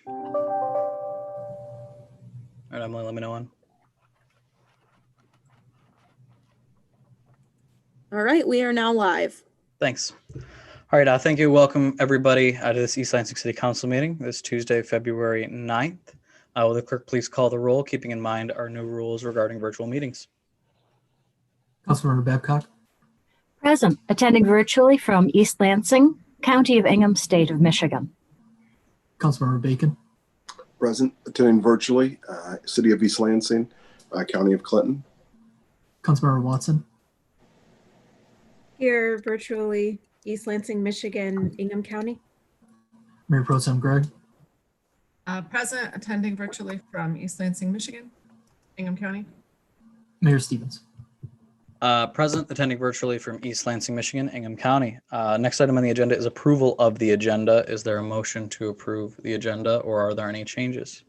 All right, Emily, let me know when. All right, we are now live. Thanks. All right, thank you. Welcome, everybody, to this East Lansing City Council meeting this Tuesday, February 9th. Will the clerk please call the roll, keeping in mind our new rules regarding virtual meetings? Councilmember Babcock. Present, attending virtually from East Lansing, County of Ingham, State of Michigan. Councilmember Bacon. Present, attending virtually, City of East Lansing, County of Clinton. Councilmember Watson. Here virtually, East Lansing, Michigan, Ingham County. Mayor Pro Tem Gregg. Present, attending virtually from East Lansing, Michigan, Ingham County. Mayor Stevens. Present, attending virtually from East Lansing, Michigan, Ingham County. Next item on the agenda is approval of the agenda. Is there a motion to approve the agenda, or are there any changes?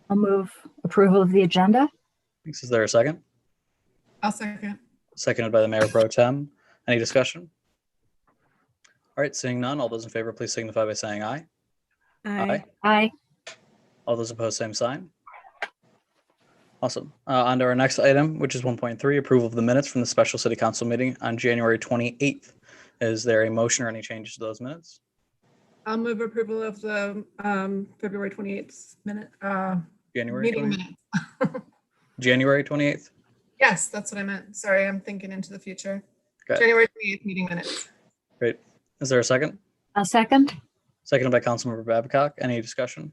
I'll move approval of the agenda. Thanks. Is there a second? I'll second. Seconded by the Mayor Pro Tem. Any discussion? All right, seeing none, all those in favor, please signify by saying aye. Aye. Aye. All those opposed, same sign. Awesome. On to our next item, which is 1.3, approval of the minutes from the special city council meeting on January 28th. Is there a motion or any changes to those minutes? I'll move approval of the February 28th meeting minutes. January 28th? Yes, that's what I meant. Sorry, I'm thinking into the future. Okay. January 28th meeting minutes. Great. Is there a second? A second. Seconded by Councilmember Babcock. Any discussion?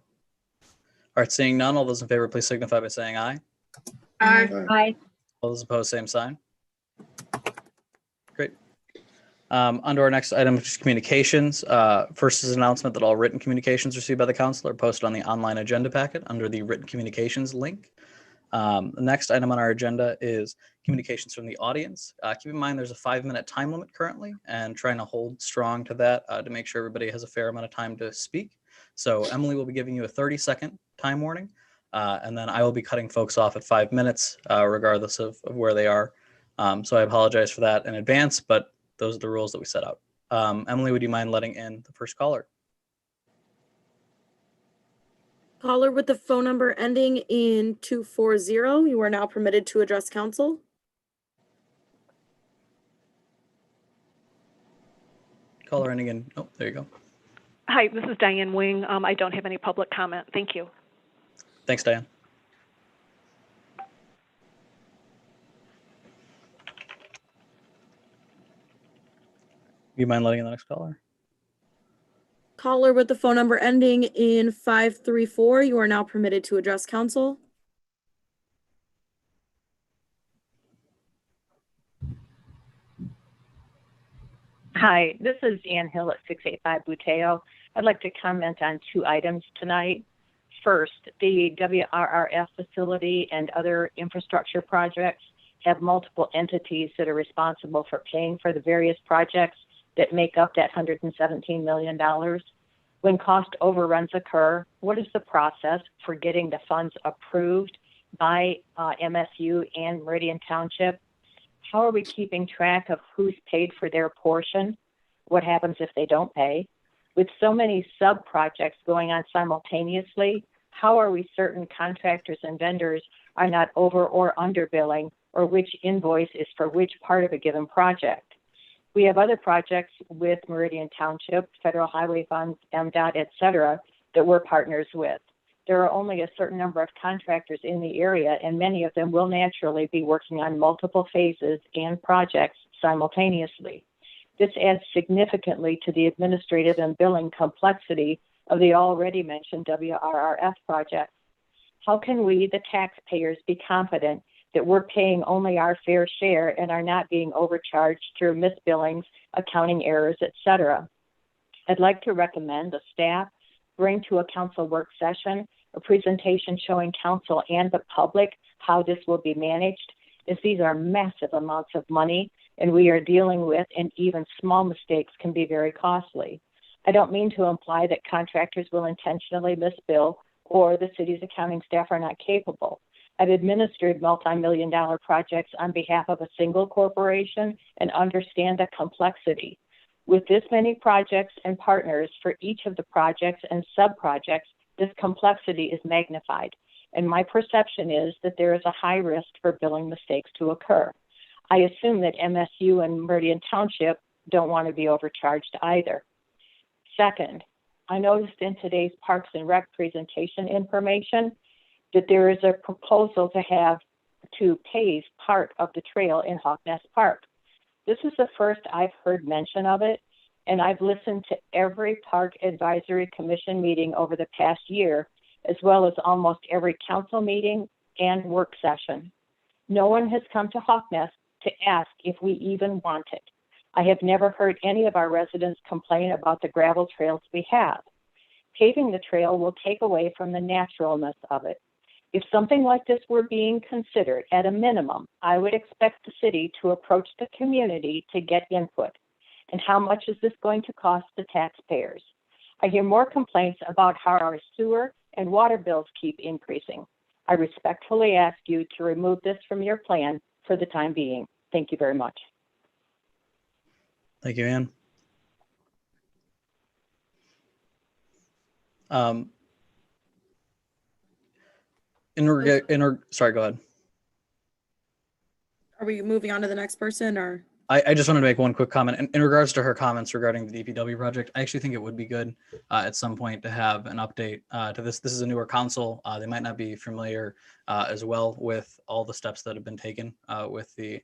All right, seeing none, all those in favor, please signify by saying aye. Aye. Aye. All those opposed, same sign. Great. Under our next item, which is communications. First is an announcement that all written communications received by the council are posted on the online agenda packet under the written communications link. The next item on our agenda is communications from the audience. Keep in mind there's a 5-minute time limit currently, and trying to hold strong to that to make sure everybody has a fair amount of time to speak. So Emily will be giving you a 30-second time warning, and then I will be cutting folks off at 5 minutes, regardless of where they are. So I apologize for that in advance, but those are the rules that we set out. Emily, would you mind letting in the first caller? Caller with the phone number ending in 240, you are now permitted to address council. Caller ending in, oh, there you go. Hi, this is Diane Wing. I don't have any public comment. Thank you. Thanks, Diane. You mind letting in the next caller? Caller with the phone number ending in 534, you are now permitted to address council. Hi, this is Ann Hill at 685 Buteo. I'd like to comment on 2 items tonight. First, the WRRF facility and other infrastructure projects have multiple entities that are responsible for paying for the various projects that make up that $117 million. When cost overruns occur, what is the process for getting the funds approved by MSU and Meridian Township? How are we keeping track of who's paid for their portion? What happens if they don't pay? With so many sub-projects going on simultaneously, how are we certain contractors and vendors are not over or under billing, or which invoice is for which part of a given project? We have other projects with Meridian Township, federal highway funds, MDOT, et cetera, that we're partners with. There are only a certain number of contractors in the area, and many of them will naturally be working on multiple phases and projects simultaneously. This adds significantly to the administrative and billing complexity of the already mentioned WRRF project. How can we, the taxpayers, be confident that we're paying only our fair share and are not being overcharged through misbillings, accounting errors, etc.? I'd like to recommend the staff bring to a council work session a presentation showing council and the public how this will be managed, as these are massive amounts of money and we are dealing with, and even small mistakes can be very costly. I don't mean to imply that contractors will intentionally misbill or the city's accounting staff are not capable. I've administered multi-million-dollar projects on behalf of a single corporation and understand the complexity. With this many projects and partners for each of the projects and sub-projects, this complexity is magnified, and my perception is that there is a high risk for billing mistakes to occur. I assume that MSU and Meridian Township don't want to be overcharged either. Second, I noticed in today's Parks and Rec presentation information that there is a proposal to pave part of the trail in Hawk Nest Park. This is the first I've heard mention of it, and I've listened to every Park Advisory Commission meeting over the past year, as well as almost every council meeting and work session. No one has come to Hawk Nest to ask if we even want it. I have never heard any of our residents complain about the gravel trails we have. Paving the trail will take away from the naturalness of it. If something like this were being considered, at a minimum, I would expect the city to approach the community to get input. And how much is this going to cost the taxpayers? I hear more complaints about how our sewer and water bills keep increasing. I respectfully ask you to remove this from your plan for the time being. Thank you very much. Thank you, Ann. Sorry, go ahead. Are we moving on to the next person, or? I just wanted to make one quick comment. In regards to her comments regarding the DPW project, I actually think it would be good at some point to have an update to this. This is a newer council. They might not be familiar as well with all the steps that have been taken with the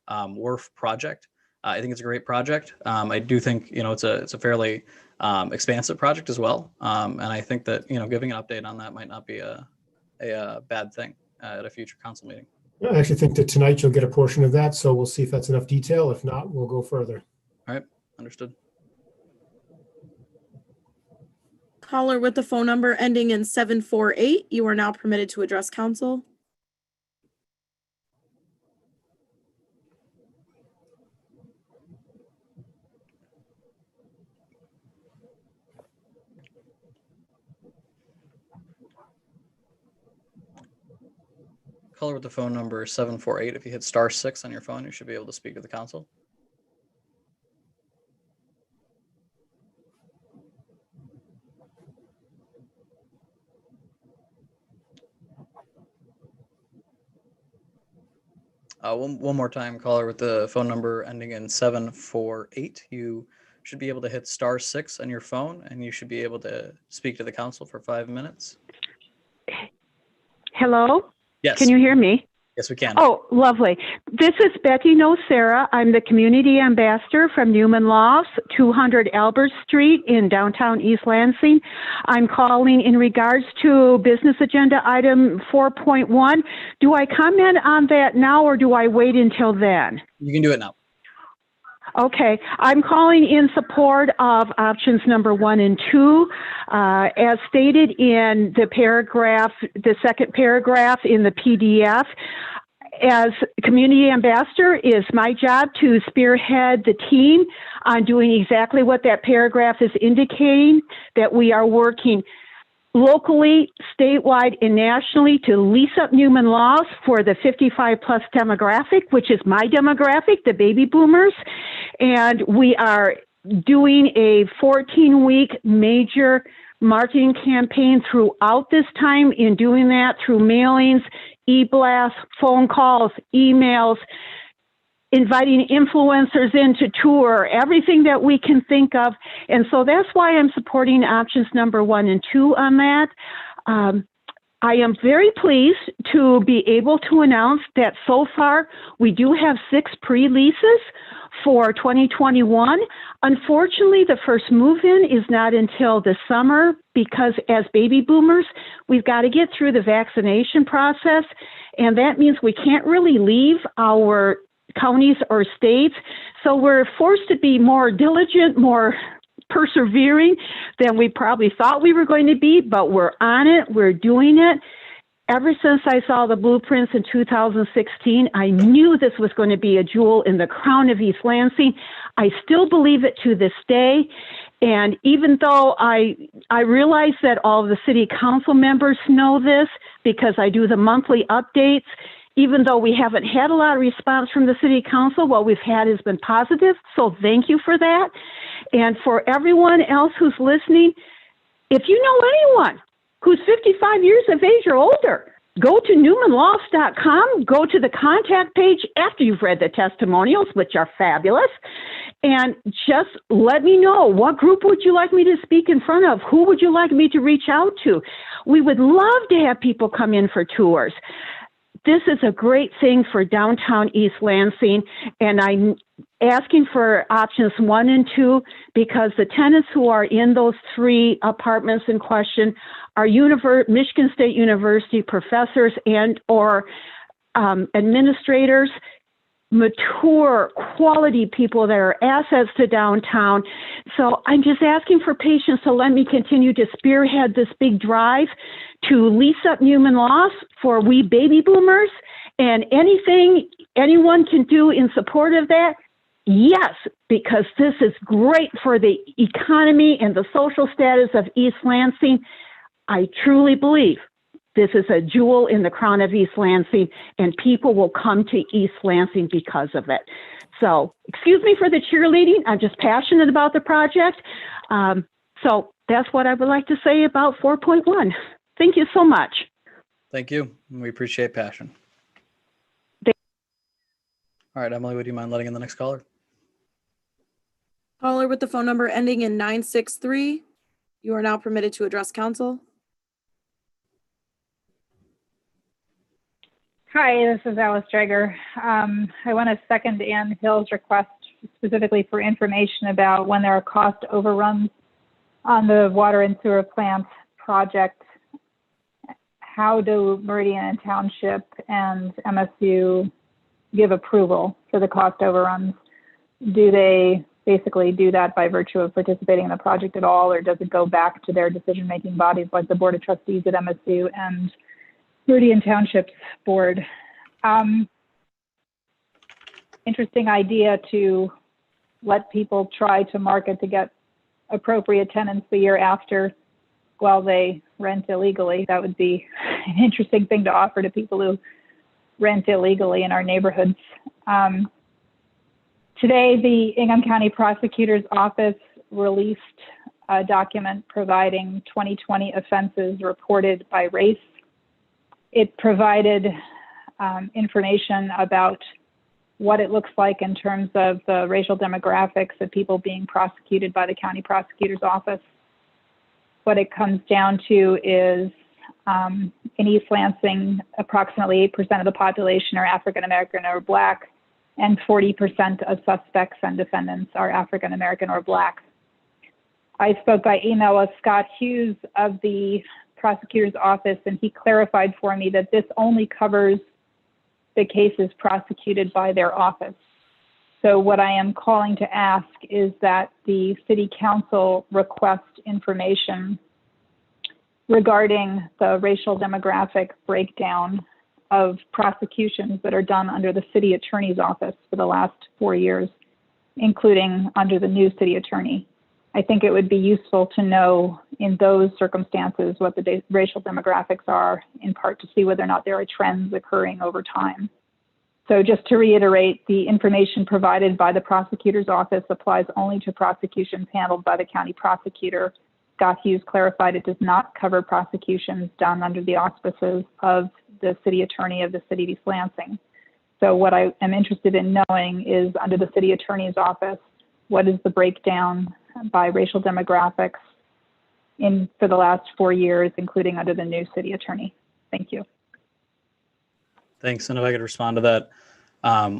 wharf project. I think it's a great project. I do think, it's a fairly expansive project as well. And I think that, giving an update on that might not be a bad thing at a future council meeting. I actually think that tonight you'll get a portion of that, so we'll see if that's enough detail. If not, we'll go further. All right, understood. Caller with the phone number ending in 748, you are now permitted to address council. Caller with the phone number 748. If you hit *6 on your phone, you should be able to speak to the council. One more time, caller with the phone number ending in 748. You should be able to hit *6 on your phone, and you should be able to speak to the council for 5 minutes. Hello? Yes. Can you hear me? Yes, we can. Oh, lovely. This is Betty Nocera. I'm the community ambassador from Newman Laws, 200 Albert Street in downtown East Lansing. I'm calling in regards to business agenda item 4.1. Do I comment on that now, or do I wait until then? You can do it now. Okay, I'm calling in support of options number 1 and 2. As stated in the paragraph, the second paragraph in the PDF, as community ambassador, it is my job to spearhead the team on doing exactly what that paragraph is indicating, that we are working locally, statewide, and nationally to lease up Newman Laws for the 55 plus demographic, which is my demographic, the baby boomers. And we are doing a 14-week major marketing campaign throughout this time, in doing that through mailings, e-blasts, phone calls, emails, inviting influencers in to tour, everything that we can think of. And so that's why I'm supporting options number 1 and 2 on that. I am very pleased to be able to announce that so far we do have 6 pre-leases for 2021. Unfortunately, the first move-in is not until the summer, because as baby boomers, we've got to get through the vaccination process. And that means we can't really leave our counties or states. So we're forced to be more diligent, more persevering than we probably thought we were going to be, but we're on it, we're doing it. Ever since I saw the blueprints in 2016, I knew this was going to be a jewel in the crown of East Lansing. I still believe it to this day. And even though I realize that all of the city council members know this, because I do the monthly updates, even though we haven't had a lot of response from the city council, what we've had has been positive. So thank you for that. And for everyone else who's listening, if you know anyone who's 55 years of age or older, go to newmanlofts.com, go to the contact page after you've read the testimonials, which are fabulous, and just let me know, what group would you like me to speak in front of? Who would you like me to reach out to? We would love to have people come in for tours. This is a great thing for downtown East Lansing, and I'm asking for options 1 and 2 because the tenants who are in those 3 apartments in question are Michigan State University professors and or administrators, mature, quality people that are assets to downtown. So I'm just asking for patience to let me continue to spearhead this big drive to lease up Newman Lofts for we baby boomers, and anything anyone can do in support of that, yes, because this is great for the economy and the social status of East Lansing. I truly believe this is a jewel in the crown of East Lansing, and people will come to East Lansing because of it. So, excuse me for the cheerleading. I'm just passionate about the project. So that's what I would like to say about 4.1. Thank you so much. Thank you. We appreciate passion. All right, Emily, would you mind letting in the next caller? Caller with the phone number ending in 963, you are now permitted to address council. Hi, this is Alice Drager. I want to second Ann Hill's request specifically for information about when there are cost overruns on the water and sewer plant project. How do Meridian and Township and MSU give approval for the cost overruns? Do they basically do that by virtue of participating in the project at all, or does it go back to their decision-making bodies like the Board of Trustees at MSU and Meridian Township's board? Interesting idea to let people try to market to get appropriate tenants the year after while they rent illegally. That would be an interesting thing to offer to people who rent illegally in our neighborhoods. Today, the Ingham County Prosecutor's Office released a document providing 2020 offenses reported by race. It provided information about what it looks like in terms of the racial demographics of people being prosecuted by the County Prosecutor's Office. What it comes down to is in East Lansing, approximately 8% of the population are African American or Black, and 40% of suspects and defendants are African American or Black. I spoke by email with Scott Hughes of the prosecutor's office, and he clarified for me that this only covers the cases prosecuted by their office. So what I am calling to ask is that the city council request information regarding the racial demographic breakdown of prosecutions that are done under the city attorney's office for the last 4 years, including under the new city attorney. I think it would be useful to know in those circumstances what the racial demographics are, in part to see whether or not there are trends occurring over time. So just to reiterate, the information provided by the prosecutor's office applies only to prosecutions handled by the county prosecutor. Scott Hughes clarified it does not cover prosecutions done under the auspices of the city attorney of the city of East Lansing. So what I am interested in knowing is, under the city attorney's office, what is the breakdown by racial demographics for the last 4 years, including under the new city attorney? Thank you. Thanks. And if I could respond to that,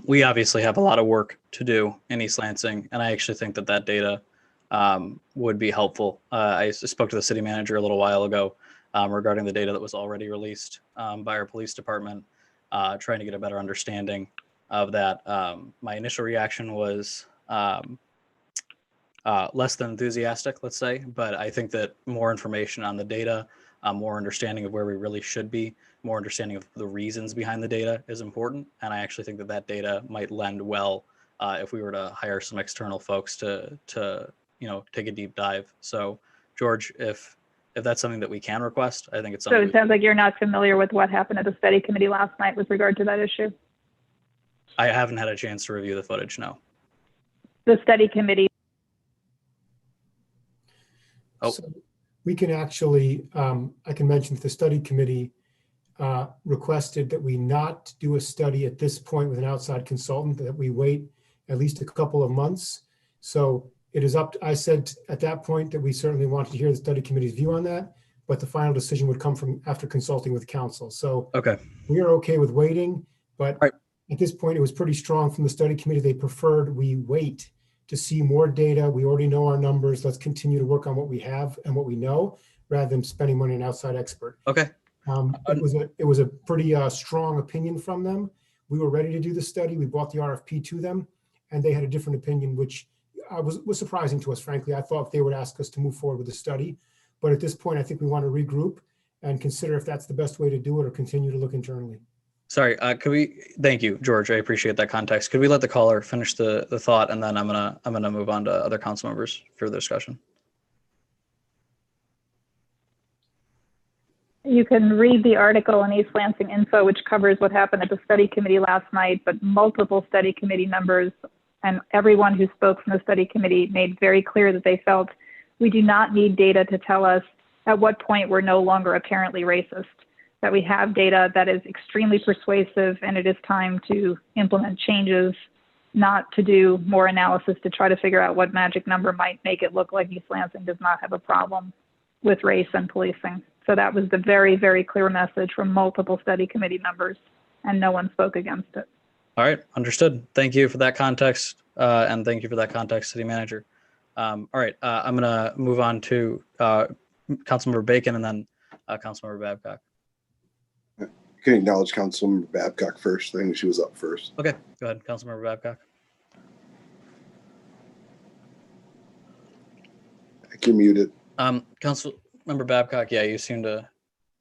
we obviously have a lot of work to do in East Lansing, and I actually think that that data would be helpful. I spoke to the city manager a little while ago regarding the data that was already released by our police department, trying to get a better understanding of that. My initial reaction was less than enthusiastic, let's say, but I think that more information on the data, more understanding of where we really should be, more understanding of the reasons behind the data is important. And I actually think that that data might lend well if we were to hire some external folks to take a deep dive. So George, if that's something that we can request, I think it's something. So it sounds like you're not familiar with what happened at the study committee last night with regard to that issue. I haven't had a chance to review the footage, no. The study committee Oh. So we can actually, I can mention that the study committee requested that we not do a study at this point with an outside consultant, that we wait at least a couple of months. So it is up, I said at that point that we certainly wanted to hear the study committee's view on that, but the final decision would come from after consulting with council. So Okay. we are okay with waiting, but Right. at this point, it was pretty strong from the study committee. They preferred we wait to see more data. We already know our numbers. Let's continue to work on what we have and what we know, rather than spending money on an outside expert. Okay. It was a pretty strong opinion from them. We were ready to do the study. We brought the RFP to them, and they had a different opinion, which was surprising to us, frankly. I thought they would ask us to move forward with the study. But at this point, I think we want to regroup and consider if that's the best way to do it or continue to look internally. Sorry, thank you, George. I appreciate that context. Could we let the caller finish the thought, and then I'm gonna move on to other council members for the discussion. You can read the article in East Lansing Info, which covers what happened at the study committee last night, but multiple study committee members and everyone who spoke from the study committee made very clear that they felt we do not need data to tell us at what point we're no longer apparently racist, that we have data that is extremely persuasive, and it is time to implement changes, not to do more analysis to try to figure out what magic number might make it look like East Lansing does not have a problem with race and policing. So that was the very, very clear message from multiple study committee members, and no one spoke against it. All right, understood. Thank you for that context, and thank you for that context, City Manager. All right, I'm gonna move on to Councilmember Bacon and then Councilmember Babcock. You can acknowledge Councilmember Babcock first. I think she was up first. Okay, go ahead, Councilmember Babcock. I think you're muted. Councilmember Babcock, yeah, you seem to.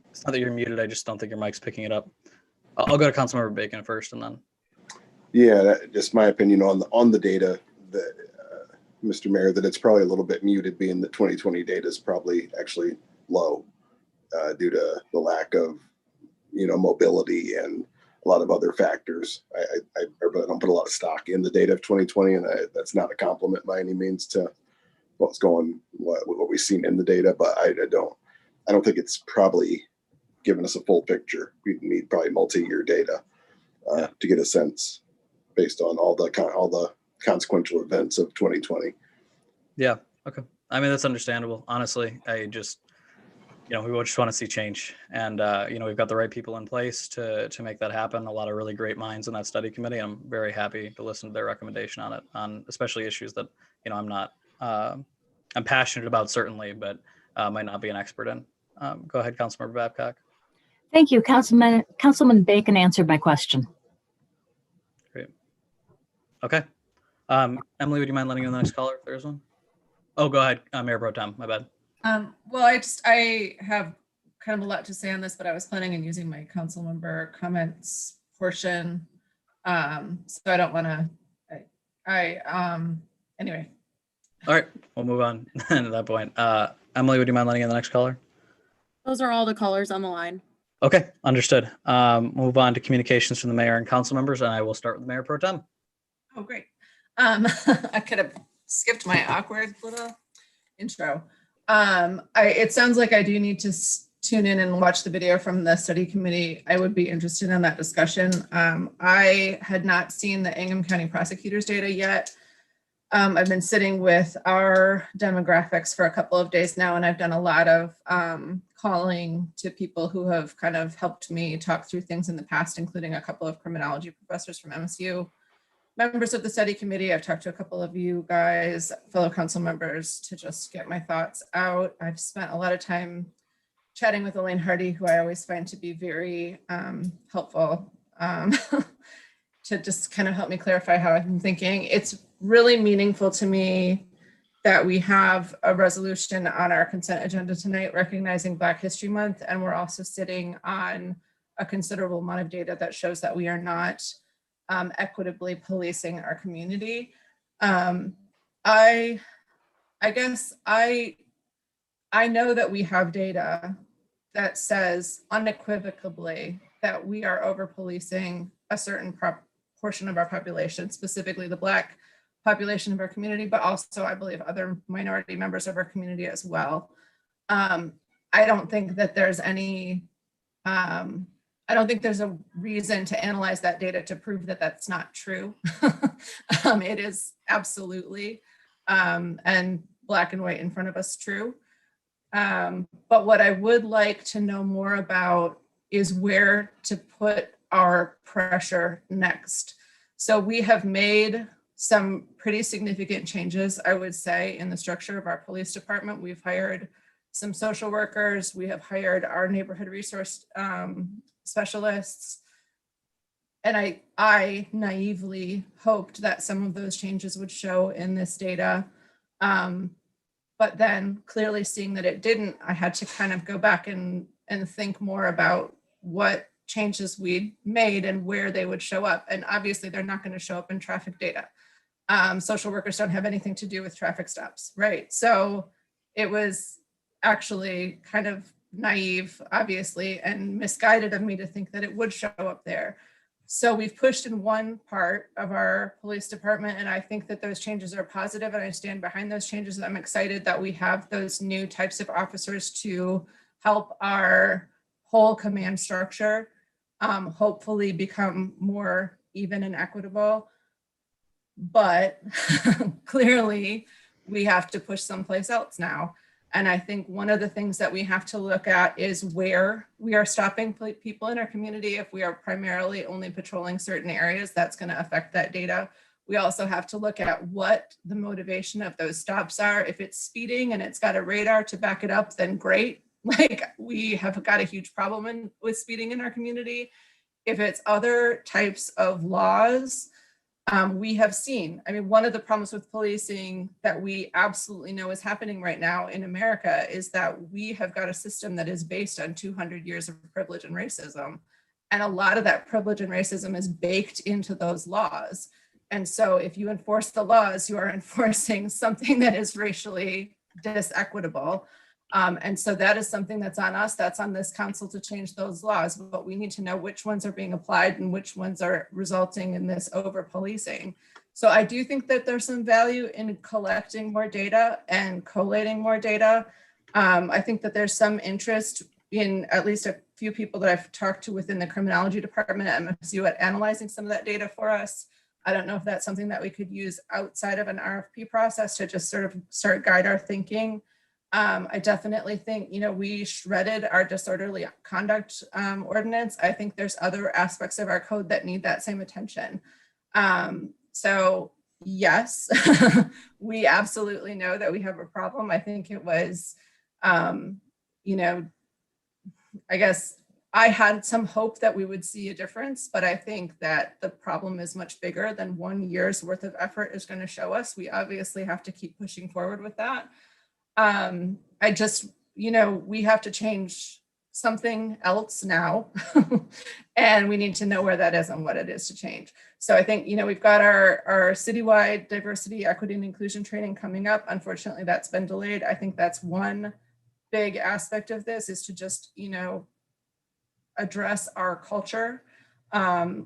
It's not that you're muted. I just don't think your mic's picking it up. I'll go to Councilmember Bacon first, and then. Yeah, just my opinion on the data that, Mr. Mayor, that it's probably a little bit muted, being that 2020 data is probably actually low due to the lack of, mobility and a lot of other factors. I don't put a lot of stock in the data of 2020, and that's not a compliment by any means to what we've seen in the data, but I don't think it's probably given us a full picture. We need probably multi-year data to get a sense based on all the consequential events of 2020. Yeah. Okay. I mean, that's understandable. Honestly, we just want to see change, and we've got the right people in place to make that happen. A lot of really great minds in that study committee. I'm very happy to listen to their recommendation on it, on especially issues that I'm passionate about, certainly, but might not be an expert in. Go ahead, Councilmember Babcock. Thank you. Councilman Bacon answered my question. Great. Okay. Emily, would you mind letting in the next caller if there's one? Oh, go ahead, Mayor Pro Tem, my bad. Well, I have kind of a lot to say on this, but I was planning on using my council member comments portion. So I don't want to, anyway. All right, we'll move on to that point. Emily, would you mind letting in the next caller? Those are all the callers on the line. Okay, understood. Move on to communications from the mayor and council members, and I will start with Mayor Pro Tem. Oh, great. I could have skipped my awkward little intro. It sounds like I do need to tune in and watch the video from the study committee. I would be interested in that discussion. I had not seen the Ingham County prosecutors data yet. I've been sitting with our demographics for a couple of days now, and I've done a lot of calling to people who have kind of helped me talk through things in the past, including a couple of criminology professors from MSU, members of the study committee. I've talked to a couple of you guys, fellow council members, to just get my thoughts out. I've spent a lot of time chatting with Elaine Hardy, who I always find to be very helpful to just kind of help me clarify how I'm thinking. It's really meaningful to me that we have a resolution on our consent agenda tonight recognizing Black History Month, and we're also sitting on a considerable amount of data that shows that we are not equitably policing our community. I guess I know that we have data that says unequivocally that we are over policing a certain portion of our population, specifically the Black population of our community, but also I believe other minority members of our community as well. I don't think that there's any, I don't think there's a reason to analyze that data to prove that that's not true. It is absolutely, and black and white in front of us, true. But what I would like to know more about is where to put our pressure next. So we have made some pretty significant changes, I would say, in the structure of our police department. We've hired some social workers. We have hired our neighborhood resource specialists. And I naively hoped that some of those changes would show in this data. But then clearly seeing that it didn't, I had to kind of go back and think more about what changes we'd made and where they would show up. And obviously they're not going to show up in traffic data. Social workers don't have anything to do with traffic stops, right? So it was actually kind of naive, obviously, and misguided of me to think that it would show up there. So we've pushed in one part of our police department, and I think that those changes are positive, and I stand behind those changes. And I'm excited that we have those new types of officers to help our whole command structure hopefully become more even and equitable. But clearly we have to push someplace else now. And I think one of the things that we have to look at is where we are stopping people in our community. If we are primarily only patrolling certain areas, that's going to affect that data. We also have to look at what the motivation of those stops are. If it's speeding and it's got a radar to back it up, then great. Like, we have got a huge problem with speeding in our community. If it's other types of laws, we have seen, I mean, one of the problems with policing that we absolutely know is happening right now in America is that we have got a system that is based on 200 years of privilege and racism. And a lot of that privilege and racism is baked into those laws. And so if you enforce the laws, you are enforcing something that is racially disequitable. And so that is something that's on us, that's on this council to change those laws, but we need to know which ones are being applied and which ones are resulting in this over policing. So I do think that there's some value in collecting more data and collating more data. I think that there's some interest in at least a few people that I've talked to within the criminology department at MSU at analyzing some of that data for us. I don't know if that's something that we could use outside of an RFP process to just sort of guide our thinking. I definitely think, you know, we shredded our disorderly conduct ordinance. I think there's other aspects of our code that need that same attention. So yes, we absolutely know that we have a problem. I think it was, you know, I guess I had some hope that we would see a difference, but I think that the problem is much bigger than 1 year's worth of effort is going to show us. We obviously have to keep pushing forward with that. I just, you know, we have to change something else now and we need to know where that is and what it is to change. So I think, you know, we've got our citywide diversity, equity, and inclusion training coming up. Unfortunately, that's been delayed. I think that's one big aspect of this is to just, you know, address our culture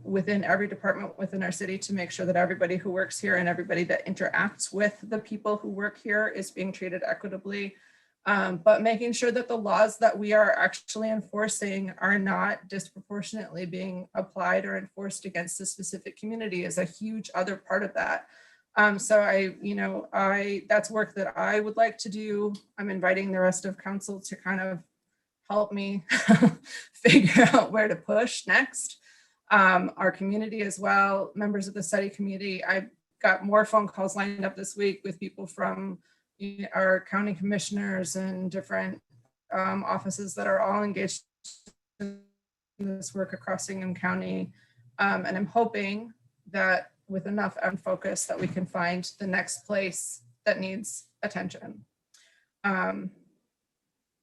within every department within our city to make sure that everybody who works here and everybody that interacts with the people who work here is being treated equitably, but making sure that the laws that we are actually enforcing are not disproportionately being applied or enforced against a specific community is a huge other part of that. So that's work that I would like to do. I'm inviting the rest of council to kind of help me figure out where to push next. Our community as well, members of the study committee. I've got more phone calls lined up this week with people from our county commissioners and different offices that are all engaged in this work across Ingham County. And I'm hoping that with enough focus that we can find the next place that needs attention.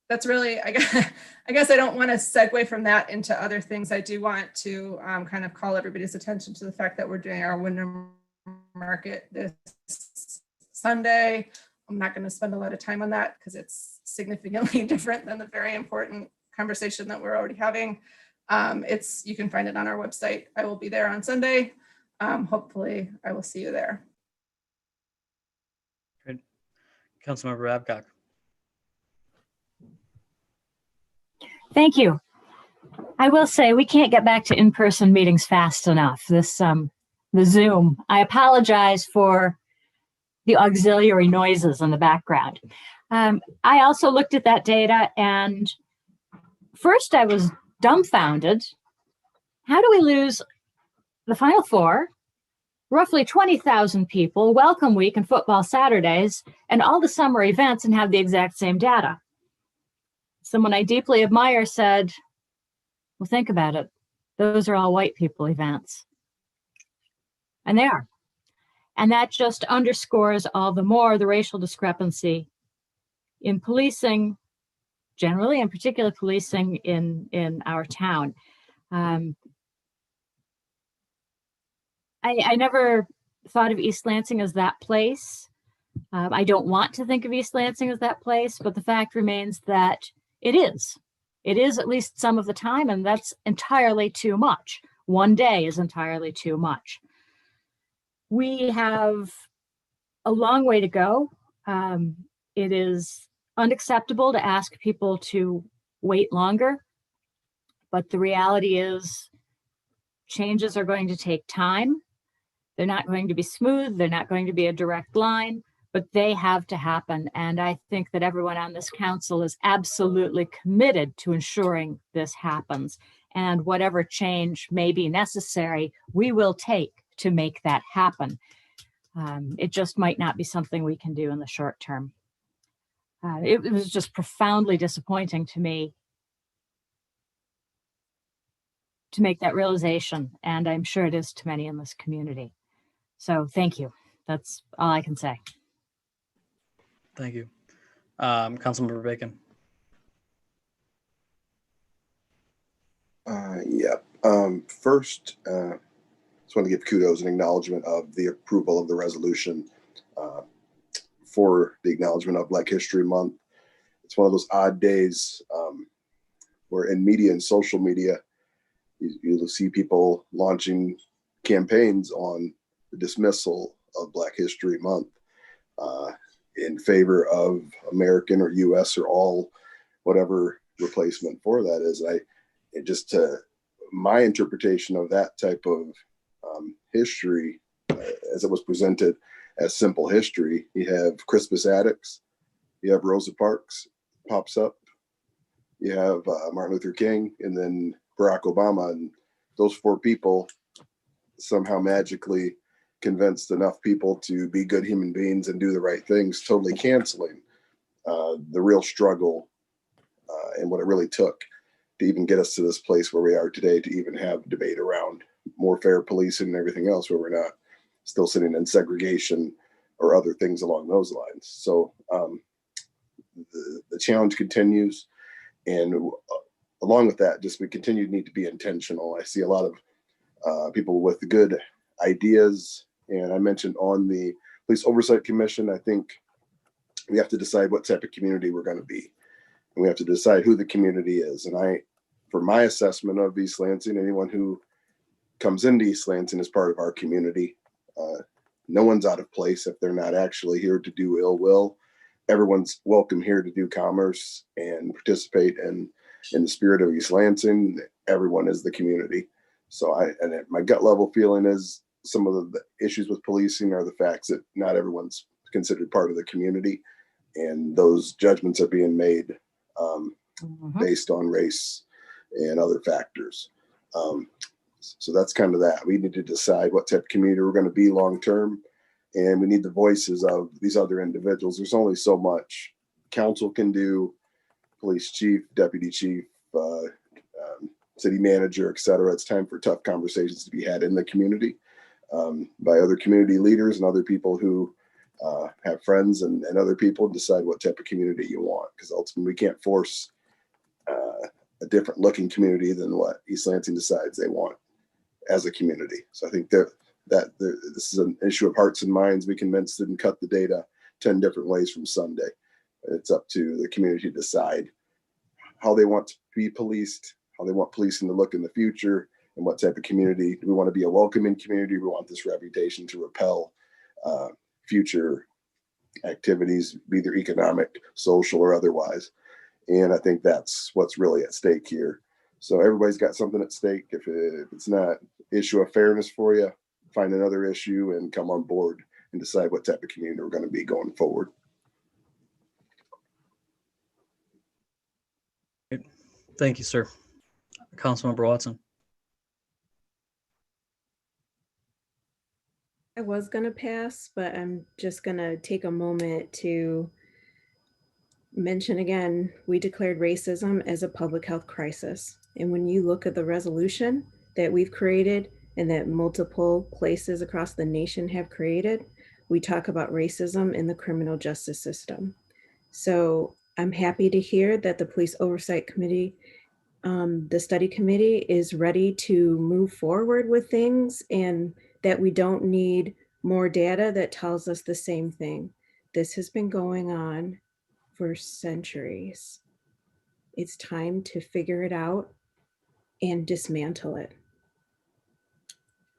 That's really, I guess I don't want to segue from that into other things. I do want to kind of call everybody's attention to the fact that we're doing our winter market this Sunday. I'm not going to spend a lot of time on that because it's significantly different than the very important conversation that we're already having. You can find it on our website. I will be there on Sunday. Hopefully I will see you there. Councilmember Babcock. Thank you. I will say we can't get back to in-person meetings fast enough. The Zoom. I apologize for the auxiliary noises in the background. I also looked at that data, and first I was dumbfounded. How do we lose the Final Four, roughly 20,000 people, Welcome Week and football Saturdays, and all the summer events and have the exact same data? Someone I deeply admire said, well, think about it. Those are all white people events. And they are. And that just underscores all the more the racial discrepancy in policing, generally, in particular policing in our town. I never thought of East Lansing as that place. I don't want to think of East Lansing as that place, but the fact remains that it is. It is at least some of the time, and that's entirely too much. One day is entirely too much. We have a long way to go. It is unacceptable to ask people to wait longer, but the reality is changes are going to take time. They're not going to be smooth. They're not going to be a direct line, but they have to happen. And I think that everyone on this council is absolutely committed to ensuring this happens. And whatever change may be necessary, we will take to make that happen. It just might not be something we can do in the short term. It was just profoundly disappointing to me to make that realization, and I'm sure it is to many in this community. So thank you. That's all I can say. Thank you. Councilmember Bacon. First, just want to give kudos and acknowledgement of the approval of the resolution for the acknowledgement of Black History Month. It's one of those odd days where in media and social media, you'll see people launching campaigns on the dismissal of Black History Month in favor of American or US or all, whatever replacement for that is. My interpretation of that type of history, as it was presented as simple history, you have Crispus Attucks, you have Rosa Parks pops up, you have Martin Luther King, and then Barack Obama, and those four people somehow magically convinced enough people to be good human beings and do the right things, totally canceling the real struggle and what it really took to even get us to this place where we are today, to even have debate around more fair policing and everything else, where we're not still sitting in segregation or other things along those lines. So the challenge continues, and along with that, just we continue to need to be intentional. I see a lot of people with good ideas, and I mentioned on the Police Oversight Commission, I think we have to decide what type of community we're going to be, and we have to decide who the community is. And for my assessment of East Lansing, anyone who comes into East Lansing is part of our community. No one's out of place if they're not actually here to do ill will. Everyone's welcome here to do commerce and participate in the spirit of East Lansing. Everyone is the community. So my gut level feeling is some of the issues with policing are the facts that not everyone's considered part of the community, and those judgments are being made based on race and other factors. So that's kind of that. We need to decide what type of community we're going to be long term, and we need the voices of these other individuals. There's only so much council can do, police chief, deputy chief, city manager, et cetera. It's time for tough conversations to be had in the community by other community leaders and other people who have friends and other people, decide what type of community you want, because ultimately we can't force a different looking community than what East Lansing decides they want as a community. So I think that this is an issue of hearts and minds. We convinced and cut the data 10 different ways from Sunday. It's up to the community to decide how they want to be policed, how they want policing to look in the future, and what type of community. Do we want to be a welcoming community? We want this reputation to repel future activities, be they economic, social, or otherwise. And I think that's what's really at stake here. So everybody's got something at stake. If it's not issue of fairness for you, find another issue and come on board and decide what type of community we're going to be going forward. Thank you, sir. Councilmember Watson. I was going to pass, but I'm just going to take a moment to mention again, we declared racism as a public health crisis. And when you look at the resolution that we've created and that multiple places across the nation have created, we talk about racism in the criminal justice system. So I'm happy to hear that the Police Oversight Committee, the study committee, is ready to move forward with things, and that we don't need more data that tells us the same thing. This has been going on for centuries. It's time to figure it out and dismantle it.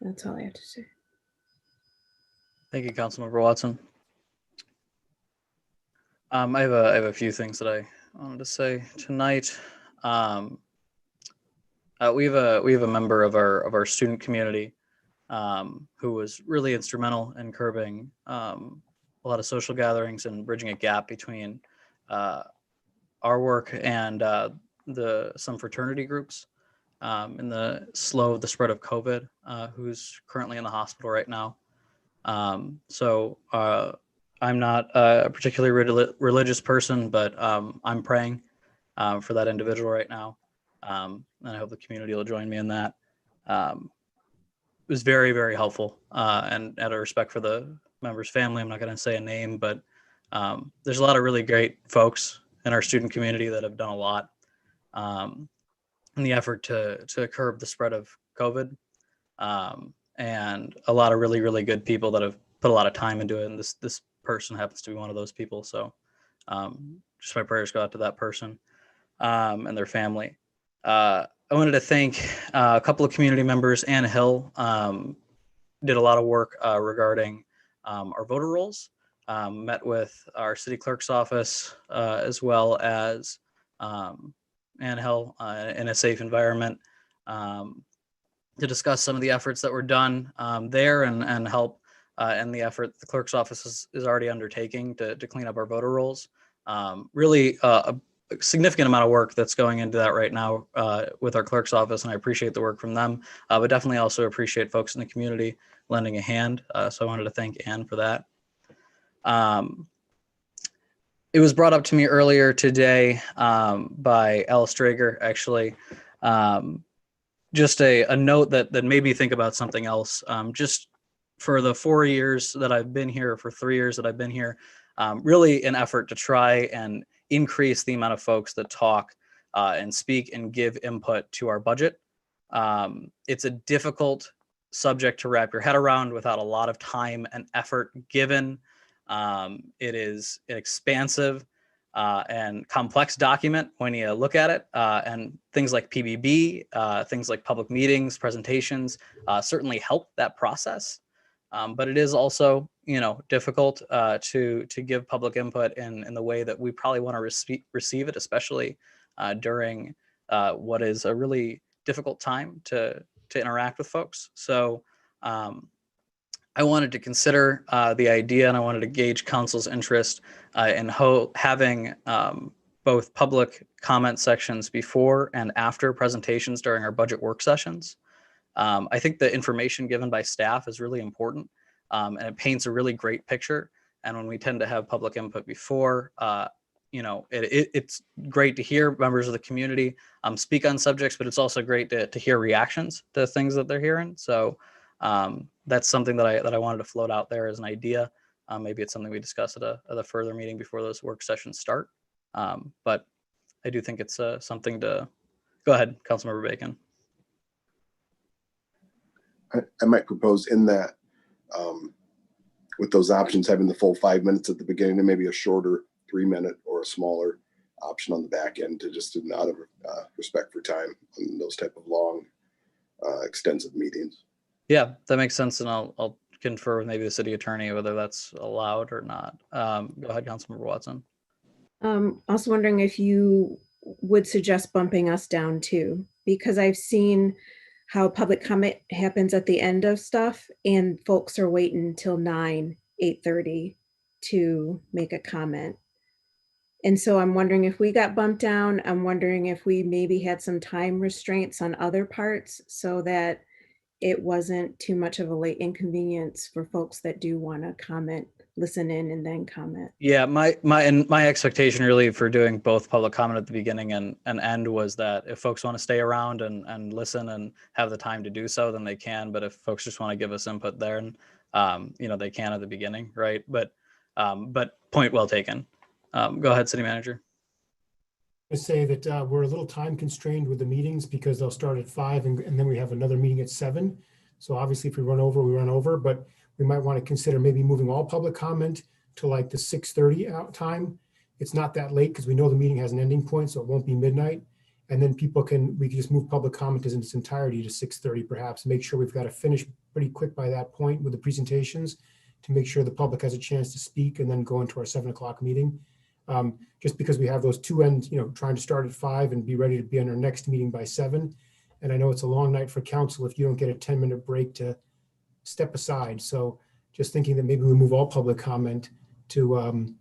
That's all I have to say. Thank you, Councilmember Watson. I have a few things that I wanted to say tonight. We have a member of our student community who was really instrumental in curbing a lot of social gatherings and bridging a gap between our work and some fraternity groups in the spread of COVID, who's currently in the hospital right now. So I'm not a particularly religious person, but I'm praying for that individual right now. And I hope the community will join me in that. It was very, very helpful. And out of respect for the member's family, I'm not going to say a name, but there's a lot of really great folks in our student community that have done a lot in the effort to curb the spread of COVID. And a lot of really, really good people that have put a lot of time into it. And this person happens to be one of those people. So just my prayers go out to that person and their family. I wanted to thank a couple of community members. Ann Hill did a lot of work regarding our voter rolls, met with our city clerk's office, as well as Ann Hill in a safe environment to discuss some of the efforts that were done there and help in the effort the clerk's office is already undertaking to clean up our voter rolls. Really a significant amount of work that's going into that right now with our clerk's office, and I appreciate the work from them, but definitely also appreciate folks in the community lending a hand. So I wanted to thank Ann for that. It was brought up to me earlier today by Alice Drager, actually, just a note that made me think about something else. Just for the 4 years that I've been here, for 3 years that I've been here, really an effort to try and increase the amount of folks that talk and speak and give input to our budget. It's a difficult subject to wrap your head around without a lot of time and effort given. It is an expansive and complex document when you look at it, and things like PBB, things like public meetings, presentations certainly help that process. But it is also, difficult to give public input in the way that we probably want to receive it, especially during what is a really difficult time to interact with folks. So I wanted to consider the idea, and I wanted to gauge council's interest in having both public comment sections before and after presentations during our budget work sessions. I think the information given by staff is really important, and it paints a really great picture. And when we tend to have public input before, it's great to hear members of the community speak on subjects, but it's also great to hear reactions to things that they're hearing. So that's something that I wanted to float out there as an idea. Maybe it's something we discuss at a further meeting before those work sessions start. But I do think it's something to go ahead, Councilmember Bacon. I might propose in that with those options, having the full 5 minutes at the beginning and maybe a shorter 3-minute or a smaller option on the back end, to just out of respect for time on those type of long, extensive meetings. Yeah, that makes sense. And I'll confer with maybe the city attorney whether that's allowed or not. Go ahead, Councilmember Watson. Also wondering if you would suggest bumping us down too, because I've seen how public comment happens at the end of stuff and folks are waiting until 8:30 to make a comment. And so I'm wondering if we got bumped down. I'm wondering if we maybe had some time restraints on other parts so that it wasn't too much of a late inconvenience for folks that do want to comment, listen in and then comment. Yeah, my expectation really for doing both public comment at the beginning and end was that if folks want to stay around and listen and have the time to do so, then they can. But if folks just want to give us input there, and they can at the beginning, right? But point well taken. Go ahead, City Manager. I say that we're a little time constrained with the meetings because they'll start at 5 and then we have another meeting at 7. So obviously if we run over, we run over, but we might want to consider maybe moving all public comment to like the 6:30 out time. It's not that late because we know the meeting has an ending point, so it won't be midnight. And then we can just move public comment in its entirety to 6:30 perhaps, make sure we've got to finish pretty quick by that point with the presentations to make sure the public has a chance to speak and then go into our 7 o'clock meeting. Just because we have those two ends, trying to start at 5 and be ready to be on our next meeting by 7. And I know it's a long night for council if you don't get a 10-minute break to step aside. So just thinking that maybe we move all public comment to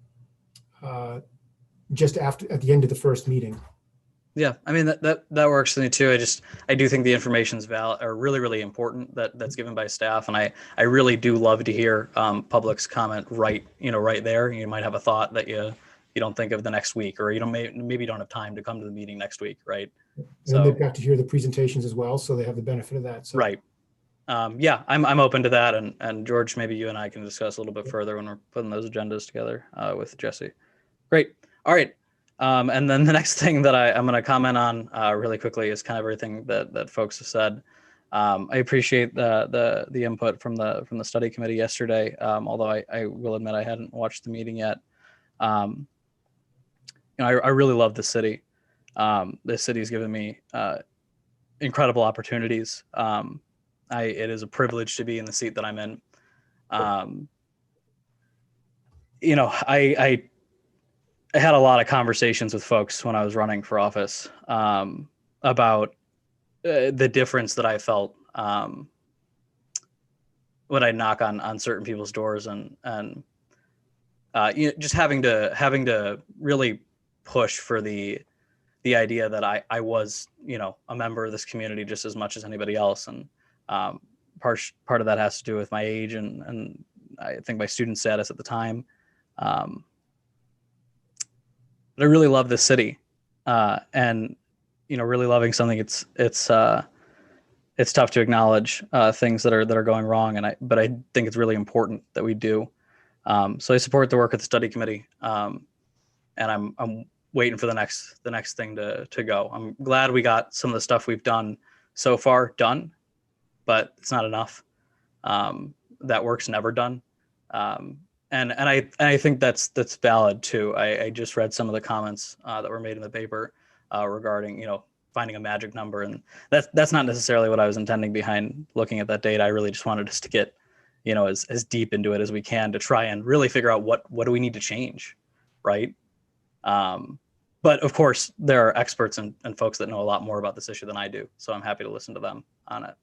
just at the end of the first meeting. Yeah, I mean, that works for me too. I do think the information's really, really important that's given by staff. And I really do love to hear public's comment right there. You might have a thought that you don't think of the next week, or maybe you don't have time to come to the meeting next week, right? And they've got to hear the presentations as well, so they have the benefit of that. So. Right. Yeah, I'm open to that, and George, maybe you and I can discuss a little bit further when we're putting those agendas together with Jesse. Great. All right. And then the next thing that I'm going to comment on really quickly is kind of everything that folks have said. I appreciate the input from the study committee yesterday, although I will admit I hadn't watched the meeting yet. I really love the city. The city has given me incredible opportunities. It is a privilege to be in the seat that I'm in. I had a lot of conversations with folks when I was running for office about the difference that I felt when I knock on certain people's doors and just having to really push for the idea that I was a member of this community just as much as anybody else, and part of that has to do with my age and I think my student status at the time. But I really love this city, and really loving something. It's tough to acknowledge things that are going wrong, but I think it's really important that we do. So I support the work of the study committee, and I'm waiting for the next thing to go. I'm glad we got some of the stuff we've done so far done, but it's not enough. That work's never done. And I think that's valid too. I just read some of the comments that were made in the paper regarding finding a magic number, and that's not necessarily what I was intending behind looking at that data. I really just wanted us to get as deep into it as we can to try and really figure out what do we need to change, right? But of course there are experts and folks that know a lot more about this issue than I do, so I'm happy to listen to them on it.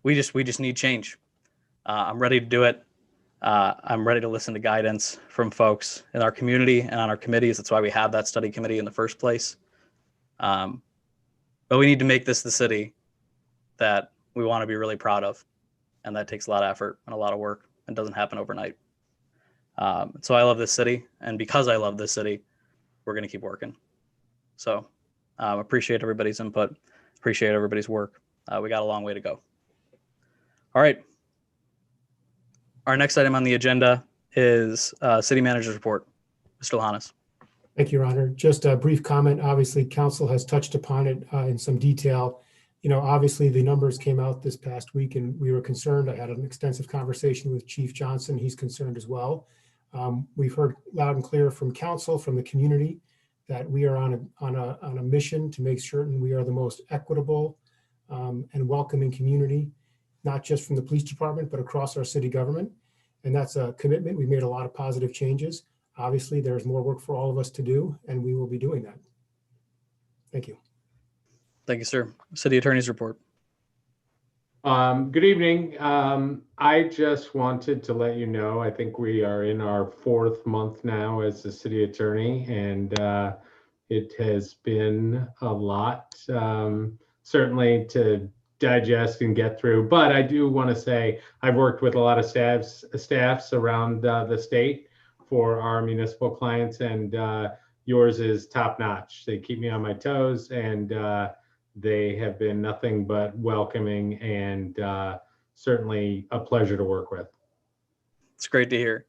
We just need change. I'm ready to do it. I'm ready to listen to guidance from folks in our community and on our committees. That's why we have that study committee in the first place. But we need to make this the city that we want to be really proud of. And that takes a lot of effort and a lot of work and doesn't happen overnight. So I love this city. And because I love this city, we're going to keep working. So appreciate everybody's input. Appreciate everybody's work. We got a long way to go. All right. Our next item on the agenda is City Manager's Report. Mr. Lahanas. Thank you, Your Honor. Just a brief comment. Obviously, Council has touched upon it in some detail. Obviously the numbers came out this past week and we were concerned. I had an extensive conversation with Chief Johnson. He's concerned as well. We've heard loud and clear from Council, from the community, that we are on a mission to make certain we are the most equitable and welcoming community. not just from the police department, but across our city government. And that's a commitment. We made a lot of positive changes. Obviously, there's more work for all of us to do, and we will be doing that. Thank you. Thank you, sir. City Attorney's report. Good evening. I just wanted to let you know, I think we are in our 4th month now as the city attorney, and it has been a lot, certainly to digest and get through. But I do want to say I've worked with a lot of staffs around the state for our municipal clients, and yours is top notch. They keep me on my toes, and they have been nothing but welcoming and certainly a pleasure to work with. It's great to hear.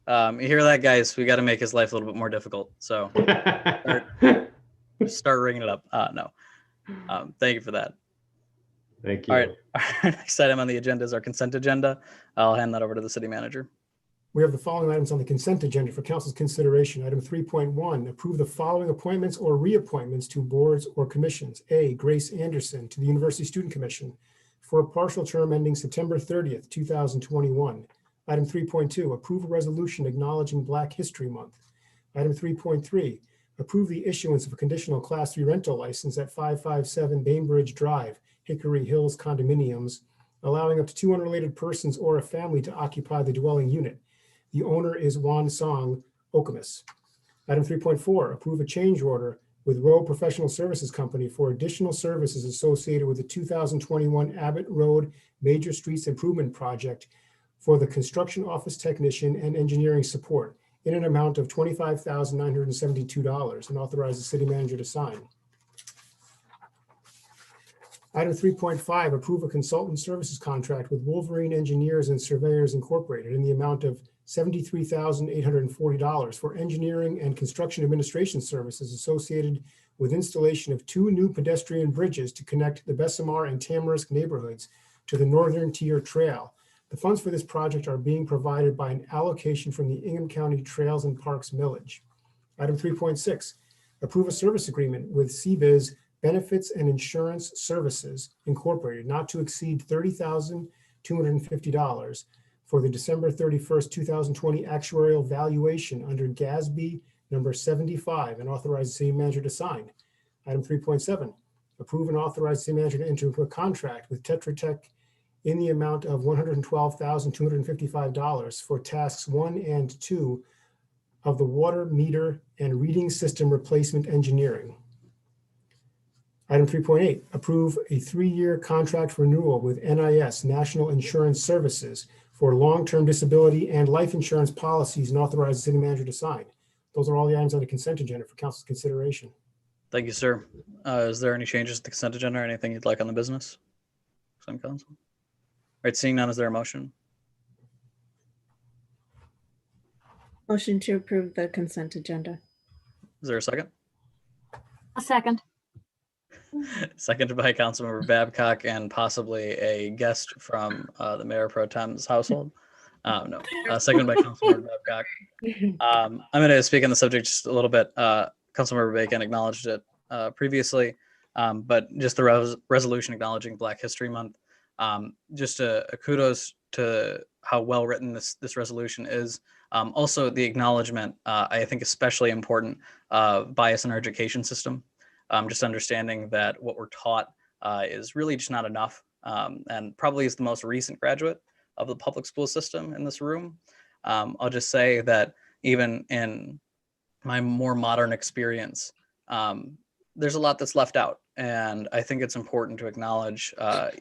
You hear that, guys? We got to make his life a little bit more difficult. So start ringing it up. No. Thank you for that. Thank you. All right. Our next item on the agenda is our consent agenda. I'll hand that over to the city manager. We have the following items on the consent agenda for council's consideration. Item 3.1, approve the following appointments or reappointments to boards or commissions. A, Grace Anderson to the University Student Commission for a partial term ending September 30th, 2021. Item 3.2, approve a resolution acknowledging Black History Month. Item 3.3, approve the issuance of a conditional Class 3 rental license at 557 Bainbridge Drive, Hickory Hills Condominiums, allowing up to 2 unrelated persons or a family to occupy the dwelling unit. The owner is Wan Song Okamus. Item 3.4, approve a change order with Rowe Professional Services Company for additional services associated with the 2021 Abbot Road Major Streets Improvement Project for the construction office technician and engineering support in an amount of $25,972 and authorize the city manager to sign. Item 3.5, approve a consultant services contract with Wolverine Engineers and Surveyors Incorporated in the amount of $73,840 for engineering and construction administration services associated with installation of 2 new pedestrian bridges to connect the Bessemer and Tamarisk neighborhoods to the Northern Tier Trail. The funds for this project are being provided by an allocation from the Ingham County Trails and Parks Millage. Item 3.6, approve a service agreement with CBIZ Benefits and Insurance Services Incorporated, not to exceed $30,250 for the December 31st, 2020 actuarial valuation under GASB number 75 and authorize the city manager to sign. Item 3.7, approve and authorize the city manager to enter into a contract with Tetra Tech in the amount of $112,255 for tasks 1 and 2 of the water meter and reading system replacement engineering. Item 3.8, approve a 3-year contract renewal with NIS, National Insurance Services, for long-term disability and life insurance policies and authorize the city manager to sign. Those are all the items on the consent agenda for council's consideration. Thank you, sir. Is there any changes to the consent agenda or anything you'd like on the business? Some council. All right, seeing none, is there a motion? Motion to approve the consent agenda. Is there a second? A second. Seconded by Councilmember Babcock and possibly a guest from the Mayor Pro Tem's household. No, seconded by Councilmember Babcock. I'm going to speak on the subject just a little bit. Councilmember Bacon acknowledged it previously, but just the resolution acknowledging Black History Month. Just a kudos to how well written this resolution is. Also, the acknowledgement, I think, especially important, bias in our education system. Just understanding that what we're taught is really just not enough, and probably is the most recent graduate of the public school system in this room. I'll just say that even in my more modern experience, there's a lot that's left out. And I think it's important to acknowledge,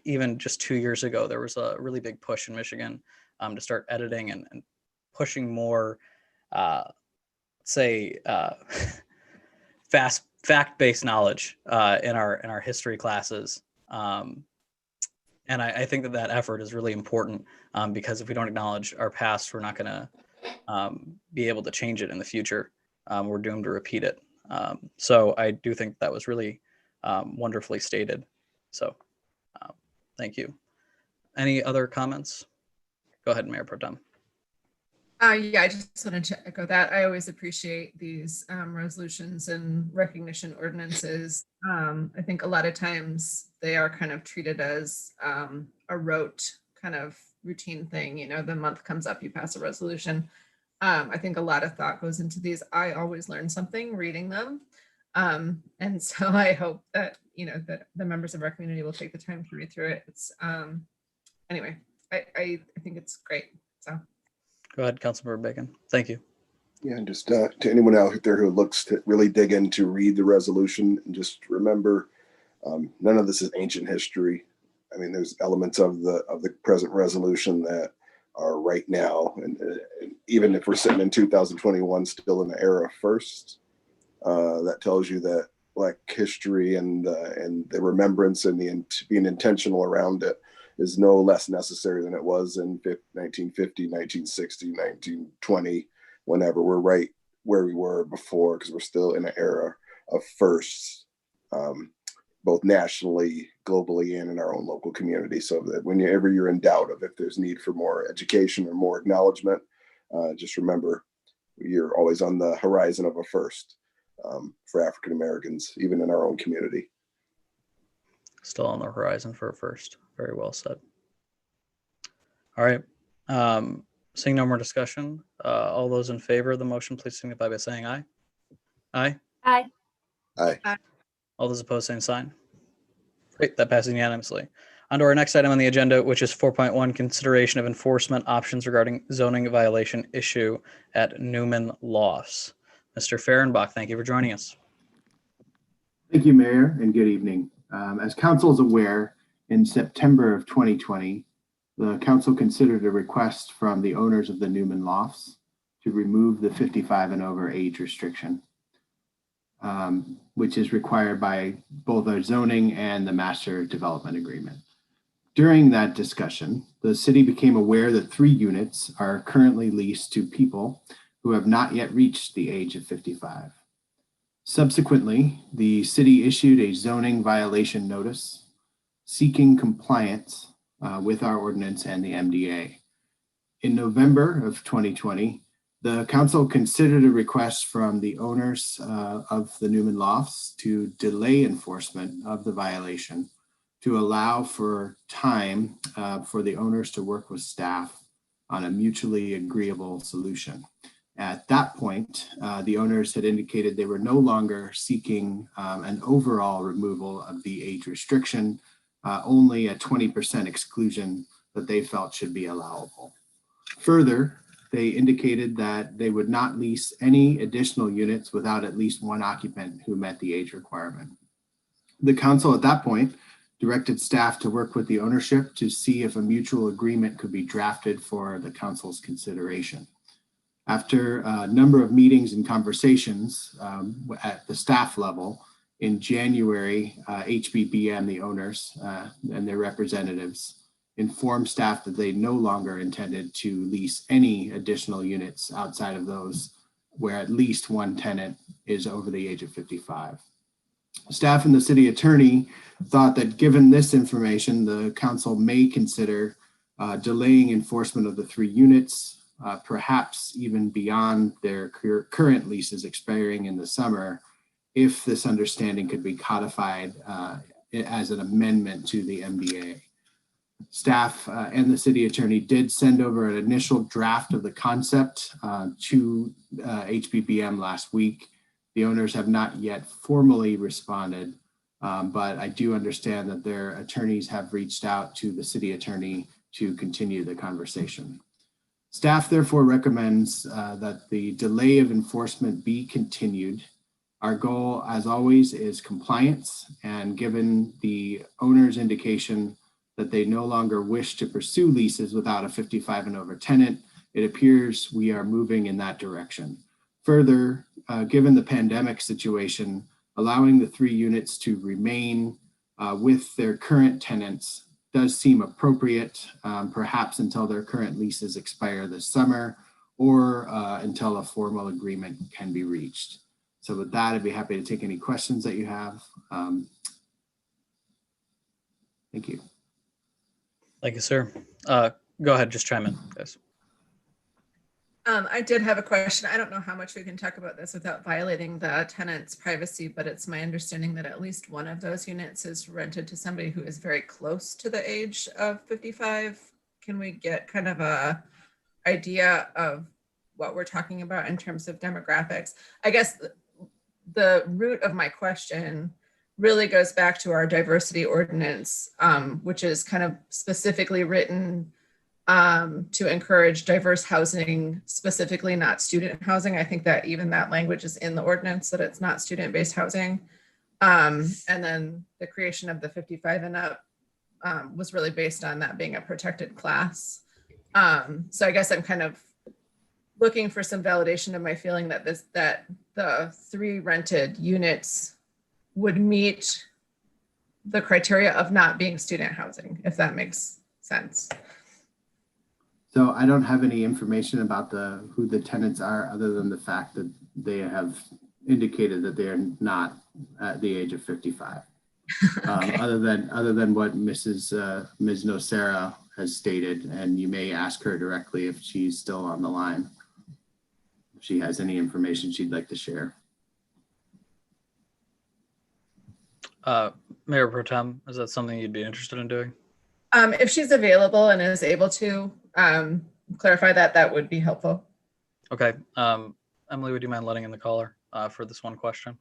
even just 2 years ago, there was a really big push in Michigan to start editing and pushing more, fact-based knowledge in our history classes. And I think that effort is really important because if we don't acknowledge our past, we're not going to be able to change it in the future. We're doomed to repeat it. So I do think that was really wonderfully stated. So thank you. Any other comments? Go ahead, Mayor Pro Tem. Yeah, I just wanted to echo that. I always appreciate these resolutions and recognition ordinances. I think a lot of times they are kind of treated as a rote kind of routine thing. You know, the month comes up, you pass a resolution. I think a lot of thought goes into these. I always learn something reading them. And so I hope that, you know, that the members of our community will take the time to read through it. It's anyway, I think it's great. So. Go ahead, Councilmember Bacon. Thank you. Yeah, and just to anyone out there who looks to really dig in to read the resolution, and just remember, none of this is ancient history. I mean, there's elements of the present resolution that are right now, and even if we're sitting in 2021, still in the era first, that tells you that Black history and the remembrance and being intentional around it is no less necessary than it was in 1950, 1960, 1920, whenever. We're right where we were before, because we're still in an era of firsts, both nationally, globally, and in our own local community. So that whenever you're in doubt of if there's need for more education or more acknowledgement, just remember you're always on the horizon of a first for African Americans, even in our own community. Still on the horizon for a first. Very well said. All right. Seeing no more discussion, all those in favor of the motion, please signify by saying aye. Aye. Aye. Aye. All those opposed, same sign. Great, that passes unanimously. On to our next item on the agenda, which is 4.1, consideration of enforcement options regarding zoning violation issue at Newman Lofts. Mr. Fehrenbach, thank you for joining us. Thank you, Mayor, and good evening. As Council is aware, in September of 2020, the Council considered a request from the owners of the Newman Lofts to remove the 55 and over age restriction, which is required by both our zoning and the Master Development Agreement. During that discussion, the city became aware that 3 units are currently leased to people who have not yet reached the age of 55. Subsequently, the city issued a zoning violation notice seeking compliance with our ordinance and the MDA. In November of 2020, the council considered a request from the owners of the Newman Lofts to delay enforcement of the violation to allow for time for the owners to work with staff on a mutually agreeable solution. At that point, the owners had indicated they were no longer seeking an overall removal of the age restriction, only a 20% exclusion that they felt should be allowable. Further, they indicated that they would not lease any additional units without at least 1 occupant who met the age requirement. The council at that point directed staff to work with the ownership to see if a mutual agreement could be drafted for the council's consideration. After a number of meetings and conversations at the staff level, in January, HBBM, the owners and their representatives, informed staff that they no longer intended to lease any additional units outside of those where at least 1 tenant is over the age of 55. Staff and the city attorney thought that given this information, the council may consider delaying enforcement of the 3 units, perhaps even beyond their current leases expiring in the summer, if this understanding could be codified as an amendment to the MDA. Staff and the city attorney did send over an initial draft of the concept to HBBM last week. The owners have not yet formally responded, but I do understand that their attorneys have reached out to the city attorney to continue the conversation. Staff therefore recommends that the delay of enforcement be continued. Our goal, as always, is compliance, and given the owner's indication that they no longer wish to pursue leases without a 55 and over tenant, it appears we are moving in that direction. Further, given the pandemic situation, allowing the 3 units to remain with their current tenants does seem appropriate, perhaps until their current leases expire this summer or until a formal agreement can be reached. So with that, I'd be happy to take any questions that you have. Thank you. Thank you, sir. Go ahead, just chime in, guys. I did have a question. I don't know how much we can talk about this without violating the tenant's privacy, but it's my understanding that at least one of those units is rented to somebody who is very close to the age of 55. Can we get kind of a idea of what we're talking about in terms of demographics? I guess the root of my question really goes back to our diversity ordinance, which is kind of specifically written to encourage diverse housing, specifically not student housing. I think that even that language is in the ordinance, that it's not student-based housing. And then the creation of the 55 and up was really based on that being a protected class. So I guess I'm kind of looking for some validation of my feeling that that the 3 rented units would meet the criteria of not being student housing, if that makes sense. So I don't have any information about who the tenants are, other than the fact that they have indicated that they are not at the age of 55. Okay. Other than what Ms. Nocera has stated, and you may ask her directly if she's still on the line, if she has any information she'd like to share. Mayor Pro Tem, is that something you'd be interested in doing? If she's available and is able to clarify that, that would be helpful. Okay. Emily, would you mind letting in the caller for this one question?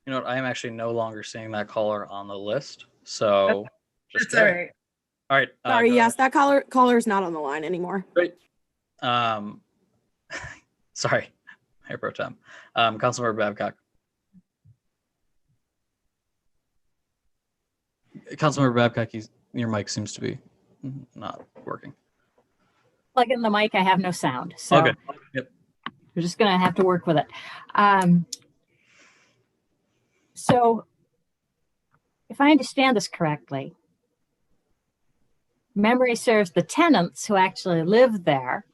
You know what? I am actually no longer seeing that caller on the list. So that's all right. All right. Sorry, yes, that caller is not on the line anymore. Great. Sorry, Mayor Pro Tem. Councilmember Babcock. Councilmember Babcock, your mic seems to be not working. Plug in the mic, I have no sound. So okay. Yep. You're just gonna have to work with it. So if I understand this correctly, memory serves, the tenants who actually live there,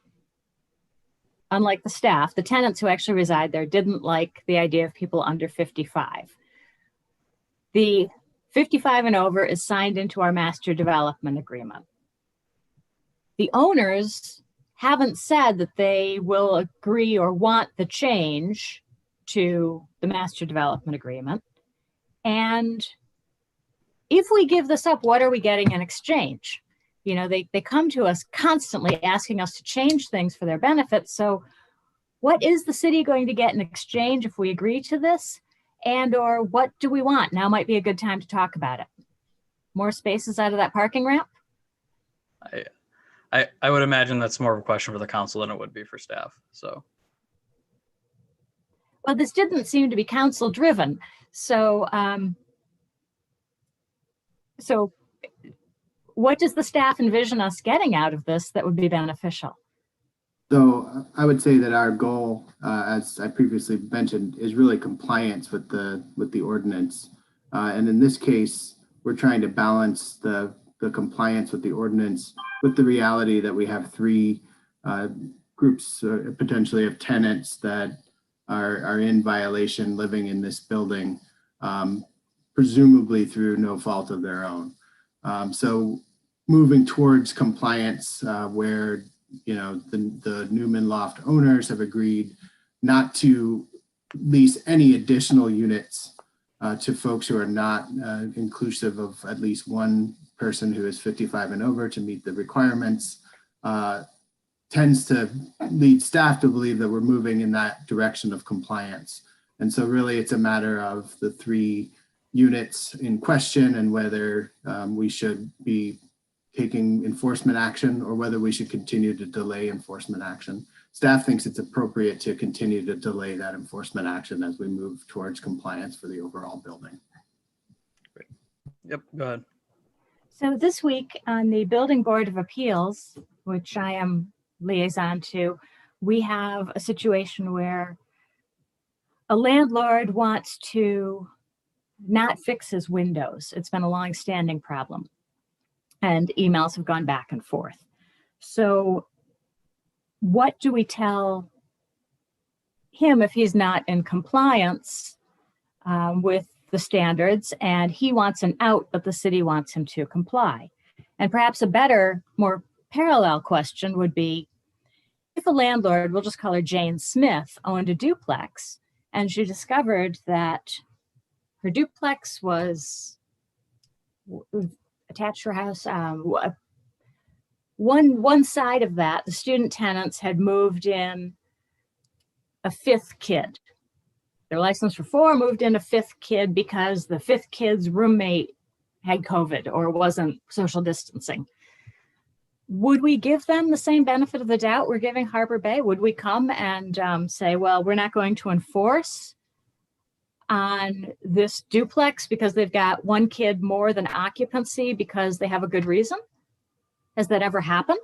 unlike the staff, the tenants who actually reside there didn't like the idea of people under 55. The 55 and over is signed into our master development agreement. The owners haven't said that they will agree or want the change to the master development agreement. And if we give this up, what are we getting in exchange? You know, they come to us constantly asking us to change things for their benefit. So what is the city going to get in exchange if we agree to this? And or what do we want? Now might be a good time to talk about it. More spaces out of that parking ramp? I would imagine that's more of a question for the council than it would be for staff. So. Well, this didn't seem to be council driven. So, so what does the staff envision us getting out of this that would be beneficial? So I would say that our goal, as I previously mentioned, is really compliance with the ordinance. And in this case, we're trying to balance the compliance with the ordinance with the reality that we have 3 groups potentially of tenants that are in violation living in this building, presumably through no fault of their own. So moving towards compliance where, you know, the Newman loft owners have agreed not to lease any additional units to folks who are not inclusive of at least one person who is 55 and over to meet the requirements, tends to lead staff to believe that we're moving in that direction of compliance. And so really it's a matter of the 3 units in question and whether we should be taking enforcement action or whether we should continue to delay enforcement action. Staff thinks it's appropriate to continue to delay that enforcement action as we move towards compliance for the overall building. Great. Yep, go ahead. So this week on the Building Board of Appeals, which I am liaison to, we have a situation where a landlord wants to not fix his windows. It's been a long-standing problem. And emails have gone back and forth. So what do we tell him if he's not in compliance with the standards, and he wants an out, but the city wants him to comply. And perhaps a better, more parallel question would be, if a landlord, we'll just call her Jane Smith, owned a duplex, and she discovered that her duplex was attached to her house, one side of that, the student tenants had moved in a fifth kid. They're licensed for 4, moved in a fifth kid because the fifth kid's roommate had COVID or wasn't social distancing. Would we give them the same benefit of the doubt we're giving Harbor Bay? Would we come and say, well, we're not going to enforce on this duplex because they've got 1 kid more than occupancy because they have a good reason? Has that ever happened?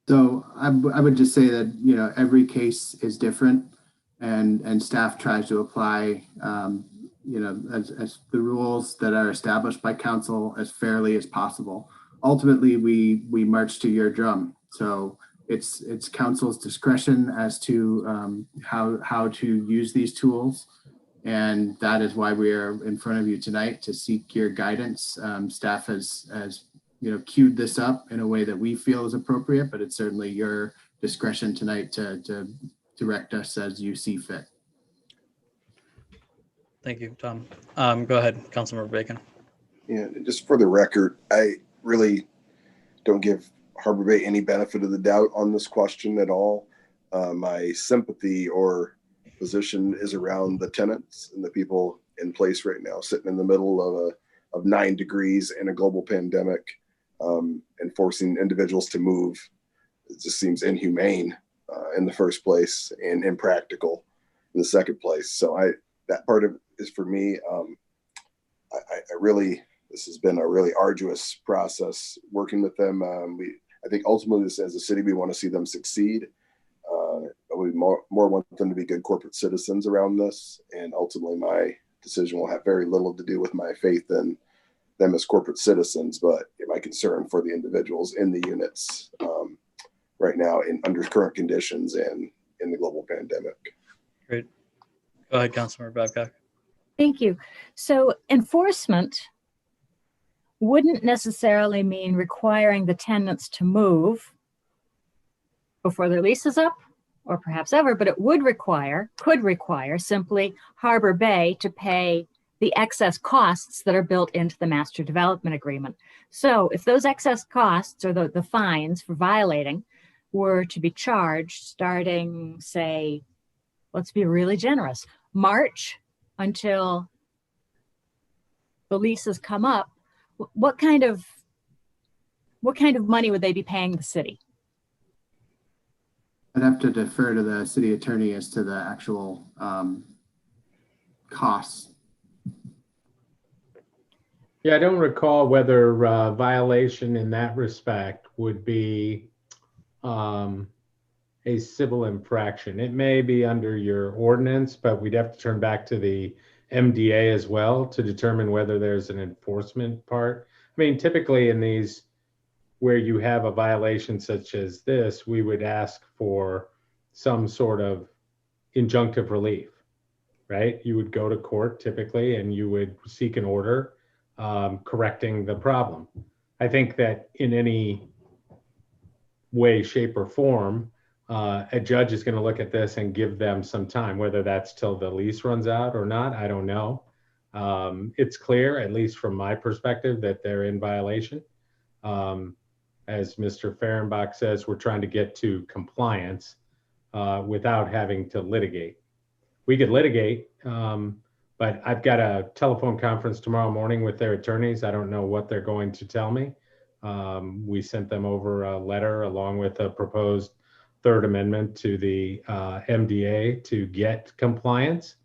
So I would just say that, you know, every case is different, and staff tries to apply, you know, as the rules that are established by council as fairly as possible. Ultimately, we march to your drum. So it's council's discretion as to how to use these tools. And that is why we are in front of you tonight, to seek your guidance. Staff has you know, queued this up in a way that we feel is appropriate, but it's certainly your discretion tonight to direct us as you see fit. Thank you, Tom. Go ahead, Councilmember Bacon. Yeah, just for the record, I really don't give Harbor Bay any benefit of the doubt on this question at all. My sympathy or position is around the tenants and the people in place right now, sitting in the middle of 9 degrees in a global pandemic, and forcing individuals to move. It just seems inhumane in the first place and impractical in the second place. So that part of it is for me. I really, this has been a really arduous process working with them. I think ultimately, this, as a city, we want to see them succeed. We more want them to be good corporate citizens around this, and ultimately my decision will have very little to do with my faith in them as corporate citizens, but my concern for the individuals in the units right now under current conditions and in the global pandemic. Great. Go ahead, Councilmember Babcock. Thank you. So enforcement wouldn't necessarily mean requiring the tenants to move before their lease is up, or perhaps ever, but it could require simply Harbor Bay to pay the excess costs that are built into the master development agreement. So if those excess costs or the fines for violating were to be charged starting, say, let's be really generous, March until the leases come up, what kind of money would they be paying the city? I'd have to defer to the city attorney as to the actual costs. Yeah, I don't recall whether violation in that respect would be a civil infraction. It may be under your ordinance, but we'd have to turn back to the MDA as well to determine whether there's an enforcement part. I mean, typically in these where you have a violation such as this, we would ask for some sort of injunctive relief, right? You would go to court typically and you would seek an order correcting the problem. I think that in any way, shape, or form, a judge is going to look at this and give them some time, whether that's till the lease runs out or not, I don't know. It's clear, at least from my perspective, that they're in violation. As Mr. Fehrenbach says, we're trying to get to compliance without having to litigate. We could litigate, but I've got a telephone conference tomorrow morning with their attorneys. I don't know what they're going to tell me. We sent them over a letter along with a proposed third amendment to the MDA to get compliance.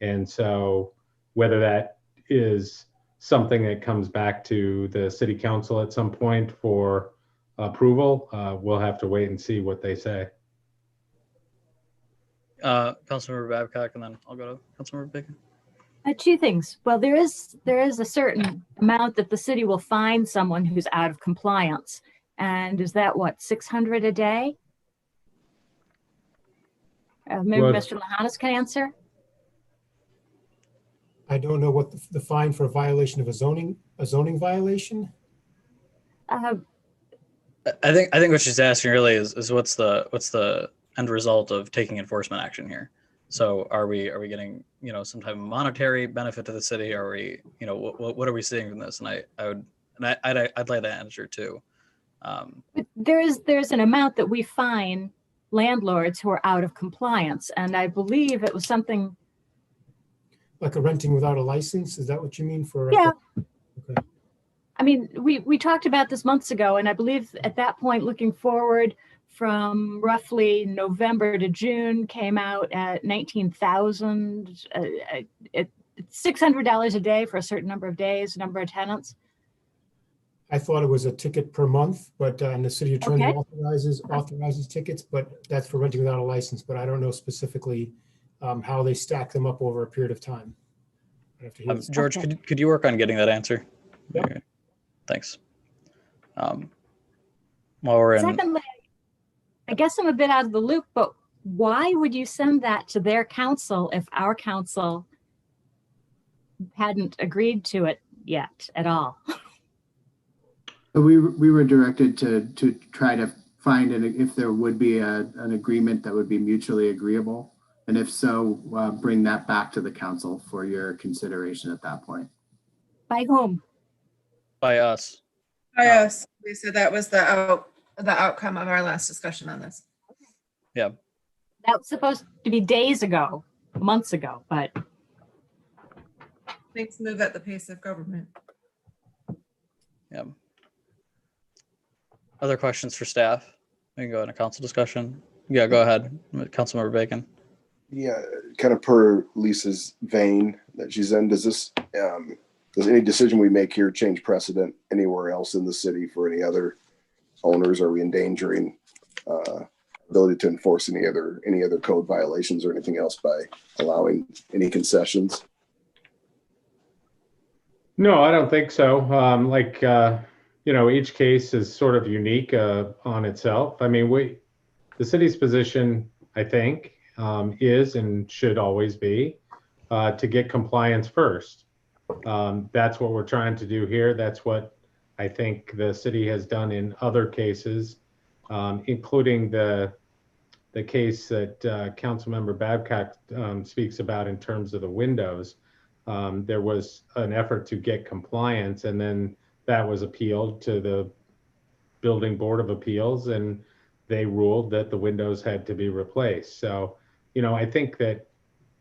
And so whether that is something that comes back to the city council at some point for approval, we'll have to wait and see what they say. Councilmember Babcock, and then I'll go to Councilmember Bacon. 2 things. Well, there is a certain amount that the city will fine someone who's out of compliance. And is that what, $600 a day? Maybe Well, Mr. Lahanas can answer. I don't know what the fine for a violation of a zoning violation. Uh, I think what she's asking really is what's the end result of taking enforcement action here? So are we getting, you know, some type of monetary benefit to the city? Are we, you know, what are we seeing from this? And I'd like that answer too. there's an amount that we fine landlords who are out of compliance, and I believe it was something. Like a renting without a license? Is that what you mean for? Yeah. Okay. I mean, we talked about this months ago, and I believe at that point, looking forward from roughly November to June, came out at 19,000, $600 a day for a certain number of days, number of tenants. I thought it was a ticket per month, but and the city attorney Okay. authorizes tickets, but that's for renting without a license. But I don't know specifically how they stack them up over a period of time. I have to hear this. George, Okay. could you work on getting that answer? Yep. Okay. Thanks. While we're in, Secondly, I guess I'm a bit out of the loop, but why would you send that to their council if our council hadn't agreed to it yet at all? So we were directed to try to find if there would be an agreement that would be mutually agreeable. And if so, bring that back to the council for your consideration at that point. By whom? by us. By us. We said that was the outcome of our last discussion on this. Yeah. That was supposed to be days ago, months ago, but Things move at the pace of government. Yeah. Other questions for staff? We can go into council discussion. Yeah, go ahead, Councilmember Bacon. Yeah, kind of per Lisa's vein that she's in, does any decision we make here change precedent anywhere else in the city for any other owners? Are we endangering ability to enforce any other code violations or anything else by allowing any concessions? No, I don't think so. Each case is sort of unique on itself. I mean, the city's position, I think, is and should always be to get compliance first. That's what we're trying to do here. That's what I think the city has done in other cases, including the case that Councilmember Babcock speaks about in terms of the windows. There was an effort to get compliance, and then that was appealed to the Building Board of Appeals, and they ruled that the windows had to be replaced. So, I think that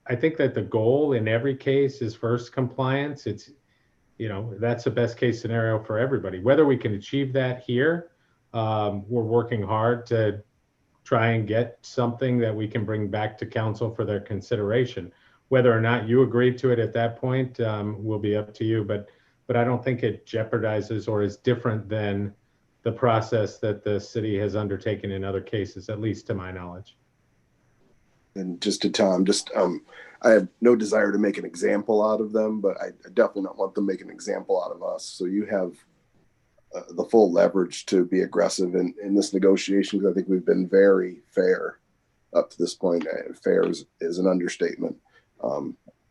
the goal in every case is first compliance. It's, that's the best case scenario for everybody. Whether we can achieve that here, we're working hard to try and get something that we can bring back to council for their consideration. Whether or not you agree to it at that point will be up to you, but I don't think it jeopardizes or is different than the process that the city has undertaken in other cases, at least to my knowledge. And just to Tom, I have no desire to make an example out of them, but I definitely don't want them to make an example out of us. So you have the full leverage to be aggressive in this negotiation, because I think we've been very fair up to this point. Fair is an understatement.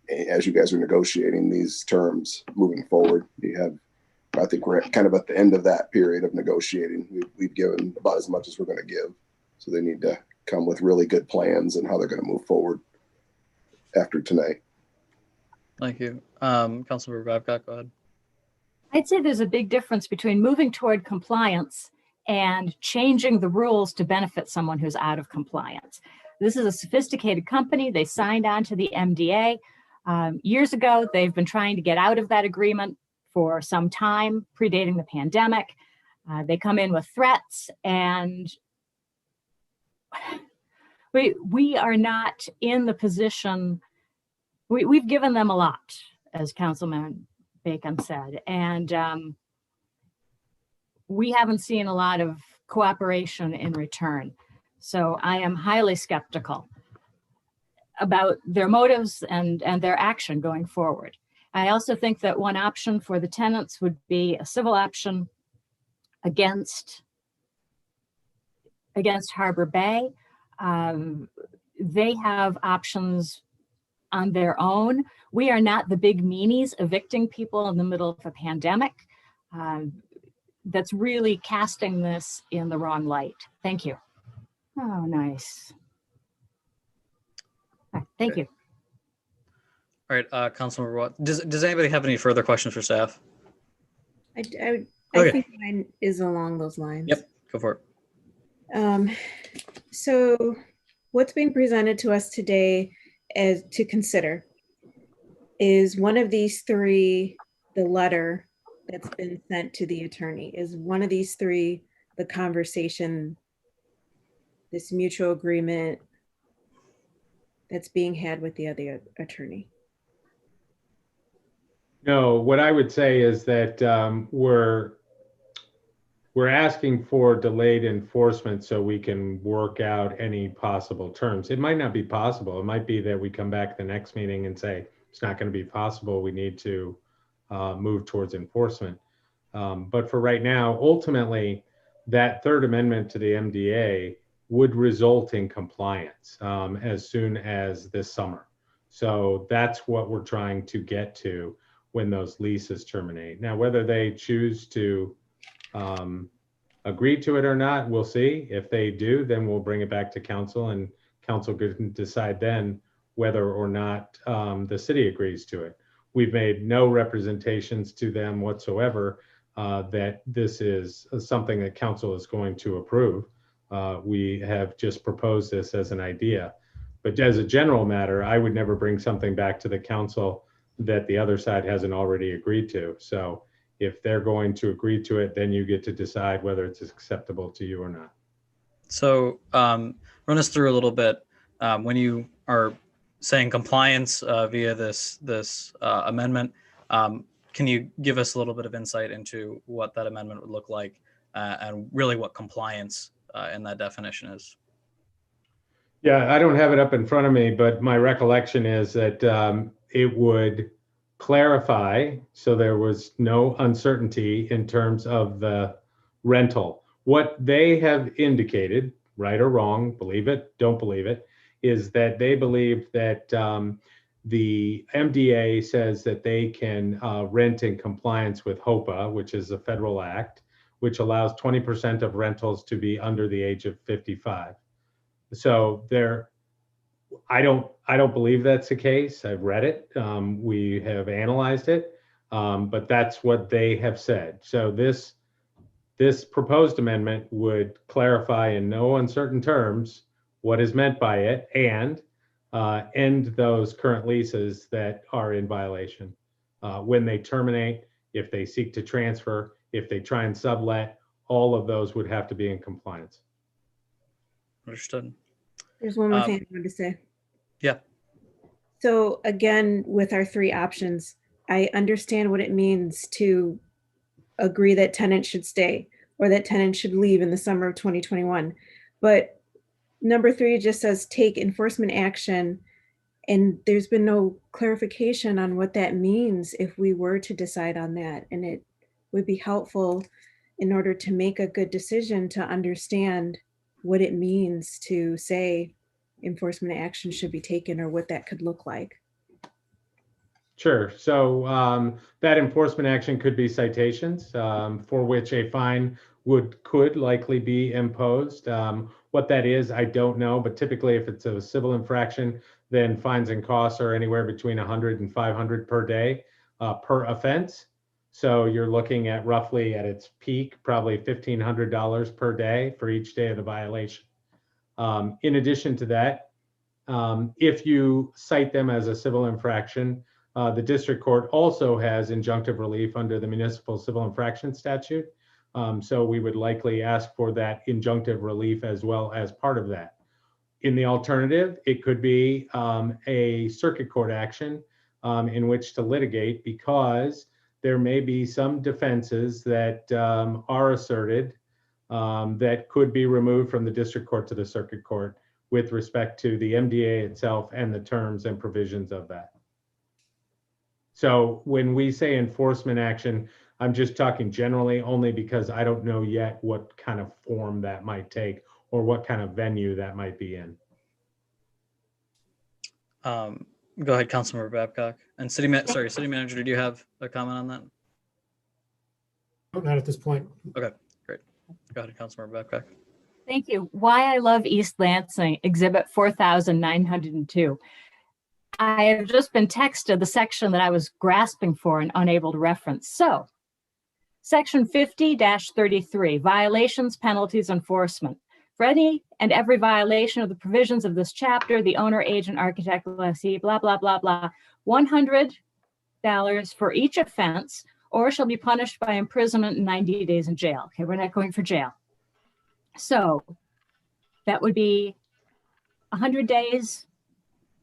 As you guys are negotiating these terms moving forward, I think we're kind of at the end of that period of negotiating. We've given about as much as we're going to give. So they need to come with really good plans and how they're going to move forward after tonight. Thank you. Councilmember Babcock, go ahead. I'd say there's a big difference between moving toward compliance and changing the rules to benefit someone who's out of compliance. This is a sophisticated company. They signed on to the MDA years ago. They've been trying to get out of that agreement for some time, predating the pandemic. They come in with threats, and we are not in the position. We've given them a lot, as Councilman Bacon said, and we haven't seen a lot of cooperation in return. So I am highly skeptical about their motives and their action going forward. I also think that one option for the tenants would be a civil action against Harbor Bay. They have options on their own. We are not the big meanies evicting people in the middle of a pandemic. That's really casting this in the wrong light. Thank you. Oh, nice. Thank you. All right, Councilmember Watt. Does anybody have any further questions for staff? I Okay. think mine is along those lines. Yep, go for it. So what's being presented to us today as to consider is one of these three, the letter that's been sent to the attorney, is one of these three the conversation, this mutual agreement that's being had with the other attorney? No, what I would say is that we're asking for delayed enforcement so we can work out any possible terms. It might not be possible. It might be that we come back the next meeting and say, it's not going to be possible. We need to move towards enforcement. But for right now, ultimately, that third amendment to the MDA would result in compliance as soon as this summer. So that's what we're trying to get to when those leases terminate. Now, whether they choose to agree to it or not, we'll see. If they do, then we'll bring it back to council, and council can decide then whether or not the city agrees to it. We've made no representations to them whatsoever that this is something that council is going to approve. We have just proposed this as an idea. But as a general matter, I would never bring something back to the council that the other side hasn't already agreed to. So if they're going to agree to it, then you get to decide whether it's acceptable to you or not. So run us through a little bit when you are saying compliance via this amendment. Can you give us a little bit of insight into what that amendment would look like and really what compliance in that definition is? Yeah, I don't have it up in front of me, but my recollection is that it would clarify so there was no uncertainty in terms of the rental. What they have indicated, right or wrong, believe it, don't believe it, is that they believe that the MDA says that they can rent in compliance with HOPA, which is a federal act, which allows 20% of rentals to be under the age of 55. So I don't believe that's the case. I've read it. We have analyzed it, but that's what they have said. So this proposed amendment would clarify in no uncertain terms what is meant by it and end those current leases that are in violation. When they terminate, if they seek to transfer, if they try and sublet, all of those would have to be in compliance. Understood. There's one more thing I wanted to say. Yeah. So again, with our three options, I understand what it means to agree that tenants should stay or that tenants should leave in the summer of 2021. But number 3 just says take enforcement action. And there's been no clarification on what that means if we were to decide on that. And it would be helpful in order to make a good decision to understand what it means to say enforcement action should be taken or what that could look like. Sure. So that enforcement action could be citations for which a fine could likely be imposed. What that is, I don't know, but typically if it's a civil infraction, then fines and costs are anywhere between 100 and 500 per day per offense. So you're looking at roughly at its peak, probably $1,500 per day for each day of the violation. In addition to that, if you cite them as a civil infraction, the district court also has injunctive relief under the municipal civil infraction statute. So we would likely ask for that injunctive relief as well as part of that. In the alternative, it could be a circuit court action in which to litigate because there may be some defenses that are asserted that could be removed from the district court to the circuit court with respect to the MDA itself and the terms and provisions of that. So when we say enforcement action, I'm just talking generally only because I don't know yet what kind of form that might take or what kind of venue that might be in. Go ahead, Councilmember Babcock. And City Manager, did you have a comment on that? Oh, not at this point. Okay, great. Go ahead, Councilmember Babcock. Thank you. Why I love East Lansing, Exhibit 4902. I have just been texted the section that I was grasping for and unable to reference. So, Section 50-33, Violations, Penalties, Enforcement. For any and every violation of the provisions of this chapter, the owner, agent, architect, lessee, blah, blah, blah, blah, $100 for each offense, or shall be punished by imprisonment and 90 days in jail. Okay, we're not going for jail. So that would be 100 days,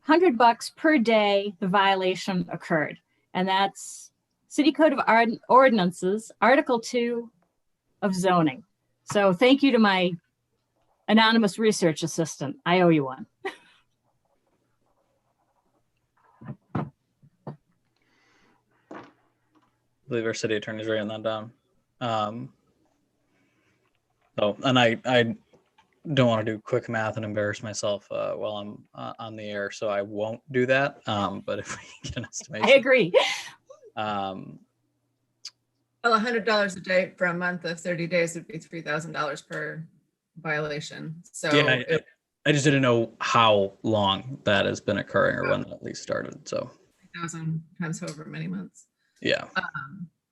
$100 per day the violation occurred. And that's City Code of Ordinances, Article 2 of zoning. So thank you to my anonymous research assistant. I owe you one. I believe our city attorney's writing that down. And I don't want to do quick math and embarrass myself while I'm on the air, so I won't do that. But if we get an estimation. I agree. Well, $100 a day for a month of 30 days would be $3,000 per violation. So yeah, I just didn't know how long that has been occurring or when that at least started. So 3,000 times however many months. Yeah.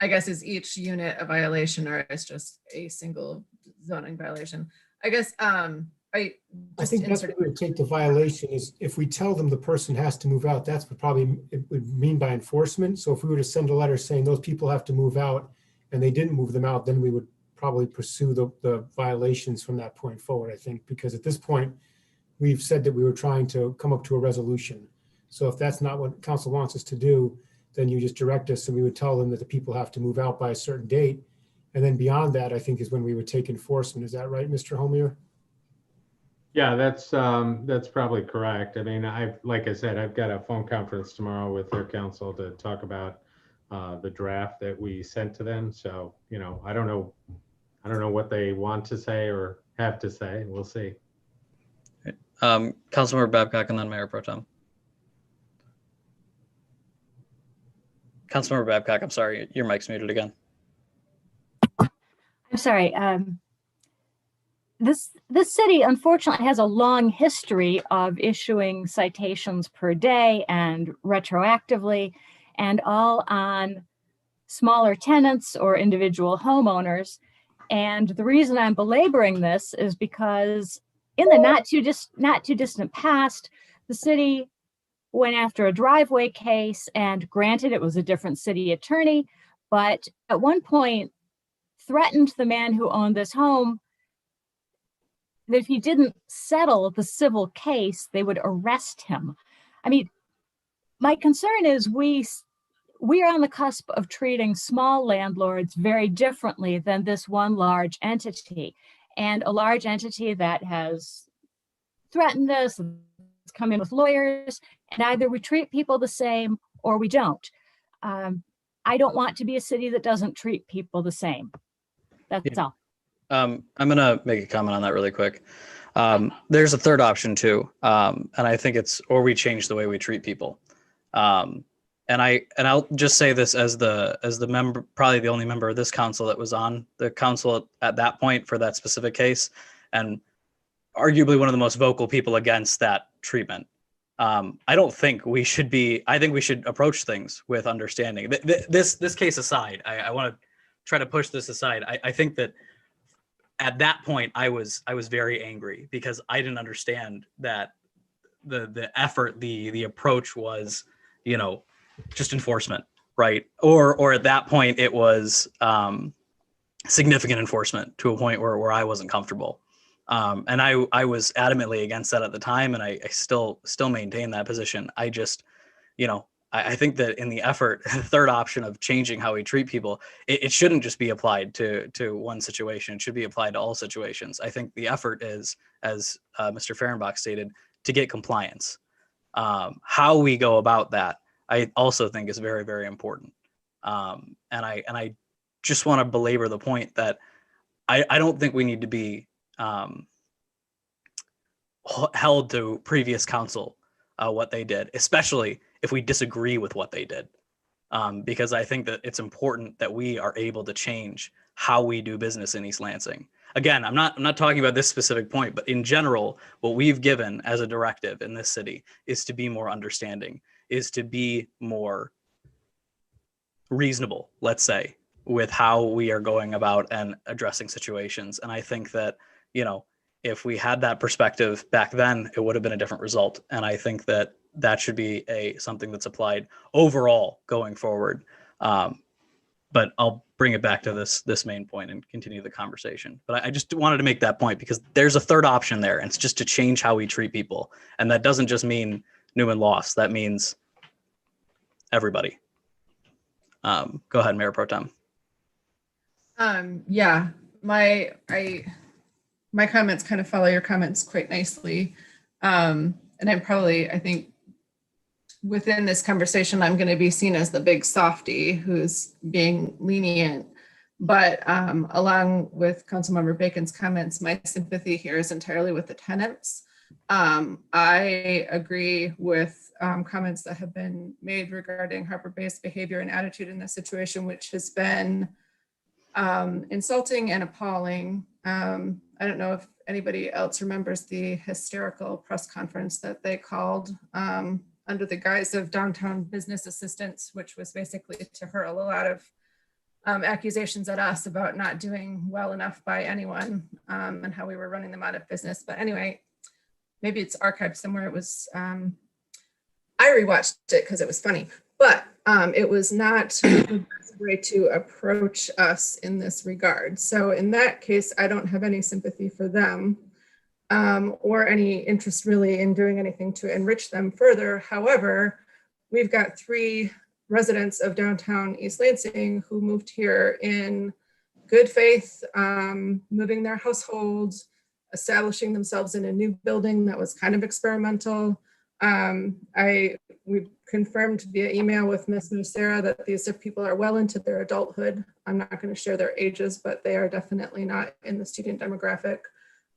I guess is each unit a violation or is just a single zoning violation? I guess I think that's what we would take the violation is if we tell them the person has to move out, that's what probably it would mean by enforcement. So if we were to send a letter saying those people have to move out and they didn't move them out, then we would probably pursue the violations from that point forward, I think, because at this point, we've said that we were trying to come up to a resolution. So if that's not what council wants us to do, then you just direct us and we would tell them that the people have to move out by a certain date. And then beyond that, I think is when we would take enforcement. Is that right, Mr. Homier? Yeah, that's probably correct. I mean, like I said, I've got a phone conference tomorrow with their council to talk about the draft that we sent to them. So, you know, I don't know what they want to say or have to say. We'll see. Councilmember Babcock and then Mayor Pro Tem. Councilmember Babcock, I'm sorry, your mic's muted again. I'm sorry. This city unfortunately has a long history of issuing citations per day and retroactively, and all on smaller tenants or individual homeowners. And the reason I'm belaboring this is because in the not too distant past, the city went after a driveway case, and granted it was a different city attorney, but at one point threatened the man who owned this home that if he didn't settle the civil case, they would arrest him. I mean, my concern is we are on the cusp of treating small landlords very differently than this one large entity. And a large entity that has threatened us, come in with lawyers, and either we treat people the same or we don't. I don't want to be a city that doesn't treat people the same. That's all. I'm going to make a comment on that really quick. There's a third option too. And I think it's, or we change the way we treat people. And I'll just say this as the member, probably the only member of this council that was on the council at that point for that specific case, and arguably one of the most vocal people against that treatment. I don't think we should be, I think we should approach things with understanding. This case aside, I want to try to push this aside. I think that at that point I was very angry because I didn't understand that the effort, the approach was, you know, just enforcement, right? Or at that point it was significant enforcement to a point where I wasn't comfortable. And I was adamantly against that at the time, and I still maintain that position. I just, you know, I think that in the effort, the third option of changing how we treat people, it shouldn't just be applied to one situation. It should be applied to all situations. I think the effort is, as Mr. Fehrenbach stated, to get compliance. How we go about that, I also think is very, very important. And I just want to belabor the point that I don't think we need to be held to previous council what they did, especially if we disagree with what they did. Because I think that it's important that we are able to change how we do business in East Lansing. Again, I'm not talking about this specific point, but in general, what we've given as a directive in this city is to be more understanding, is to be more reasonable, let's say, with how we are going about and addressing situations. And I think that, you know, if we had that perspective back then, it would have been a different result. And I think that that should be something that's applied overall going forward. But I'll bring it back to this main point and continue the conversation. But I just wanted to make that point because there's a third option there, and it's just to change how we treat people. And that doesn't just mean Newman lost. That means everybody. Go ahead, Mayor Pro Tem. Yeah, my comments kind of follow your comments quite nicely. And I think within this conversation, I'm going to be seen as the big softy who's being lenient. But along with Councilmember Bacon's comments, my sympathy here is entirely with the tenants. I agree with comments that have been made regarding Harbor Bay's behavior and attitude in this situation, which has been insulting and appalling. I don't know if anybody else remembers the hysterical press conference that they called under the guise of downtown business assistance, which was basically to hurl a lot of accusations at us about not doing well enough by anyone and how we were running them out of business. But anyway, maybe it's archived somewhere. It was, I rewatched it because it was funny, but it was not the best way to approach us in this regard. So in that case, I don't have any sympathy for them or any interest really in doing anything to enrich them further. However, we've got 3 residents of downtown East Lansing who moved here in good faith, moving their households, establishing themselves in a new building that was kind of experimental. We confirmed via email with Ms. Nucera that these people are well into their adulthood. I'm not going to share their ages, but they are definitely not in the student demographic.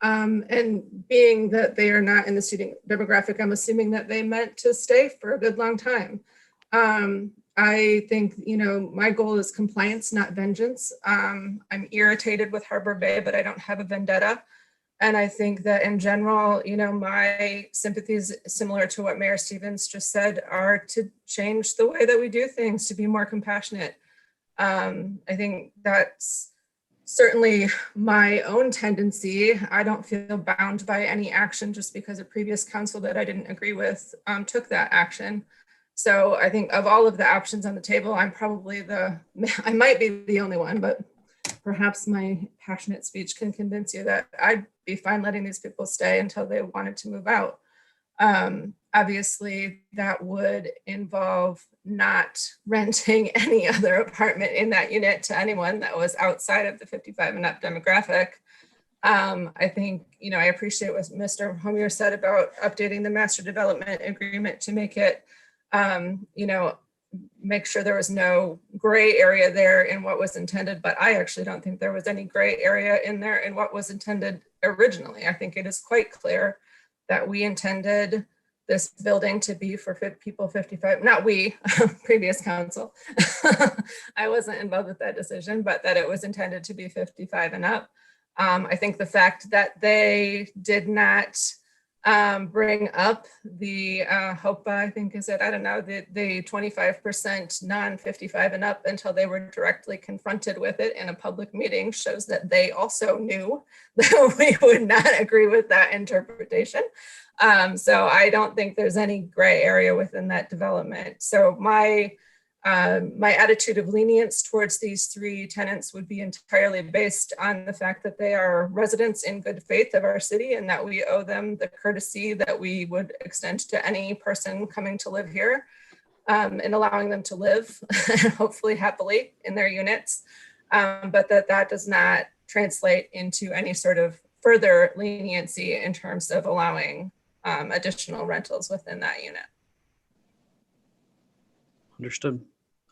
And being that they are not in the student demographic, I'm assuming that they meant to stay for a good long time. I think, you know, my goal is compliance, not vengeance. I'm irritated with Harbor Bay, but I don't have a vendetta. And I think that in general, you know, my sympathies, similar to what Mayor Stevens just said, are to change the way that we do things, to be more compassionate. I think that's certainly my own tendency. I don't feel bound by any action just because a previous council that I didn't agree with took that action. So I think of all of the options on the table, I'm probably I might be the only one, but perhaps my passionate speech can convince you that I'd be fine letting these people stay until they wanted to move out. Obviously, that would involve not renting any other apartment in that unit to anyone that was outside of the 55 and up demographic. I think, you know, I appreciate what Mr. Homier said about updating the master development agreement to make it, you know, make sure there was no gray area there in what was intended, but I actually don't think there was any gray area in there in what was intended originally. I think it is quite clear that we intended this building to be for people 55, not we, previous council. I wasn't involved with that decision, but that it was intended to be 55 and up. I think the fact that they did not bring up the HOPA, I think is it, I don't know, the 25% non-55 and up until they were directly confronted with it in a public meeting shows that they also knew that we would not agree with that interpretation. So I don't think there's any gray area within that development. So my attitude of lenience towards these 3 tenants would be entirely based on the fact that they are residents in good faith of our city and that we owe them the courtesy that we would extend to any person coming to live here and allowing them to live hopefully happily in their units, but that does not translate into any sort of further leniency in terms of allowing additional rentals within that unit. Understood.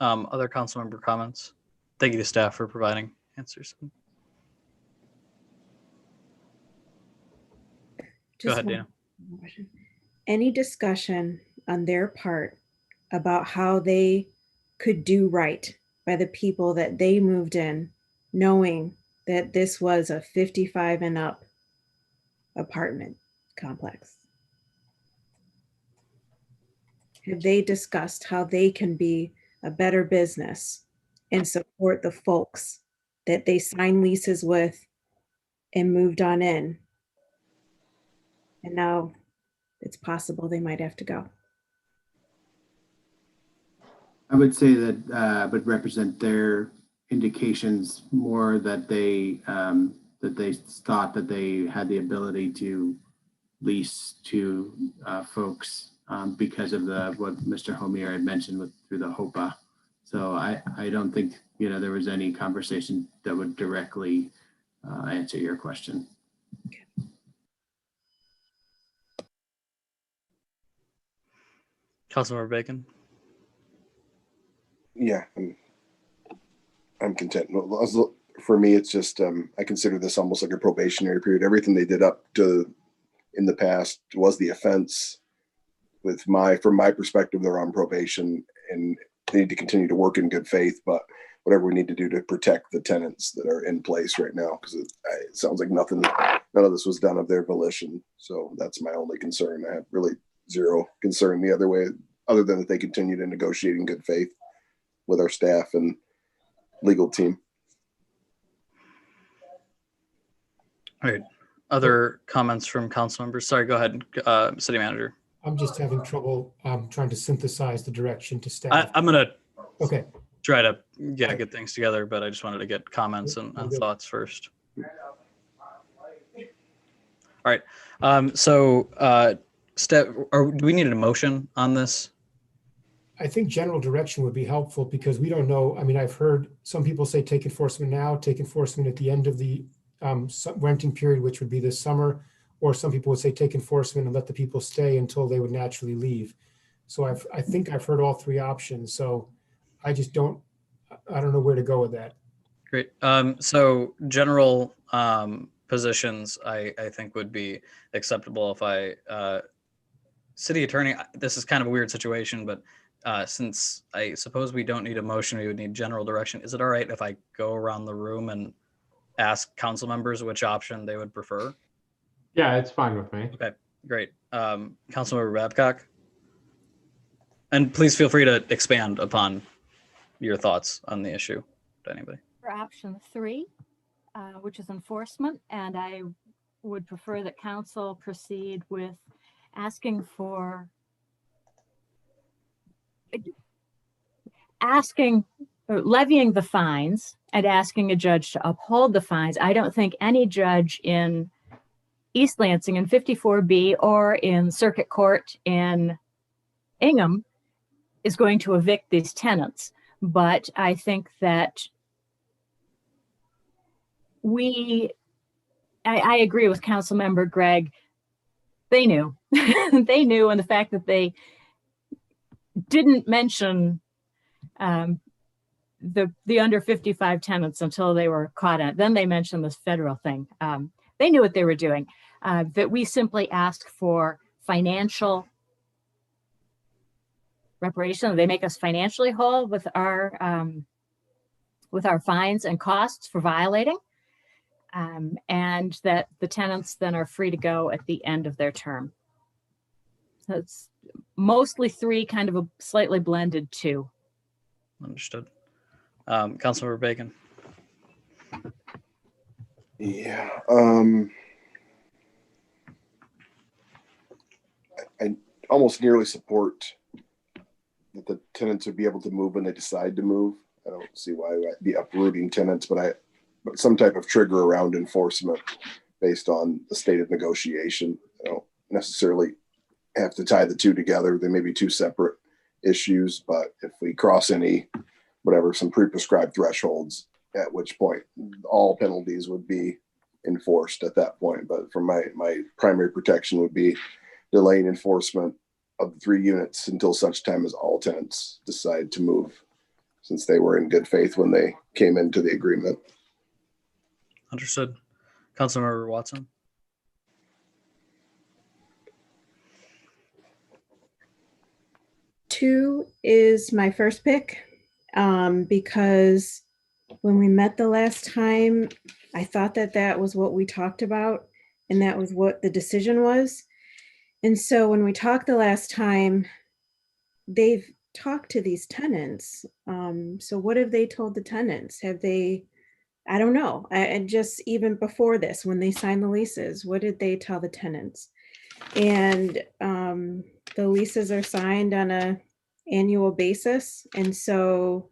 Other council member comments? Thank you to staff for providing answers. Go ahead, Dana. Any discussion on their part about how they could do right by the people that they moved in, knowing that this was a 55 and up apartment complex? Have they discussed how they can be a better business and support the folks that they signed leases with and moved on in? And now it's possible they might have to go. I would say that would represent their indications more that they thought that they had the ability to lease to folks because of what Mr. Homier had mentioned through the HOPA. So I don't think there was any conversation that would directly answer your question. Councilmember Bacon. Yeah, I'm content. For me, it's just I consider this almost like a probationary period. Everything they did up to in the past was the offense. From my perspective, they're on probation and they need to continue to work in good faith. But whatever we need to do to protect the tenants that are in place right now, because it sounds like none of this was done of their volition. So that's my only concern. I have really zero concern the other way, other than that they continue to negotiate in good faith with our staff and legal team. All right. Other comments from council members? Sorry, go ahead, City Manager. I'm just having trouble trying to synthesize the direction to staff. I'm going to try to get things together, but I just wanted to get comments and thoughts first. All right. Do we need a motion on this? I think general direction would be helpful because we don't know. I mean, I've heard some people say take enforcement now, take enforcement at the end of the renting period, which would be this summer, or some people would say take enforcement and let the people stay until they would naturally leave. So I think I've heard all three options. So I don't know where to go with that. Great. So general positions, I think would be acceptable if City Attorney, this is kind of a weird situation, but since I suppose we don't need a motion, we would need general direction. Is it all right if I go around the room and ask council members which option they would prefer? Yeah, it's fine with me. Okay, great. Councilmember Babcock? And please feel free to expand upon your thoughts on the issue to anybody. For option 3, which is enforcement, and I would prefer that council proceed with asking or levying the fines and asking a judge to uphold the fines. I don't think any judge in East Lansing in 54B or in Circuit Court in Ingham is going to evict these tenants. But I think that I agree with Councilmember Gregg. They knew. They knew, and the fact that they didn't mention the under 55 tenants until they were caught in it. Then they mentioned this federal thing. They knew what they were doing. That we simply asked for financial reparation. They make us financially whole with our fines and costs for violating, and that the tenants then are free to go at the end of their term. So it's mostly 3, kind of a slightly blended 2. Understood. Councilmember Bacon. Yeah. I almost nearly support that the tenants would be able to move when they decide to move. I don't see why I'd be uprooting tenants, but some type of trigger around enforcement based on the state of negotiation. I don't necessarily have to tie the two together. They may be two separate issues, but if we cross some pre-prescribed thresholds, at which point all penalties would be enforced at that point. But for my primary protection would be delaying enforcement of the 3 units until such time as all tenants decide to move, since they were in good faith when they came into the agreement. Understood. Councilmember Watson. 2 is my first pick because when we met the last time, I thought that that was what we talked about and that was what the decision was. And so when we talked the last time, they've talked to these tenants. So what have they told the tenants? Have they, I don't know. And just even before this, when they signed the leases, what did they tell the tenants? And the leases are signed on an annual basis. And so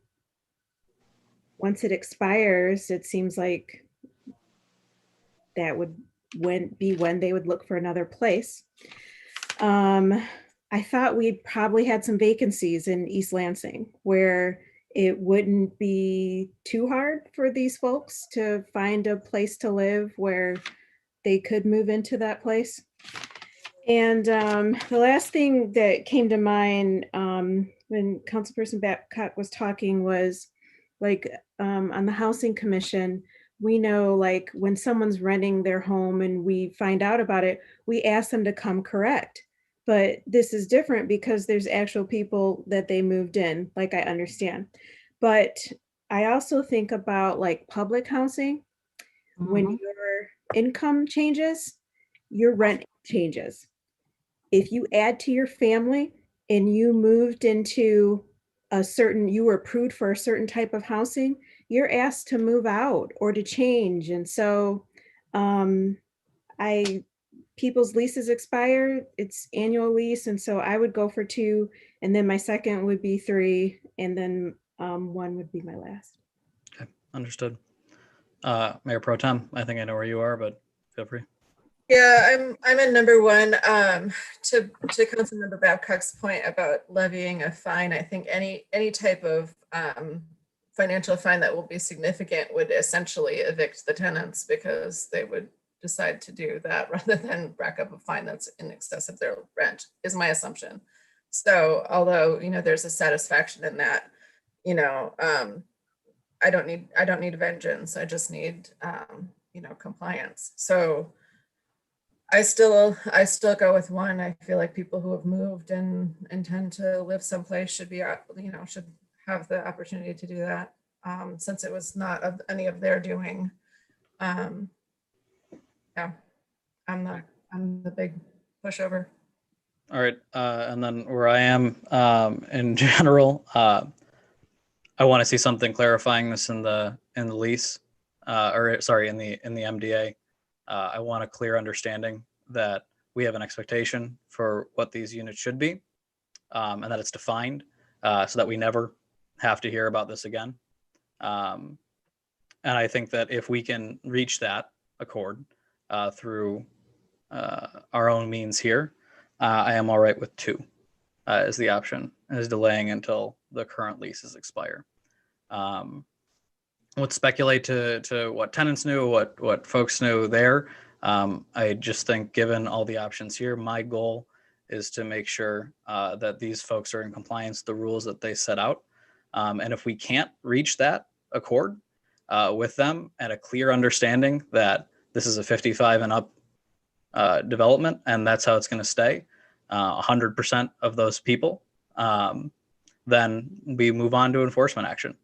once it expires, it seems like that would be when they would look for another place. I thought we probably had some vacancies in East Lansing where it wouldn't be too hard for these folks to find a place to live where they could move into that place. And the last thing that came to mind when Councilperson Babcock was talking was like on the Housing Commission, we know like when someone's renting their home and we find out about it, we ask them to come correct. But this is different because there's actual people that they moved in, like I understand. But I also think about like public housing. When your income changes, your rent changes. If you add to your family and you moved into you were approved for a certain type of housing, you're asked to move out or to change. And so people's leases expire, it's annual lease. And so I would go for 2, and then my second would be 3, and then 1 would be my last. Okay, understood. Mayor Pro Tem, I think I know where you are, but feel free. Yeah, I'm in number 1. To Councilmember Babcock's point about levying a fine, I think any type of financial fine that will be significant would essentially evict the tenants because they would decide to do that rather than rack up a fine that's in excess of their rent, is my assumption. So although, there's a satisfaction in that, I don't need vengeance. I just need, compliance. So I still go with 1. I feel like people who have moved and intend to live someplace should be, should have the opportunity to do that since it was not of any of their doing. Yeah, I'm the big pushover. All right, and then where I am in general, I want to see something clarifying this in the lease, or sorry, in the MDA. I want a clear understanding that we have an expectation for what these units should be, and that it's defined, so that we never have to hear about this again. And I think that if we can reach that accord through our own means here, I am all right with 2 as the option, as delaying until the current leases expire. Let's speculate to what tenants knew, what folks knew there. I just think given all the options here, my goal is to make sure that these folks are in compliance with the rules that they set out. And if we can't reach that accord with them and a clear understanding that this is a 55 and up development and that's how it's going to stay, 100% of those people, then we move on to enforcement action.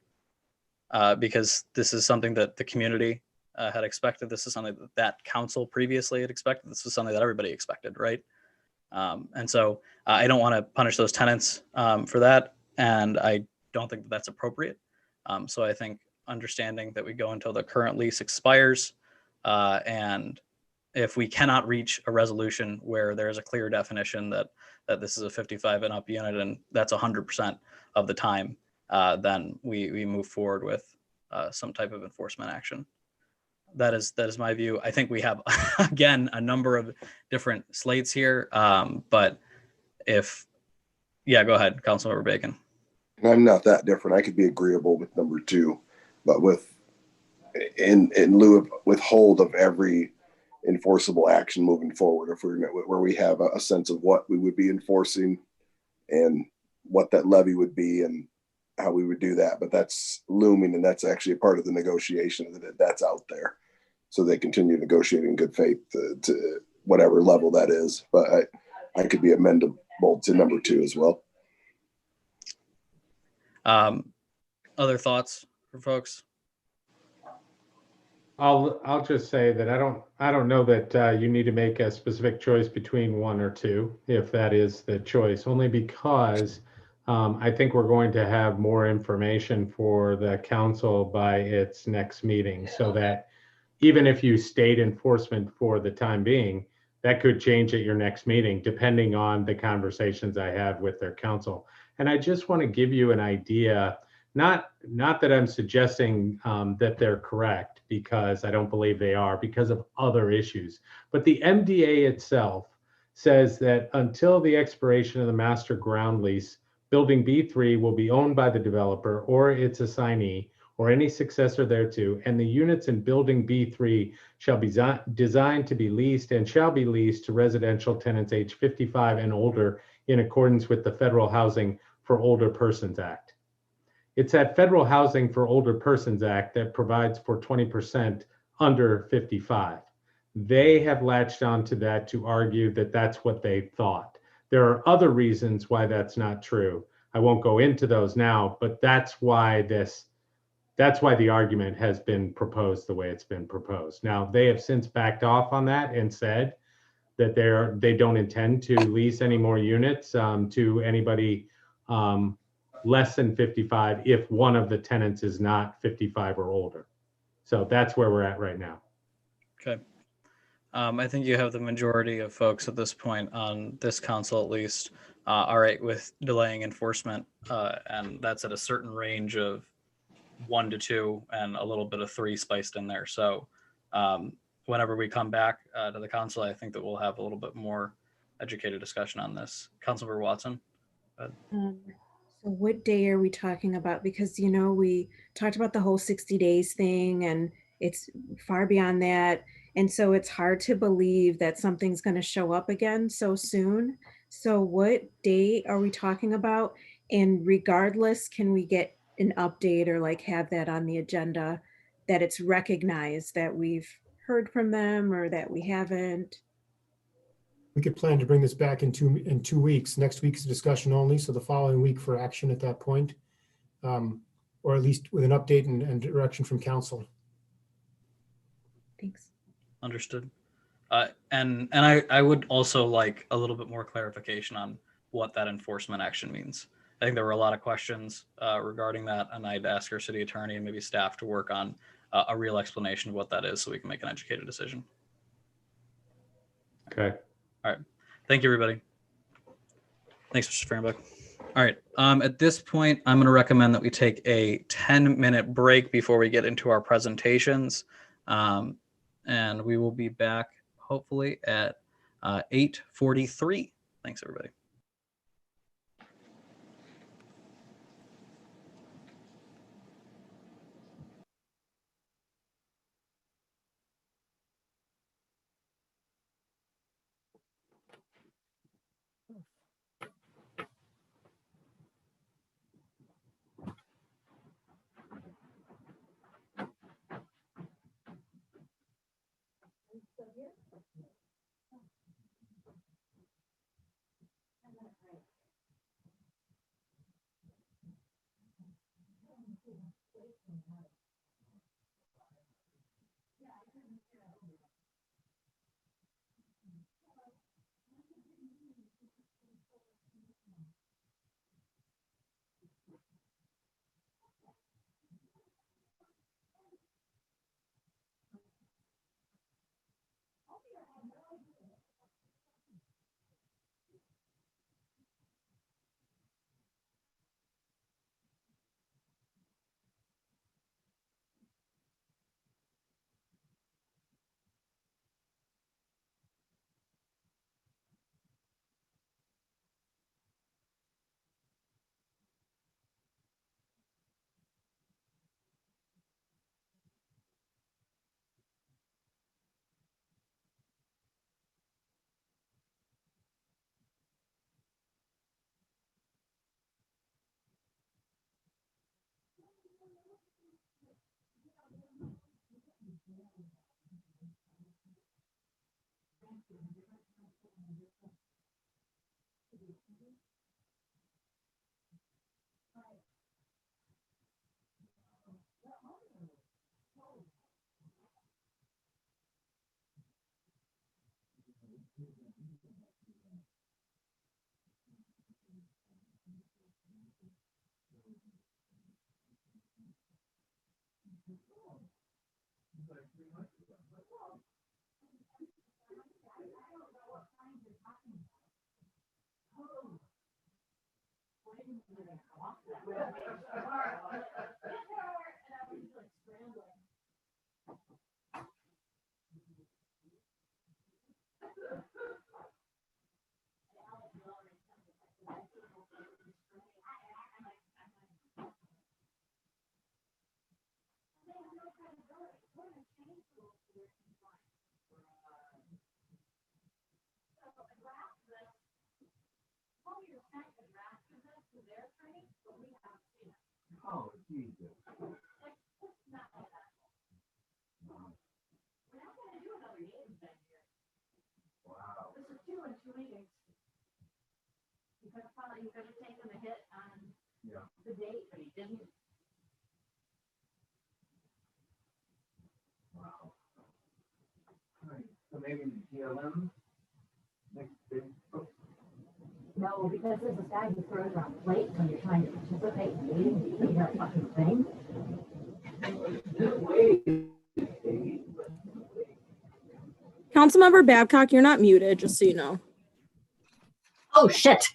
Because this is something that the community had expected. This is something that council previously had expected. This was something that everybody expected, right? And so I don't want to punish those tenants for that. And I don't think that that's appropriate. So I think understanding that we go until the current lease expires, and if we cannot reach a resolution where there's a clear definition that this is a 55 and up unit and that's 100% of the time, then we move forward with some type of enforcement action. That is my view. I think we have, again, a number of different slates here, but go ahead, Councilmember Bacon. I'm not that different. I could be agreeable with number 2, but in lieu of withhold of every enforceable action moving forward, if we're where we have a sense of what we would be enforcing and what that levy would be and how we would do that. But that's looming, and that's actually a part of the negotiation that's out there. So they continue negotiating in good faith to whatever level that is. But I could be amendable to number 2 as well. Other thoughts for folks? I'll just say that I don't know that you need to make a specific choice between one or two, if that is the choice, only because I think we're going to have more information for the council by its next meeting, so that even if you state enforcement for the time being, that could change at your next meeting, depending on the conversations I have with their council. And I just want to give you an idea, not that I'm suggesting that they're correct, because I don't believe they are, because of other issues. But the MDA itself says that until the expiration of the master ground lease, building B3 will be owned by the developer or its assignee or any successor thereto, and the units in building B3 shall be designed to be leased and shall be leased to residential tenants age 55 and older in accordance with the Federal Housing for Older Persons Act. It's that Federal Housing for Older Persons Act that provides for 20% under 55. They have latched onto that to argue that that's what they thought. There are other reasons why that's not true. I won't go into those now, but that's why the argument has been proposed the way it's been proposed. Now, they have since backed off on that and said that they don't intend to lease any more units to anybody less than 55 if one of the tenants is not 55 or older. So that's where we're at right now. Okay. I think you have the majority of folks at this point on this council, at least, all right with delaying enforcement, and that's at a certain range of 1 to 2 and a little bit of 3 spiced in there. So whenever we come back to the council, I think that we'll have a little bit more educated discussion on this. Councilmember Watson. So what day are we talking about? Because, you know, we talked about the whole 60 days thing, and it's far beyond that. And so it's hard to believe that something's going to show up again so soon. So what day are we talking about? And regardless, can we get an update or like have that on the agenda, that it's recognized that we've heard from them or that we haven't? We could plan to bring this back in 2 weeks. Next week's discussion only, so the following week for action at that point, or at least with an update and direction from council. Thanks. Understood. And I would also like a little bit more clarification on what that enforcement action means. I think there were a lot of questions regarding that, and I'd ask our city attorney and maybe staff to work on a real explanation of what that is so we can make an educated decision. Okay. All right. Thank you, everybody. Thanks, Mr. Fehrenbeck. All right. At this point, I'm going to recommend that we take a 10-minute break before we get into our presentations. And we will be back hopefully at 8:43. Thanks, everybody. Oh, Jesus. Wow. This is 2 in 2 meetings. You could have taken the hit on the date, but he didn't. Wow. All right, so maybe GLM next big. No, because there's this guy who throws around plates when you're trying to participate in meetings. You think you're a fucking thing. Councilmember Babcock, you're not muted, just so you know. Oh, shit.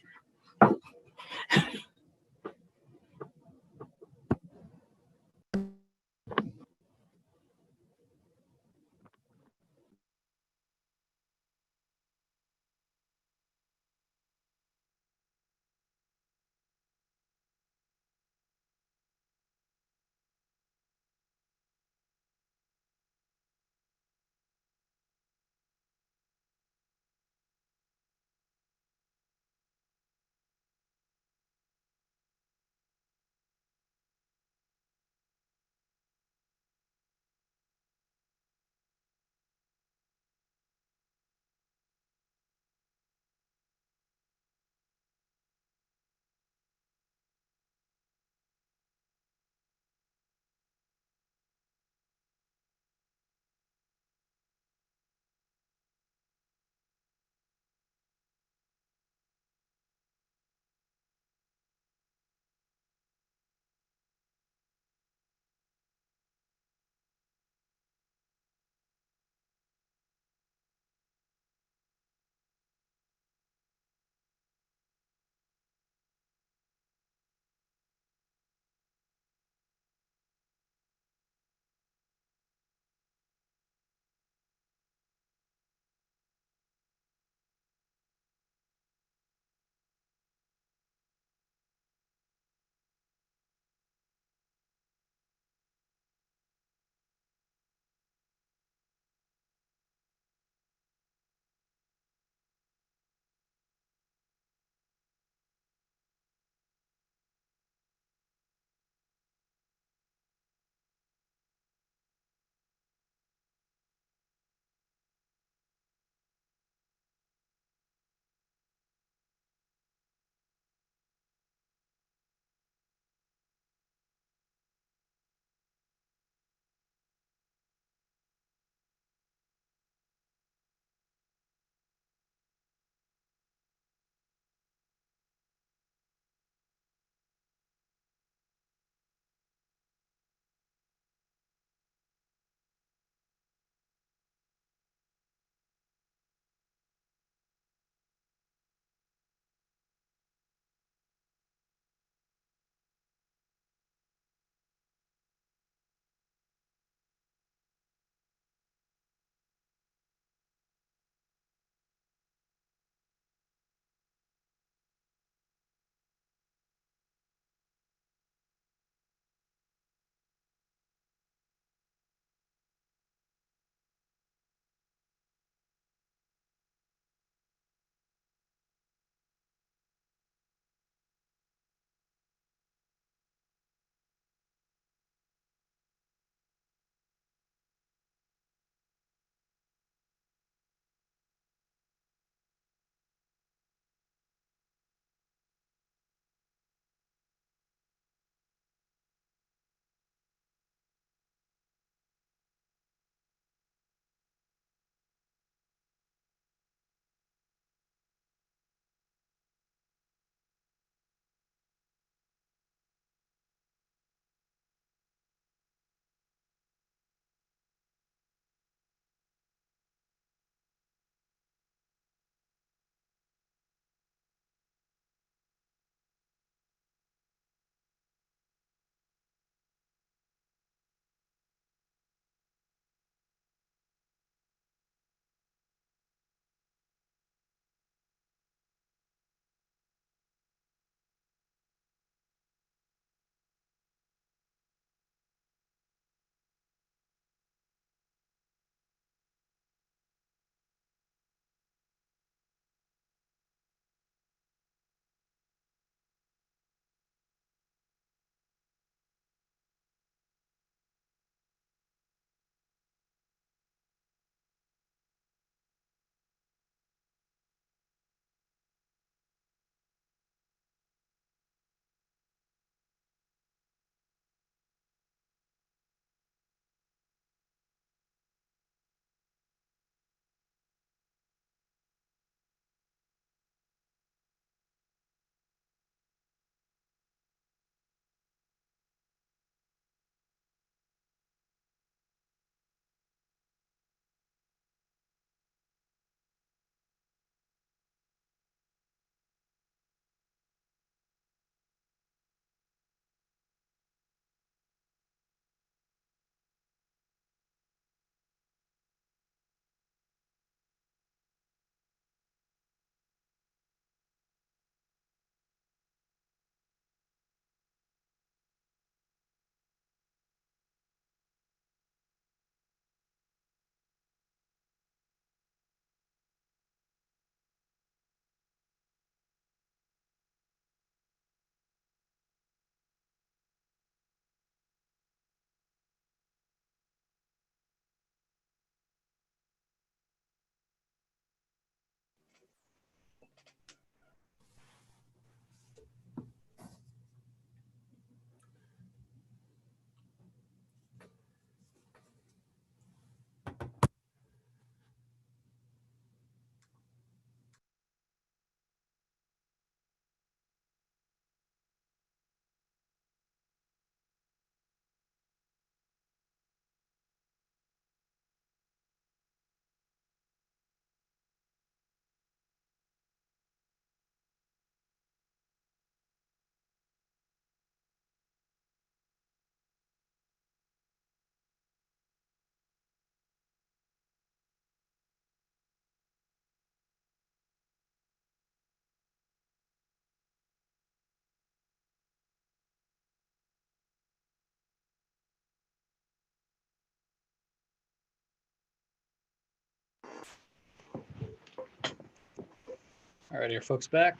All right, your folks back.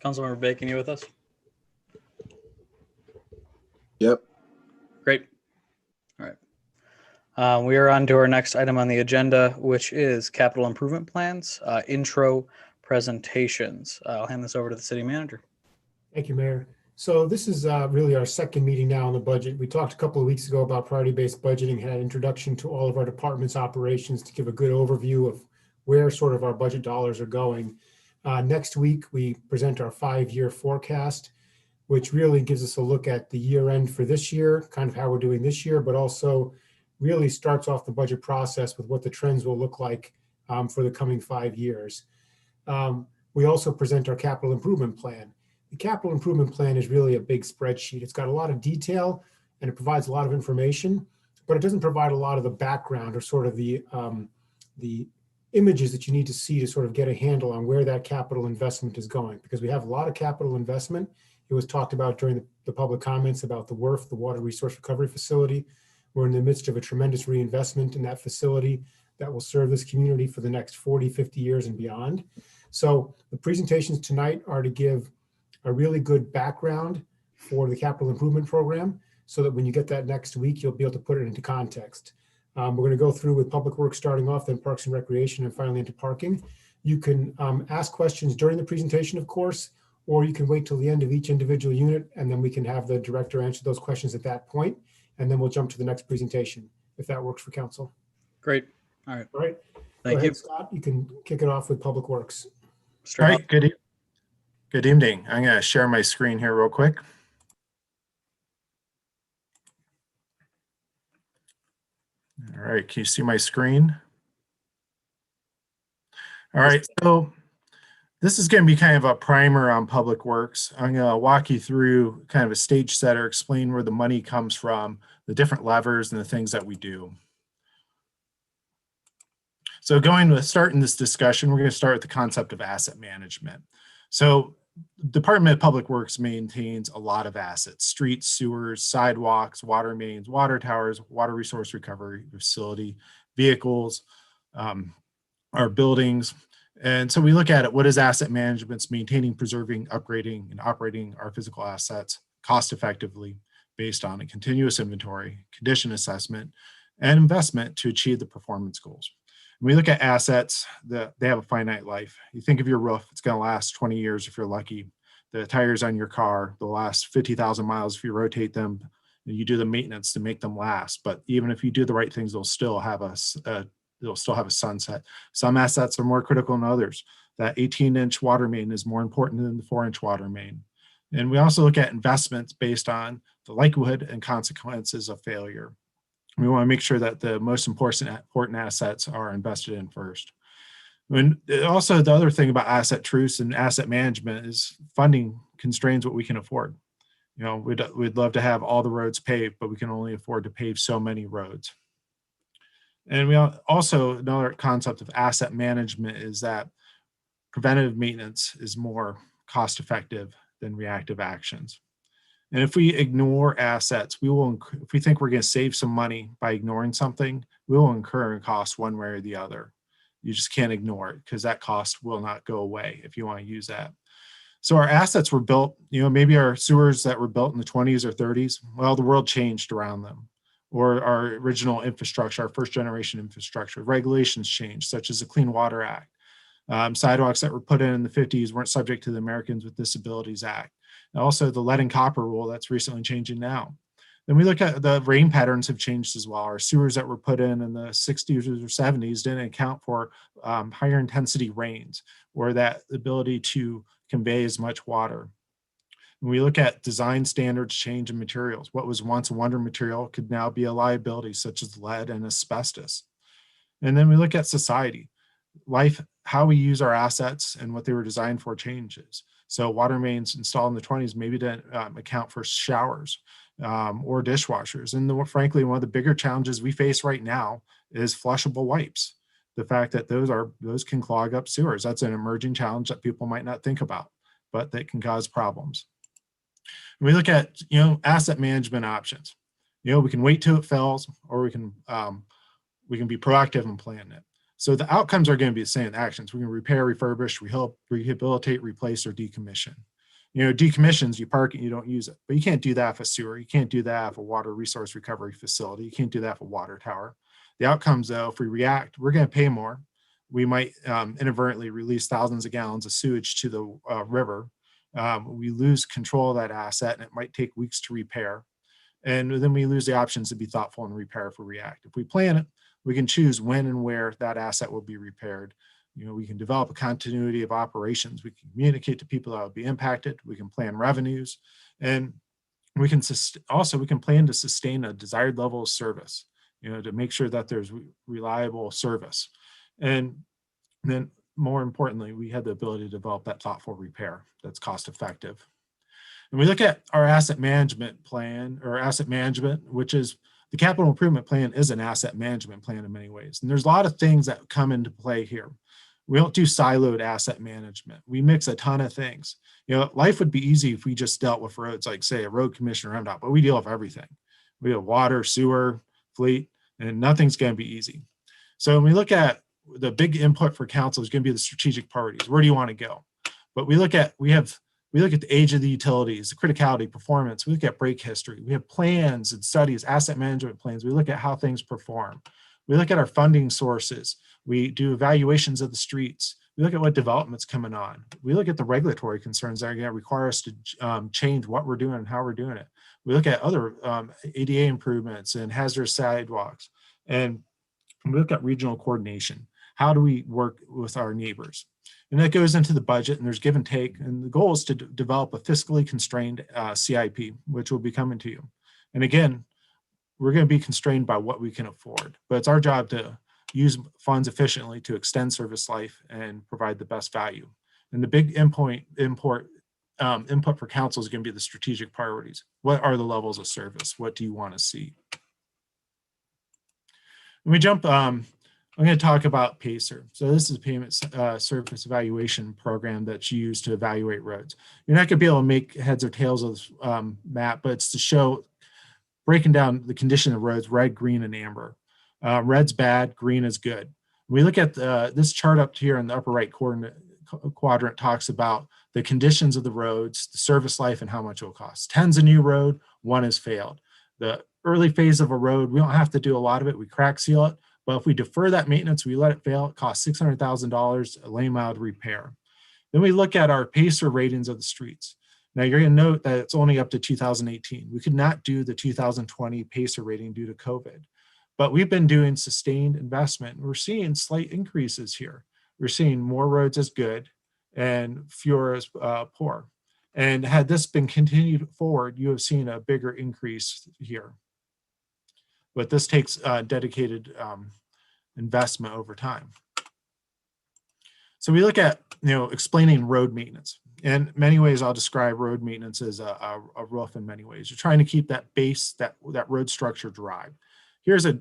Councilmember Bacon, you with us? Yep. Great. All right. We are on to our next item on the agenda, which is capital improvement plans, intro presentations. I'll hand this over to the city manager. Thank you, Mayor. So this is really our second meeting now on the budget. We talked a couple of weeks ago about priority-based budgeting, had an introduction to all of our departments' operations to give a good overview of where sort of our budget dollars are going. Next week, we present our 5-year forecast, which really gives us a look at the year end for this year, kind of how we're doing this year, but also really starts off the budget process with what the trends will look like for the coming 5 years. We also present our capital improvement plan. The capital improvement plan is really a big spreadsheet. It's got a lot of detail and it provides a lot of information, but it doesn't provide a lot of the background or sort of the images that you need to see to sort of get a handle on where that capital investment is going, because we have a lot of capital investment. It was talked about during the public comments about the WRF, the Water Resource Recovery Facility. We're in the midst of a tremendous reinvestment in that facility that will serve this community for the next 40, 50 years and beyond. So the presentations tonight are to give a really good background for the capital improvement program so that when you get that next week, you'll be able to put it into context. We're going to go through with Public Works starting off, then Parks and Recreation, and finally into parking. You can ask questions during the presentation, of course, or you can wait till the end of each individual unit, and then we can have the director answer those questions at that point, and then we'll jump to the next presentation, if that works for council. Great. All right. All right. Thank you. Scott, you can kick it off with Public Works. Straight All up. right, good evening. I'm going to share my screen here real quick. All right, can you see my screen? All right, so this is going to be kind of a primer on Public Works. I'm going to walk you through kind of a stage setter, explain where the money comes from, the different levers and the things that we do. So starting this discussion, we're going to start with the concept of asset management. So Department of Public Works maintains a lot of assets: streets, sewers, sidewalks, water mains, water towers, water resource recovery facility, vehicles, our buildings. And so we look at it, what is asset management? It's maintaining, preserving, upgrading, and operating our physical assets cost effectively based on a continuous inventory, condition assessment, and investment to achieve the performance goals. When we look at assets, they have a finite life. You think of your roof, it's going to last 20 years if you're lucky. The tires on your car, they'll last 50,000 miles if you rotate them and you do the maintenance to make them last. But even if you do the right things, they'll still have a sunset. Some assets are more critical than others. That 18-inch water main is more important than the 4-inch water main. And we also look at investments based on the likelihood and consequences of failure. We want to make sure that the most important assets are invested in first. And also, the other thing about asset truths and asset management is funding constrains what we can afford. You know, we'd love to have all the roads paved, but we can only afford to pave so many roads. And we also, another concept of asset management is that preventative maintenance is more cost effective than reactive actions. And if we ignore assets, if we think we're going to save some money by ignoring something, we will incur a cost one way or the other. You just can't ignore it because that cost will not go away if you want to use that. So our assets were built, maybe our sewers that were built in the 20s or 30s, well, the world changed around them. Or our original infrastructure, our first generation infrastructure, regulations changed, such as the Clean Water Act. Sidewalks that were put in the 50s weren't subject to the Americans with Disabilities Act. And also the lead and copper rule that's recently changing now. Then we look at the rain patterns have changed as well. Our sewers that were put in the 60s or 70s didn't account for higher intensity rains or that ability to convey as much water. When we look at design standards change in materials, what was once a wonder material could now be a liability, such as lead and asbestos. And then we look at society, life, how we use our assets and what they were designed for changes. So water mains installed in the 20s maybe didn't account for showers or dishwashers. And frankly, one of the bigger challenges we face right now is flushable wipes. the fact that those can clog up sewers. That's an emerging challenge that people might not think about, but that can cause problems. We look at, asset management options. We can wait till it fails, or we can be proactive and plan it. So the outcomes are going to be the same actions. We can repair, refurbish, rehabilitate, replace, or decommission. Decommissions, you park it, you don't use it, but you can't do that for a sewer. You can't do that for a water resource recovery facility. You can't do that for a water tower. The outcomes, though, if we react, we're going to pay more. We might inadvertently release thousands of gallons of sewage to the river. We lose control of that asset, and it might take weeks to repair. And then we lose the options to be thoughtful and repair if we react. If we plan it, we can choose when and where that asset will be repaired. We can develop a continuity of operations. We can communicate to people that will be impacted. We can plan revenues, and we can plan to sustain a desired level of service, to make sure that there's reliable service. And then more importantly, we have the ability to develop that thoughtful repair that's cost effective. And we look at our asset management plan, or asset management, which is the capital improvement plan is an asset management plan in many ways. And there's a lot of things that come into play here. We don't do siloed asset management. We mix a ton of things. Life would be easy if we just dealt with roads, like say a road commissioner or MDOT, but we deal with everything. We have water, sewer, fleet, and nothing's going to be easy. So when we look at the big input for council is going to be the strategic priorities. Where do you want to go? But we look at the age of the utilities, the criticality, performance. We look at break history. We have plans and studies, asset management plans. We look at how things perform. We look at our funding sources. We do evaluations of the streets. We look at what development's coming on. We look at the regulatory concerns that are going to require us to change what we're doing and how we're doing it. We look at other ADA improvements and hazardous sidewalks. And we look at regional coordination. How do we work with our neighbors? And that goes into the budget, and there's give and take. And the goal is to develop a fiscally constrained CIP, which will be coming to you. And again, we're going to be constrained by what we can afford, but it's our job to use funds efficiently to extend service life and provide the best value. And the big input for council is going to be the strategic priorities. What are the levels of service? What do you want to see? When we jump, I'm going to talk about PACER. So this is a payment surface evaluation program that's used to evaluate roads. You're not going to be able to make heads or tails of this map, but it's to show breaking down the condition of roads, red, green, and amber. Red's bad, green is good. We look at this chart up here in the upper right quadrant talks about the conditions of the roads, the service life, and how much it will cost. 10's a new road, 1 has failed. The early phase of a road, we don't have to do a lot of it. We crack seal it. But if we defer that maintenance, we let it fail, it costs $600,000 a lane mile repair. Then we look at our PACER ratings of the streets. Now you're going to note that it's only up to 2018. We could not do the 2020 PACER rating due to COVID, but we've been doing sustained investment. We're seeing slight increases here. We're seeing more roads as good and fewer as poor. And had this been continued forward, you have seen a bigger increase here. But this takes dedicated investment over time. So we look at, explaining road maintenance. In many ways, I'll describe road maintenance as a roof in many ways. You're trying to keep that base, that road structure dry. Here's a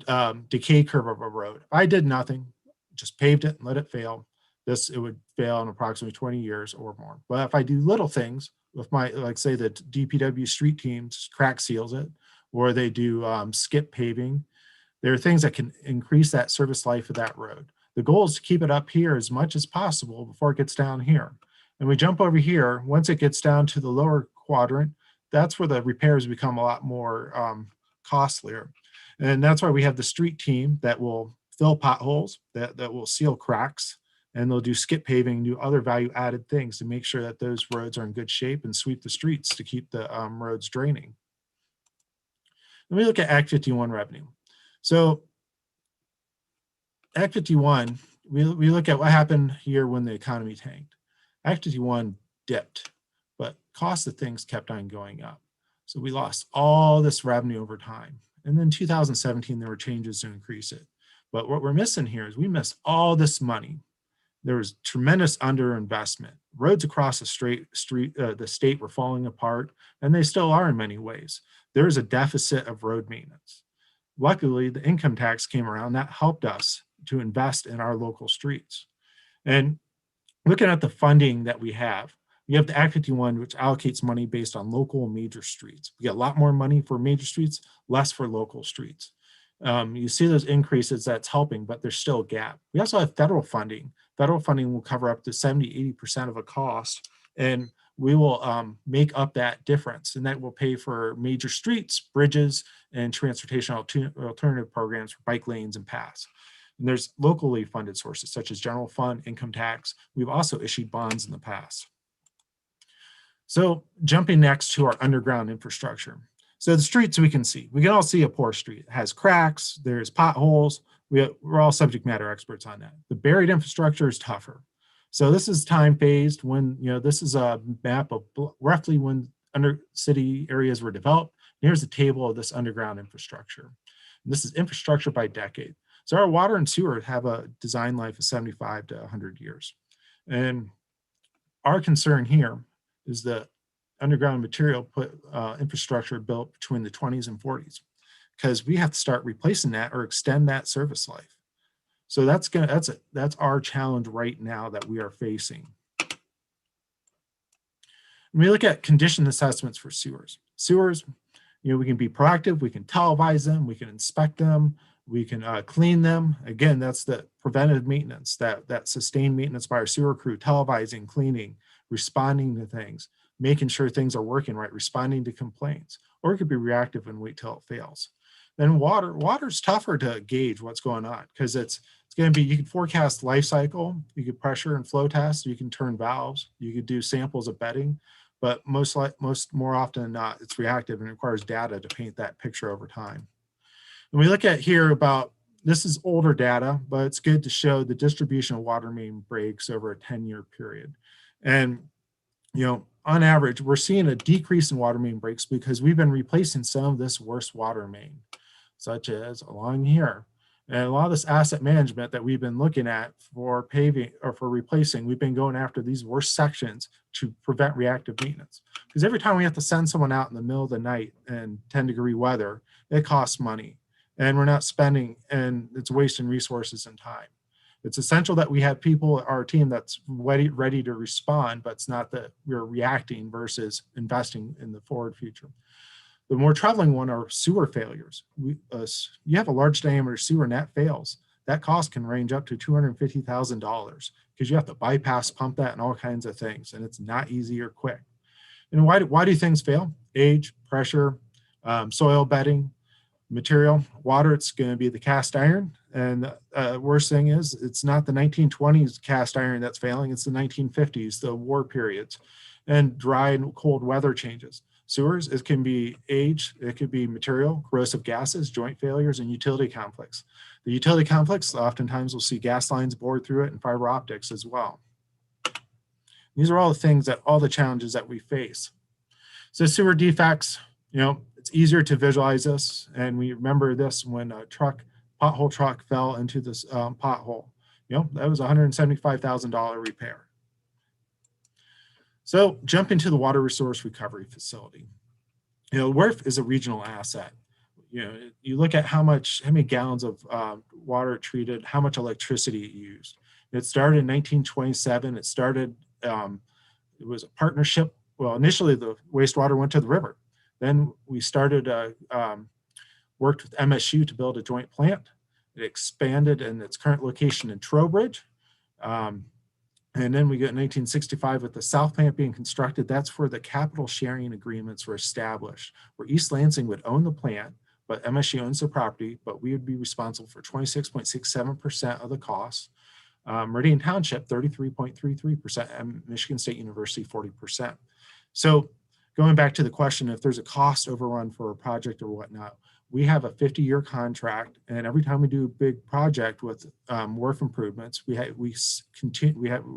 decay curve of a road. If I did nothing, just paved it and let it fail, it would fail in approximately 20 years or more. But if I do little things with my, like say the DPW street teams crack seals it, or they do skip paving, there are things that can increase that service life of that road. The goal is to keep it up here as much as possible before it gets down here. And we jump over here, once it gets down to the lower quadrant, that's where the repairs become a lot more costlier. And that's why we have the street team that will fill potholes, that will seal cracks, and they'll do skip paving, do other value added things to make sure that those roads are in good shape and sweep the streets to keep the roads draining. Then we look at Act 51 revenue. So Act 51, we look at what happened here when the economy tanked. Act 51 dipped, but cost of things kept on going up. So we lost all this revenue over time. And then 2017, there were changes to increase it. But what we're missing here is we missed all this money. There was tremendous underinvestment. Roads across the state were falling apart, and they still are in many ways. There is a deficit of road maintenance. Luckily, the income tax came around. That helped us to invest in our local streets. And looking at the funding that we have the Act 51, which allocates money based on local and major streets. We get a lot more money for major streets, less for local streets. You see those increases, that's helping, but there's still a gap. We also have federal funding. Federal funding will cover up to 70–80% of a cost, and we will make up that difference, and that will pay for major streets, bridges, and transportation alternative programs for bike lanes and paths. And there's locally funded sources such as general fund, income tax. We've also issued bonds in the past. So jumping next to our underground infrastructure. So the streets we can all see a poor street. It has cracks, there's potholes. We're all subject matter experts on that. The buried infrastructure is tougher. So this is time phased when, this is a map of roughly when city areas were developed. Here's a table of this underground infrastructure. And this is infrastructure by decade. So our water and sewer have a design life of 75 to 100 years. And our concern here is the underground material infrastructure built between the 20s and 40s, because we have to start replacing that or extend that service life. So that's our challenge right now that we are facing. When we look at condition assessments for sewers, we can be proactive, we can televise them, we can inspect them, we can clean them. Again, that's the preventative maintenance, that sustained maintenance by our sewer crew, televising, cleaning, responding to things, making sure things are working right, responding to complaints, or it could be reactive and wait till it fails. Then water's tougher to gauge what's going on, because it's going to be, you can forecast life cycle, you could pressure and flow test, you can turn valves, you could do samples of bedding, but more often than not, it's reactive and requires data to paint that picture over time. And we look at here this is older data, but it's good to show the distribution of water main breaks over a 10-year period. And, on average, we're seeing a decrease in water main breaks because we've been replacing some of this worst water main, such as along here. And a lot of this asset management that we've been looking at for paving or for replacing, we've been going after these worst sections to prevent reactive maintenance. Because every time we have to send someone out in the middle of the night in 10-degree weather, it costs money. And we're not spending, and it's wasting resources and time. It's essential that we have people, our team, that's ready to respond, but it's not that we're reacting versus investing in the forward future. The more troubling one are sewer failures. You have a large diameter sewer and that fails. That cost can range up to $250,000 because you have to bypass pump that and all kinds of things, and it's not easy or quick. And why do things fail? Age, pressure, soil bedding, material, water. It's going to be the cast iron. And worst thing is, it's not the 1920s cast iron that's failing, it's the 1950s, the war periods, and dry and cold weather changes. Sewers, it can be age, it could be material, corrosive gases, joint failures, and utility conflicts. The utility conflicts, oftentimes we'll see gas lines bored through it and fiber optics as well. These are all the challenges that we face. So sewer defects, it's easier to visualize this, and we remember this when a pothole truck fell into this pothole. That was a $175,000 repair. So jump into the water resource recovery facility. WRF is a regional asset. You look at how many gallons of water treated, how much electricity it used. It started in 1927. It was a partnership. Well, initially the wastewater went to the river. Then we worked with MSU to build a joint plant. It expanded in its current location in Trowbridge. And then we get in 1965 with the South Plant being constructed. That's where the capital sharing agreements were established, where East Lansing would own the plant, but MSU owns the property, but we would be responsible for 26.67% of the cost. Meridian Township, 33.33%, and Michigan State University, 40%. So going back to the question, if there's a cost overrun for a project or whatnot, we have a 50-year contract, and every time we do a big project with WRF improvements, we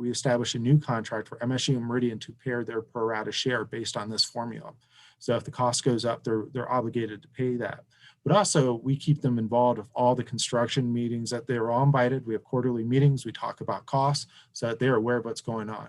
establish a new contract for MSU and Meridian to pay their pro rata share based on this formula. So if the cost goes up, they're obligated to pay that. But also, we keep them involved with all the construction meetings that they're all invited. We have quarterly meetings. We talk about costs so that they're aware of what's going on.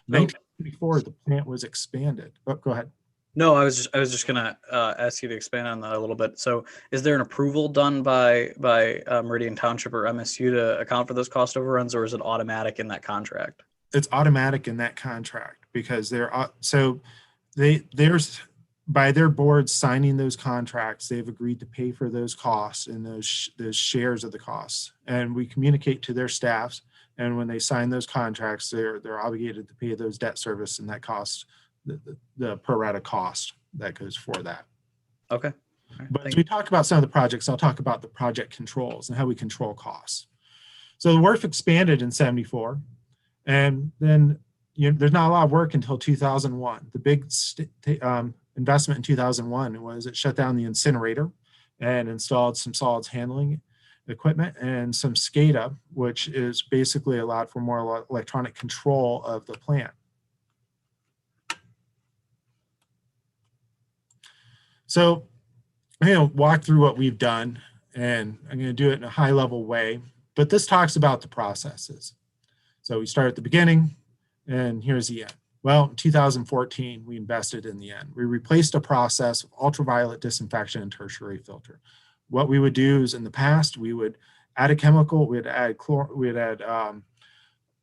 In 1994, the plant was expanded. Oh, go ahead. No, I was just gonna ask you to expand on that a little bit. So, is there an approval done by Meridian Township or MSU to account for those cost overruns, or is it automatic in that contract? It's automatic in that contract because there's by their boards signing those contracts, they've agreed to pay for those costs and those shares of the costs, and we communicate to their staffs. And when they sign those contracts, they're obligated to pay those debt service and that cost. The pro rata cost that goes for that. Okay. But as we talk about some of the projects, I'll talk about the project controls and how we control costs. So the work expanded in 74, and then there's not a lot of work until 2001. The big investment in 2001 was it shut down the incinerator and installed some solids handling equipment and some SCADA, which is basically allowed for more electronic control of the plant. So I'm going to walk through what we've done, and I'm going to do it in a high level way, but this talks about the processes. So we start at the beginning, and here's the end. Well, in 2014, we invested in the end. We replaced a process of ultraviolet disinfection and tertiary filter. What we would do is in the past, we would add a chemical, we'd add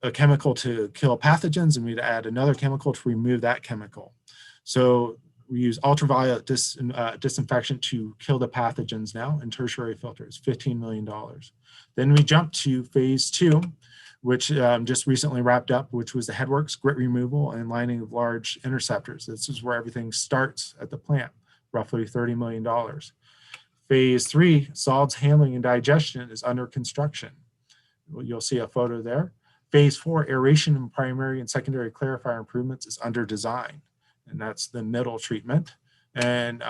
a chemical to kill pathogens, and we'd add another chemical to remove that chemical. So we use ultraviolet disinfection to kill the pathogens now, and tertiary filters, $15 million. Then we jumped to phase 2, which just recently wrapped up, which was the headworks, grit removal, and lining of large interceptors. This is where everything starts at the plant, roughly $30 million. Phase 3, solids handling and digestion, is under construction. You'll see a photo there. Phase 4, aeration and primary and secondary clarifier improvements, is under design, and that's the middle treatment. And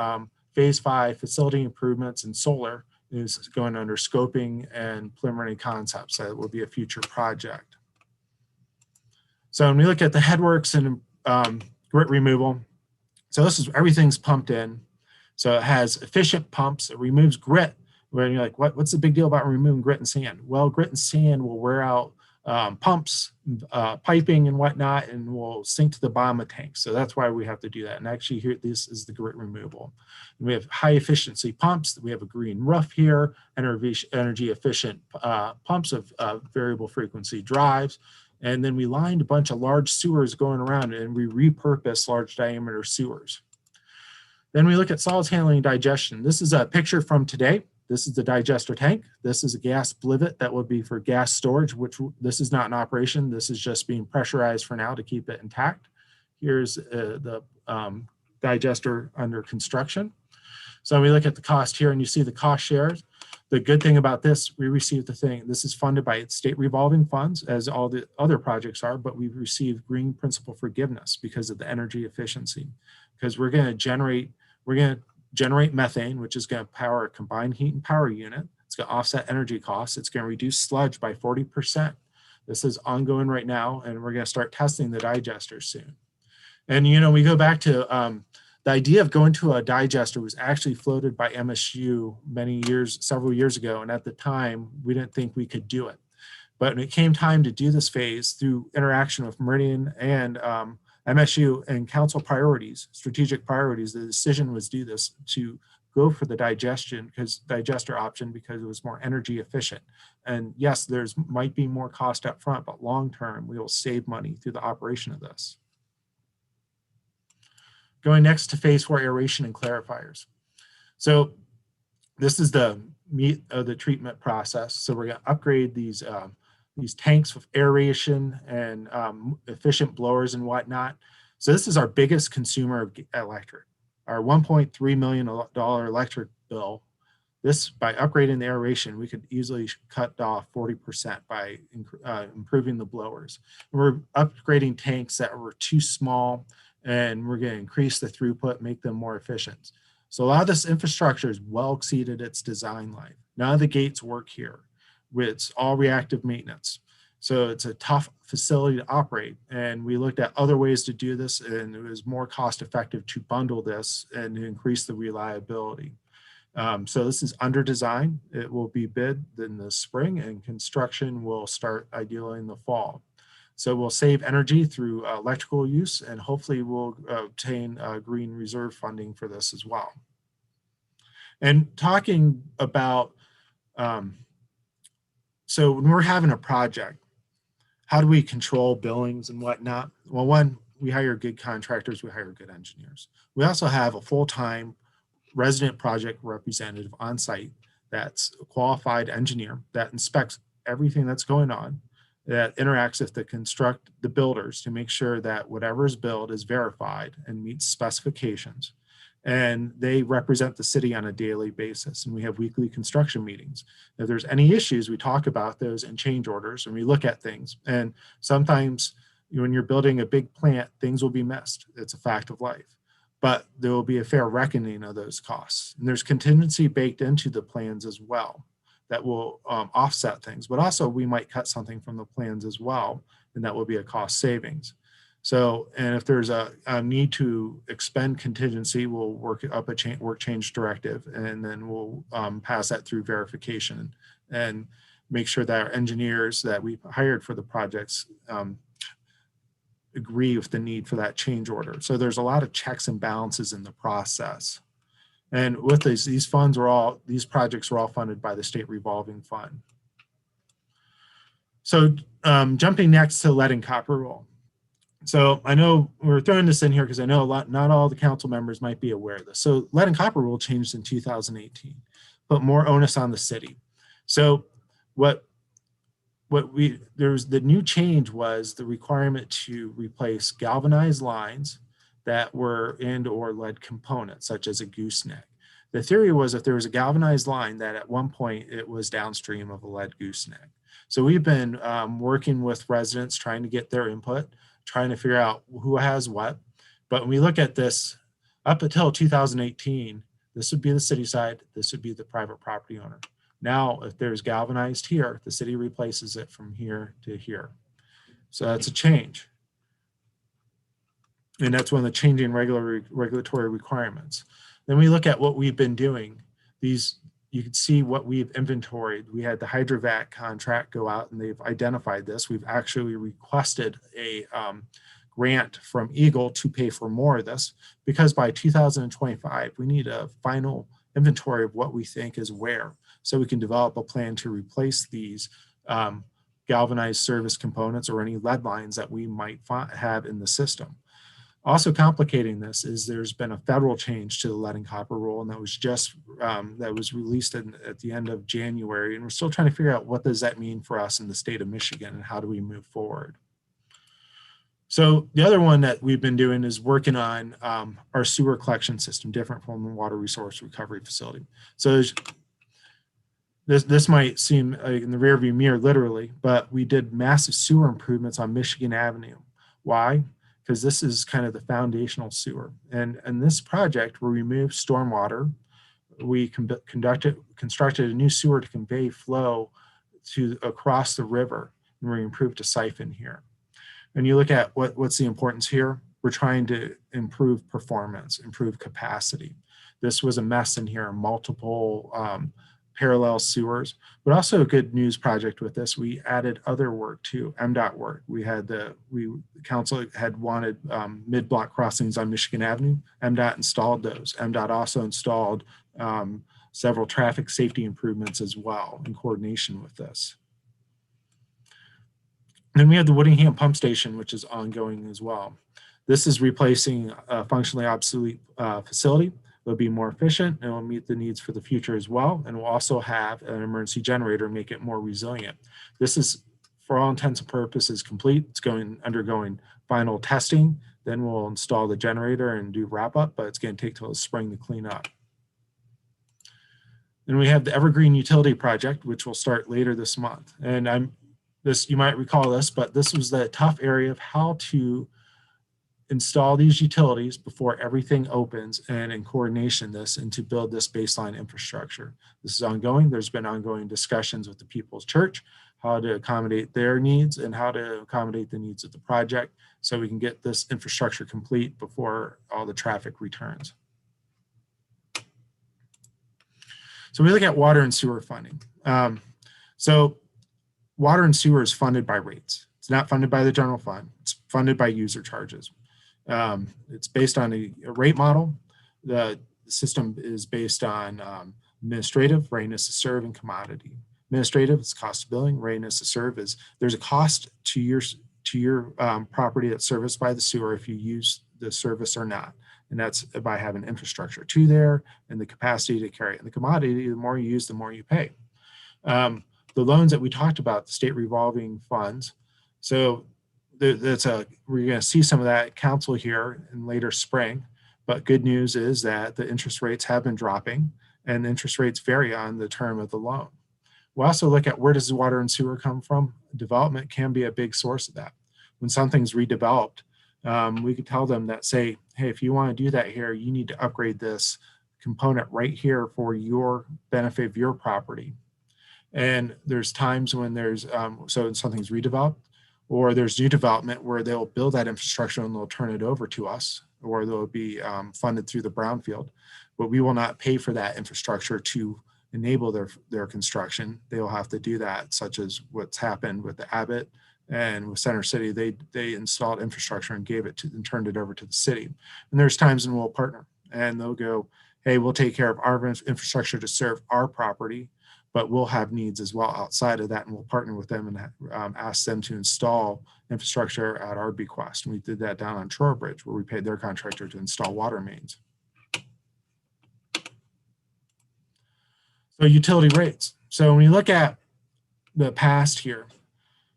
phase 5, facility improvements and solar, is going under scoping and preliminary concepts. That will be a future project. So when we look at the headworks and grit removal, so this is everything's pumped in. So it has efficient pumps. It removes grit. When you're like, what's the big deal about removing grit and sand? Well, grit and sand will wear out pumps, piping and whatnot, and will sink to the bottom of tanks. So that's why we have to do that. And actually here, this is the grit removal. And we have high efficiency pumps. We have a green roof here, energy efficient pumps of variable frequency drives. And then we lined a bunch of large sewers going around, and we repurpose large diameter sewers. Then we look at solids handling and digestion. This is a picture from today. This is the digester tank. This is a gas blivet that would be for gas storage, which this is not in operation. This is just being pressurized for now to keep it intact. Here's the digester under construction. So we look at the cost here, and you see the cost shares. The good thing about this, we received the thing, this is funded by state revolving funds, as all the other projects are, but we've received green principal forgiveness because of the energy efficiency. Because we're going to generate methane, which is going to power a combined heat and power unit. It's going to offset energy costs. It's going to reduce sludge by 40%. This is ongoing right now, and we're going to start testing the digester soon. And, we go back to the idea of going to a digester was actually floated by MSU several years ago. And at the time, we didn't think we could do it. But when it came time to do this phase through interaction with Meridian and MSU and council priorities, strategic priorities, the decision was to go for the digester option because it was more energy efficient. And yes, might be more cost up front, but long-term, we will save money through the operation of this. Going next to phase 4, aeration and clarifiers. So this is the meat of the treatment process. So we're going to upgrade these tanks with aeration and efficient blowers and whatnot. So this is our biggest consumer of electric. Our $1.3 million electric bill, by upgrading the aeration, we could easily cut off 40% by improving the blowers. And we're upgrading tanks that were too small, and we're going to increase the throughput, make them more efficient. So a lot of this infrastructure has well exceeded its design life. None of the gates work here. It's all reactive maintenance. So it's a tough facility to operate. And we looked at other ways to do this, and it was more cost effective to bundle this and to increase the reliability. So this is under design. It will be bid in the spring, and construction will start ideally in the fall. So we'll save energy through electrical use, and hopefully we'll obtain green reserve funding for this as well. And talking about, so when we're having a project, how do we control billings and whatnot? Well, one, we hire good contractors, we hire good engineers. We also have a full-time resident project representative on site that's a qualified engineer that inspects everything that's going on, that interacts with the builders to make sure that whatever is built is verified and meets specifications. And they represent the city on a daily basis. And we have weekly construction meetings. If there's any issues, we talk about those and change orders, and we look at things. And sometimes when you're building a big plant, things will be missed. It's a fact of life. But there will be a fair reckoning of those costs. And there's contingency baked into the plans as well that will offset things. But also we might cut something from the plans as well, and that will be a cost savings. So, and if there's a need to expend contingency, we'll work up a work change directive, and then we'll pass that through verification and make sure that our engineers that we've hired for the projects agree with the need for that change order. So there's a lot of checks and balances in the process. And with these funds these projects are all funded by the state revolving fund. So jumping next to lead and copper rule. So I know we're throwing this in here because I know not all the council members might be aware of this. So lead and copper rule changed in 2018, put more onus on the city. So the new change was the requirement to replace galvanized lines that were or lead components, such as a gooseneck. The theory was if there was a galvanized line that at one point it was downstream of a lead gooseneck. So we've been working with residents, trying to get their input, trying to figure out who has what. But when we look at this, up until 2018, this would be the city side, this would be the private property owner. Now, if there's galvanized here, the city replaces it from here to here. So that's a change. And that's one of the changing regulatory requirements. Then we look at what we've been doing. You can see what we've inventoried. We had the Hydrovac contract go out, and they've identified this. We've actually requested a grant from Eagle to pay for more of this, because by 2025, we need a final inventory of what we think is where, so we can develop a plan to replace these galvanized service components or any lead lines that we might have in the system. Also complicating this is there's been a federal change to the lead and copper rule, and that was just that was released at the end of January, and we're still trying to figure out what does that mean for us in the state of Michigan and how do we move forward. So the other one that we've been doing is working on our sewer collection system, different from the water resource recovery facility. So this might seem in the rearview mirror literally, but we did massive sewer improvements on Michigan Avenue. Why? Because this is kind of the foundational sewer. And in this project, we removed stormwater. We constructed a new sewer to convey flow across the river, and we improved a siphon here. And you look at what's the importance here, we're trying to improve performance, improve capacity. This was a mess in here, multiple parallel sewers, but also a good news project with this. We added other work too, MDOT work. The council had wanted mid-block crossings on Michigan Avenue. MDOT installed those. MDOT also installed several traffic safety improvements as well in coordination with this. Then we have the Woodingham Pump Station, which is ongoing as well. This is replacing a functionally obsolete facility. It'll be more efficient and will meet the needs for the future as well. And we'll also have an emergency generator, make it more resilient. This is, for all intents and purposes, complete. It's undergoing final testing. Then we'll install the generator and do wrap up, but it's going to take till the spring to clean up. Then we have the Evergreen utility project, which will start later this month. And you might recall this, but this was the tough area of how to install these utilities before everything opens, and in coordination and to build this baseline infrastructure. This is ongoing. There's been ongoing discussions with the People's Church, how to accommodate their needs and how to accommodate the needs of the project so we can get this infrastructure complete before all the traffic returns. So we look at water and sewer funding. So water and sewer is funded by rates. It's not funded by the general fund. It's funded by user charges. It's based on a rate model. The system is based on administrative, readiness to serve, and commodity. Administrative is cost of billing. Readiness to serve is there's a cost to your property that's serviced by the sewer if you use the service or not. And that's by having infrastructure to there and the capacity to carry it. And the commodity, the more you use, the more you pay. The loans that we talked about, the state revolving funds. So we're going to see some of that at council here in later spring. But good news is that the interest rates have been dropping and the interest rates vary on the term of the loan. We'll also look at where does the water and sewer come from. Development can be a big source of that. When something's redeveloped, we could tell them that, say, hey, if you want to do that here, you need to upgrade this component right here for your benefit of your property. And there's times when there's, so something's redeveloped, or there's new development where they'll build that infrastructure and they'll turn it over to us, or they'll be funded through the brownfield. But we will not pay for that infrastructure to enable their construction. They will have to do that, such as what's happened with the Abbot and with Center City. They installed infrastructure and gave it to and turned it over to the city. And there's times when we'll partner and they'll go, hey, we'll take care of our infrastructure to serve our property, but we'll have needs as well outside of that, and we'll partner with them and ask them to install infrastructure at our bequest. And we did that down on Trowbridge, where we paid their contractor to install water mains. So utility rates. So when you look at the past here,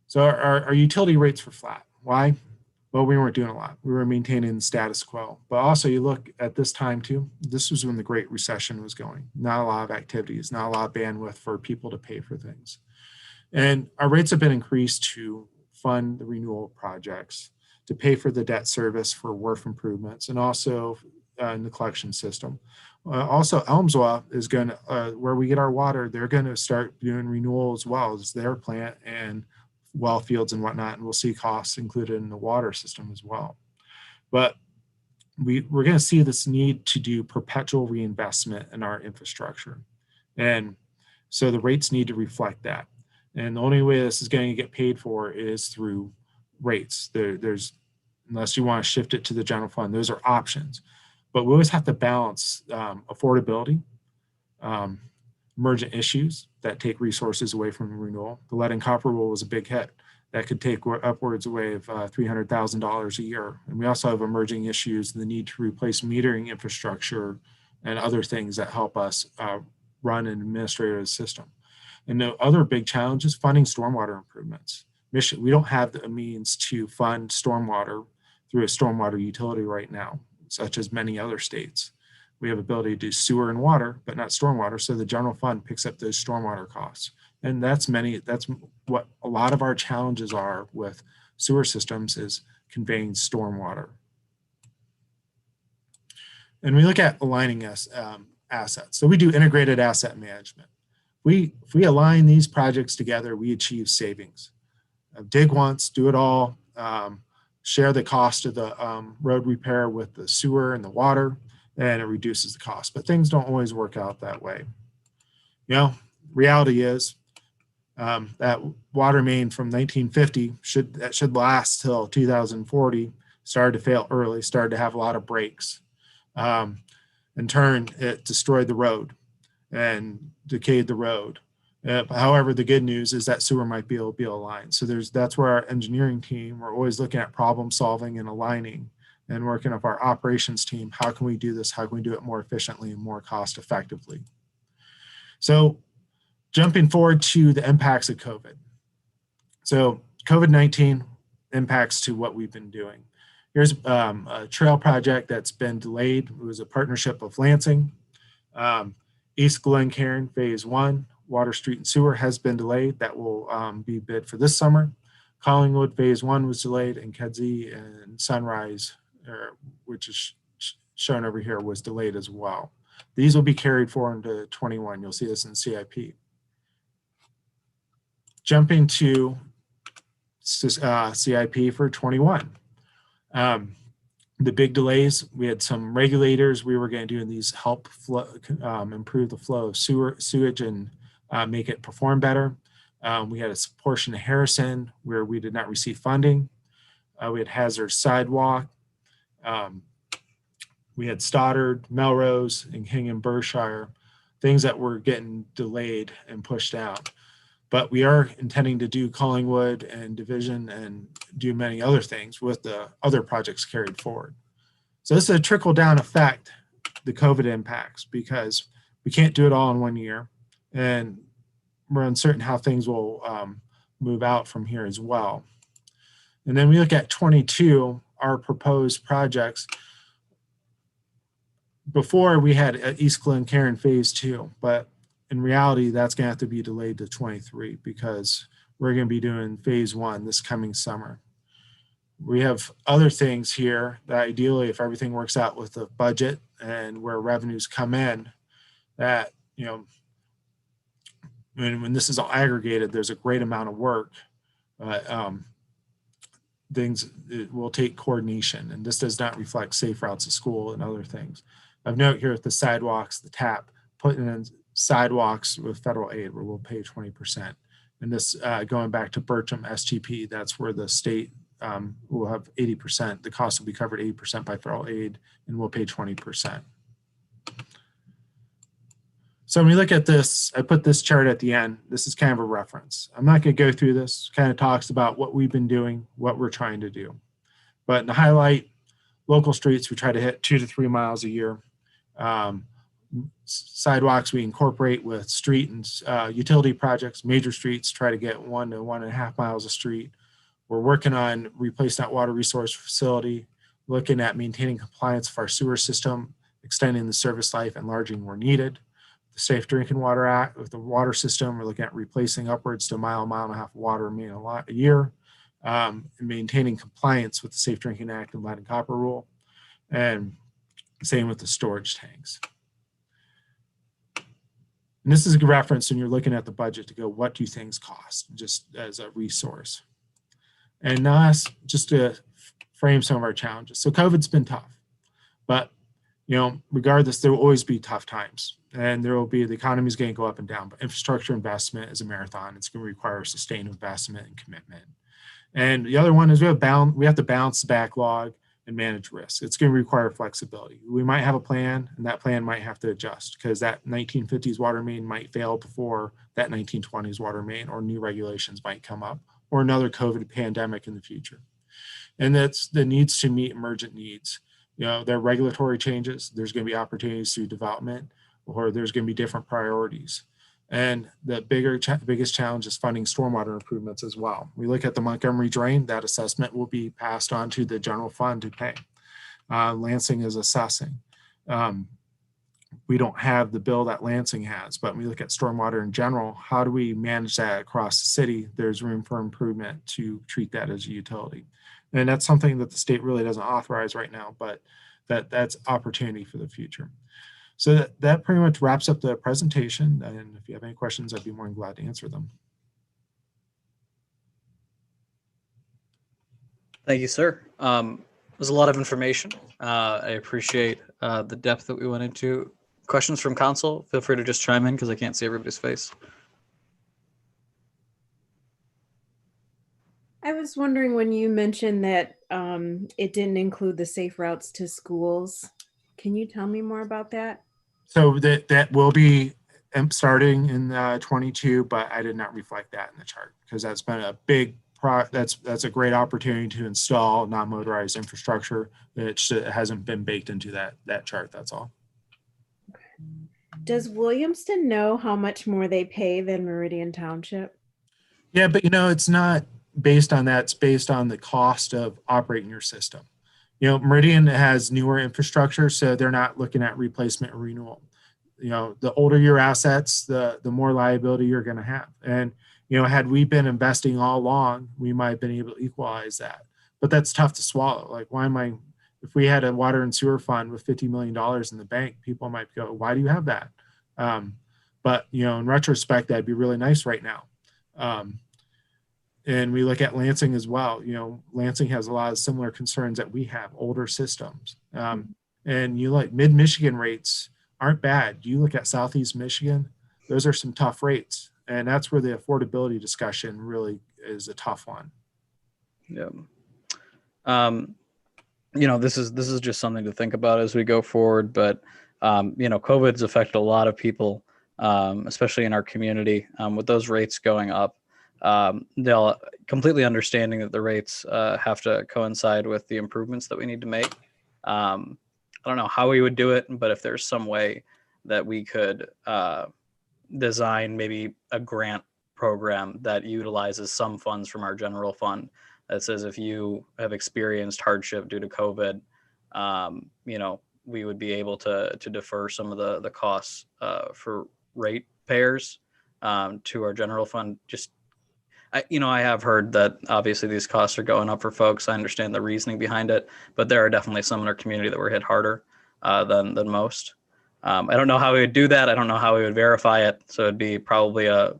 so our utility rates were flat. Why? Well, we weren't doing a lot. We were maintaining the status quo. But also you look at this time too, this was when the Great Recession was going. Not a lot of activities, not a lot of bandwidth for people to pay for things. And our rates have been increased to fund the renewal projects, to pay for the debt service for wharf improvements, and also in the collection system. Also, Elmswa is going to, where we get our water, they're going to start doing renewal as well as their plant and well fields and whatnot, and we'll see costs included in the water system as well. But we're going to see this need to do perpetual reinvestment in our infrastructure. And so the rates need to reflect that. And the only way this is going to get paid for is through rates. There's, unless you want to shift it to the general fund, those are options. But we always have to balance affordability, emergent issues that take resources away from renewal. The lead and copper rule was a big hit. That could take upwards away of $300,000 a year. And we also have emerging issues, the need to replace metering infrastructure and other things that help us run and administrate the system. And the other big challenge is funding stormwater improvements. We don't have the means to fund stormwater through a stormwater utility right now, such as many other states. We have ability to do sewer and water, but not stormwater. So the general fund picks up those stormwater costs. And that's what a lot of our challenges are with sewer systems, is conveying stormwater. And we look at aligning assets. So we do integrated asset management. If we align these projects together, we achieve savings. Dig once, do it all, share the cost of the road repair with the sewer and the water, and it reduces the cost. But things don't always work out that way. You know, reality is that water main from 1950 should last till 2040, started to fail early, started to have a lot of breaks. In turn, it destroyed the road and decayed the road. However, the good news is that sewer might be able to be aligned. So that's where our engineering team, we're always looking at problem solving and aligning and working with our operations team. How can we do this? How can we do it more efficiently and more cost effectively? So jumping forward to the impacts of COVID. So COVID-19 impacts to what we've been doing. Here's a trail project that's been delayed. It was a partnership of Lansing. East Glencairn Phase 1, Water Street and Sewer has been delayed. That will be bid for this summer. Collingwood Phase 1 was delayed, and Kedzie and Sunrise, which is shown over here, was delayed as well. These will be carried forward into 21. You'll see this in CIP. Jumping to CIP for 21. The big delays, we had some regulators we were going to do in these help flow, improve the flow of sewage and make it perform better. We had a portion of Harrison where we did not receive funding. We had Hazard Sidewalk. We had Stoddard, Melrose, and Hingham Berkshire, things that were getting delayed and pushed out. But we are intending to do Collingwood and Division and do many other things with the other projects carried forward. So this is a trickle down effect, the COVID impacts, because we can't do it all in 1 year. And we're uncertain how things will move out from here as well. And then we look at 22, our proposed projects. Before we had East Glencairn phase 2, but in reality, that's going to have to be delayed to 23 because we're going to be doing phase 1 this coming summer. We have other things here that ideally, if everything works out with the budget and where revenues come in, that, you know, when this is all aggregated, there's a great amount of work. Things it will take coordination, and this does not reflect safe routes to school and other things. I've noted here with the sidewalks, the TAP, putting in sidewalks with federal aid where we'll pay 20%. And this going back to Bertram STP, that's where the state will have 80%. The cost will be covered 80% by federal aid, and we'll pay 20%. So when we look at this, I put this chart at the end. This is kind of a reference. I'm not going to go through this. Kind of talks about what we've been doing, what we're trying to do. But in the highlight, local streets, we try to hit 2 to 3 miles a year. Sidewalks we incorporate with street and utility projects. Major streets try to get 1 to 1.5 miles a street. We're working on replacing that water resource facility, looking at maintaining compliance of our sewer system, extending the service life, enlarging where needed. The Safe Drinking Water Act with the water system, we're looking at replacing upwards to a mile and a half of water a year, and maintaining compliance with the Safe Drinking Act and lead and copper rule, and same with the storage tanks. And this is a reference when you're looking at the budget to go, what do things cost, just as a resource. And now just to frame some of our challenges. So COVID's been tough, but you know, regardless, there will always be tough times, and there will be, the economy's going to go up and down, but infrastructure investment is a marathon. It's going to require sustained investment and commitment. And the other one is we have to balance the backlog and manage risk. It's going to require flexibility. We might have a plan, and that plan might have to adjust because that 1950s water main might fail before that 1920s water main, or new regulations might come up, or another COVID pandemic in the future. And that's the needs to meet emergent needs. You know, there are regulatory changes, there's going to be opportunities through development, or there's going to be different priorities. And the biggest challenge is funding stormwater improvements as well. We look at the Montgomery drain, that assessment will be passed on to the general fund to pay. Lansing is assessing. We don't have the bill that Lansing has, but when we look at stormwater in general, how do we manage that across the city? There's room for improvement to treat that as a utility. And that's something that the state really doesn't authorize right now, but that's opportunity for the future. So that pretty much wraps up the presentation. And if you have any questions, I'd be more than glad to answer them. Thank you, sir. There's a lot of information. I appreciate the depth that we went into. Questions from council, feel free to just chime in because I can't see everybody's face. I was wondering when you mentioned that it didn't include the safe routes to schools. Can you tell me more about that? So that will be starting in 22, but I did not reflect that in the chart because that's been a big that's a great opportunity to install non-motorized infrastructure. It hasn't been baked into that chart. That's all. Does Williamston know how much more they pay than Meridian Township? Yeah, but you know, it's not based on that. It's based on the cost of operating your system. You know, Meridian has newer infrastructure, so they're not looking at replacement or renewal. You know, the older your assets, the more liability you're going to have. And, you know, had we been investing all along, we might have been able to equalize that. But that's tough to swallow. Like, if we had a water and sewer fund with $50 million in the bank, people might go, why do you have that? But, you know, in retrospect, that'd be really nice right now. And we look at Lansing as well. You know, Lansing has a lot of similar concerns that we have, older systems. And you like mid-Michigan rates aren't bad. You look at Southeast Michigan, those are some tough rates. And that's where the affordability discussion really is a tough one. Yeah. This is just something to think about as we go forward, but COVID's affected a lot of people, especially in our community, with those rates going up. They'll completely understanding that the rates have to coincide with the improvements that we need to make. I don't know how we would do it, but if there's some way that we could design maybe a grant program that utilizes some funds from our general fund that says if you have experienced hardship due to COVID, we would be able to defer some of the costs for rate payers to our general fund. I have heard that obviously these costs are going up for folks. I understand the reasoning behind it, but there are definitely some in our community that were hit harder than most. I don't know how we would do that. I don't know how we would verify it. So it'd be probably a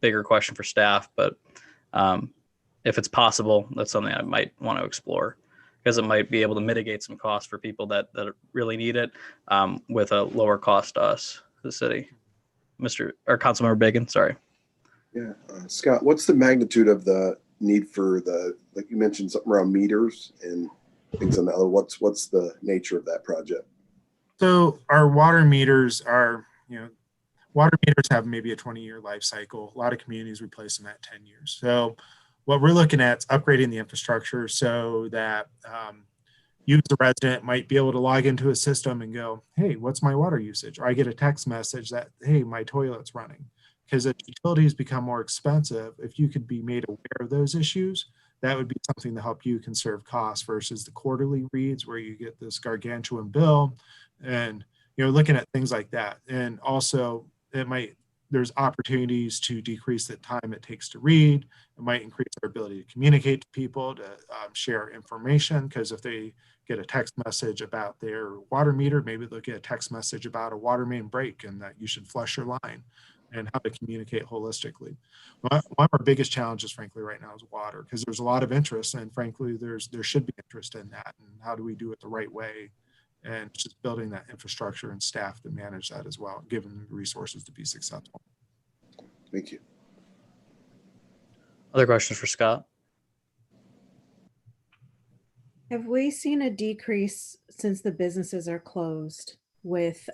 bigger question for staff, but if it's possible, that's something I might want to explore because it might be able to mitigate some costs for people that really need it with a lower cost to us, the city. Councilmember Bacon, sorry. Yeah, Scott, what's the magnitude of the need for like you mentioned something around meters and things on that? What's the nature of that project? So our water meters are, water meters have maybe a 20-year life cycle. A lot of communities replace them at 10 years. So what we're looking at is upgrading the infrastructure so that you as a resident might be able to log into a system and go, hey, what's my water usage? Or I get a text message that, hey, my toilet's running. Because as utilities become more expensive, if you could be made aware of those issues, that would be something to help you conserve costs versus the quarterly reads where you get this gargantuan bill and, looking at things like that. And also there's opportunities to decrease the time it takes to read. It might increase our ability to communicate to people, to share information, because if they get a text message about their water meter, maybe they'll get a text message about a water main break and that you should flush your line, and how to communicate holistically. One of our biggest challenges, frankly, right now is water, because there's a lot of interest, and frankly, there should be interest in that. And how do we do it the right way? And just building that infrastructure and staff to manage that as well, given the resources to be successful. Thank you. Other questions for Scott? Have we seen a decrease since the businesses are closed with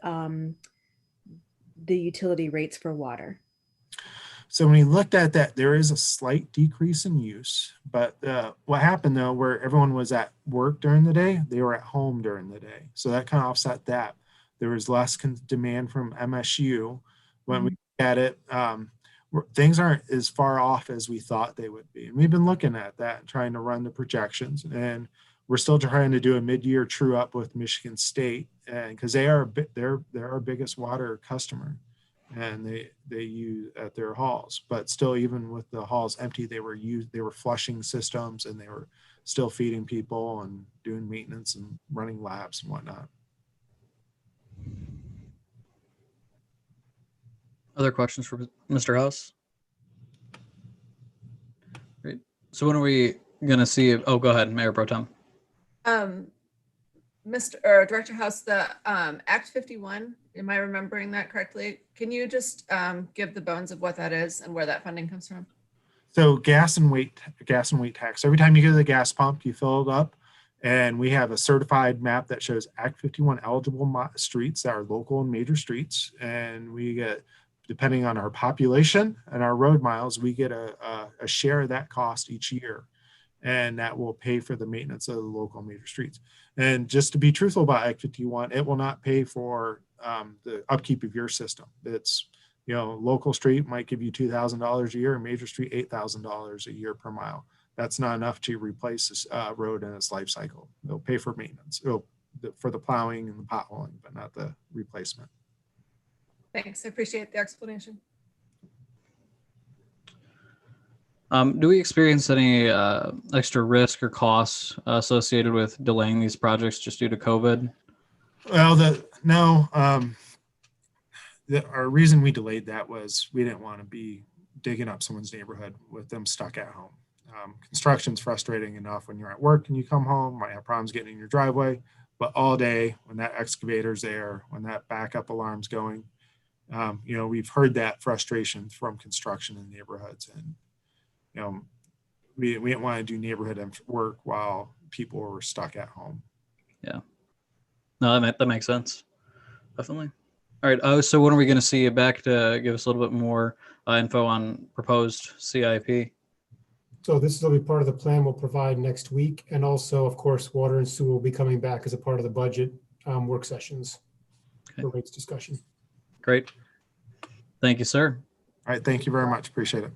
the utility rates for water? So when we looked at that, there is a slight decrease in use, but what happened though, where everyone was at work during the day, they were at home during the day. So that kind of offset that. There was less demand from MSU. When we look at it, things aren't as far off as we thought they would be. And we've been looking at that and trying to run the projections, and we're still trying to do a mid-year true up with Michigan State, and because they're our biggest water customer, and they use at their halls. But still, even with the halls empty, they were flushing systems, and they were still feeding people and doing maintenance and running labs and whatnot. Other questions for Mr. House? Great. So when are we going to see? Oh, go ahead, Mayor Pro Tem. Director House, the Act 51, am I remembering that correctly? Can you just give the bones of what that is and where that funding comes from? So gas and weight tax. Every time you go to the gas pump, you fill it up, and we have a certified map that shows Act 51 eligible streets that are local and major streets, and we get, depending on our population and our road miles, we get a share of that cost each year. And that will pay for the maintenance of the local major streets. And just to be truthful about Act 51, it will not pay for the upkeep of your system. It's, local street might give you $2,000 a year, a major street $8,000 a year per mile. That's not enough to replace this road in its life cycle. They'll pay for maintenance, for the plowing and the potholing, but not the replacement. Thanks, I appreciate the explanation. Do we experience any extra risk or costs associated with delaying these projects just due to COVID? Well, no. Our reason we delayed that was we didn't want to be digging up someone's neighborhood with them stuck at home. Construction's frustrating enough when you're at work and you come home, might have problems getting in your driveway, but all day when that excavator's there, when that backup alarm's going, You know, we've heard that frustration from construction in neighborhoods, and you know, we didn't want to do neighborhood work while people were stuck at home. Yeah. No, that makes sense. Definitely. All right. So when are we going to see you back to give us a little bit more info on proposed CIP? So this will be part of the plan we'll provide next week. And also, of course, water and sewer will be coming back as a part of the budget work sessions for rates discussion. Great. Thank you, sir. All right. Thank you very much. Appreciate it.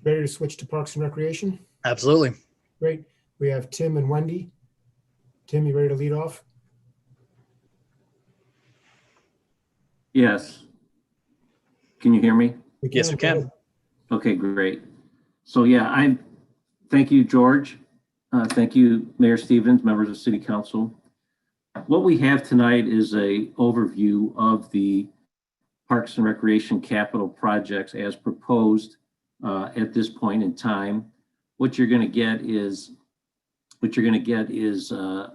Ready to switch to Parks and Recreation? Absolutely. Great. We have Tim and Wendy. Tim, you ready to lead off? Yes. Can you hear me? Yes, we can. Okay, great. So yeah, thank you, George. Thank you, Mayor Stevens, members of City Council. What we have tonight is a overview of the Parks and Recreation capital projects as proposed at this point in time. What you're going to get is a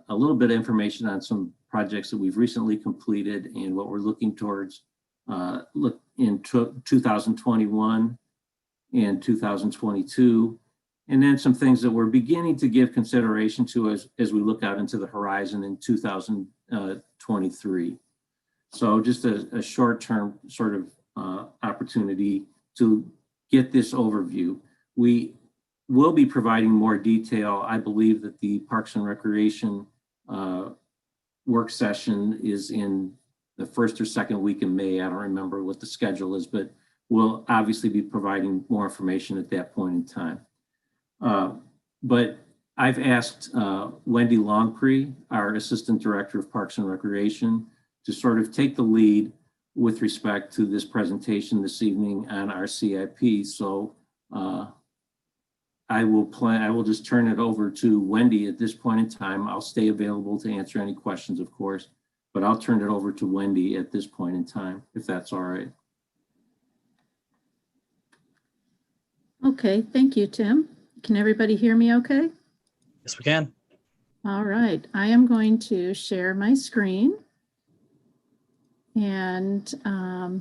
little bit of information on some projects that we've recently completed and what we're looking towards look in 2021 and 2022, and then some things that we're beginning to give consideration to as we look out into the horizon in 2023. So just a short-term sort of opportunity to get this overview. We will be providing more detail. I believe that the Parks and Recreation work session is in the first or second week in May. I don't remember what the schedule is, but we'll obviously be providing more information at that point in time. But I've asked Wendy Longpre, our Assistant Director of Parks and Recreation, to sort of take the lead with respect to this presentation this evening on our CIP. So I will just turn it over to Wendy at this point in time. I'll stay available to answer any questions, of course, but I'll turn it over to Wendy at this point in time, if that's all right. Okay, thank you, Tim. Can everybody hear me okay? Yes, we can. All right, I am going to share my screen and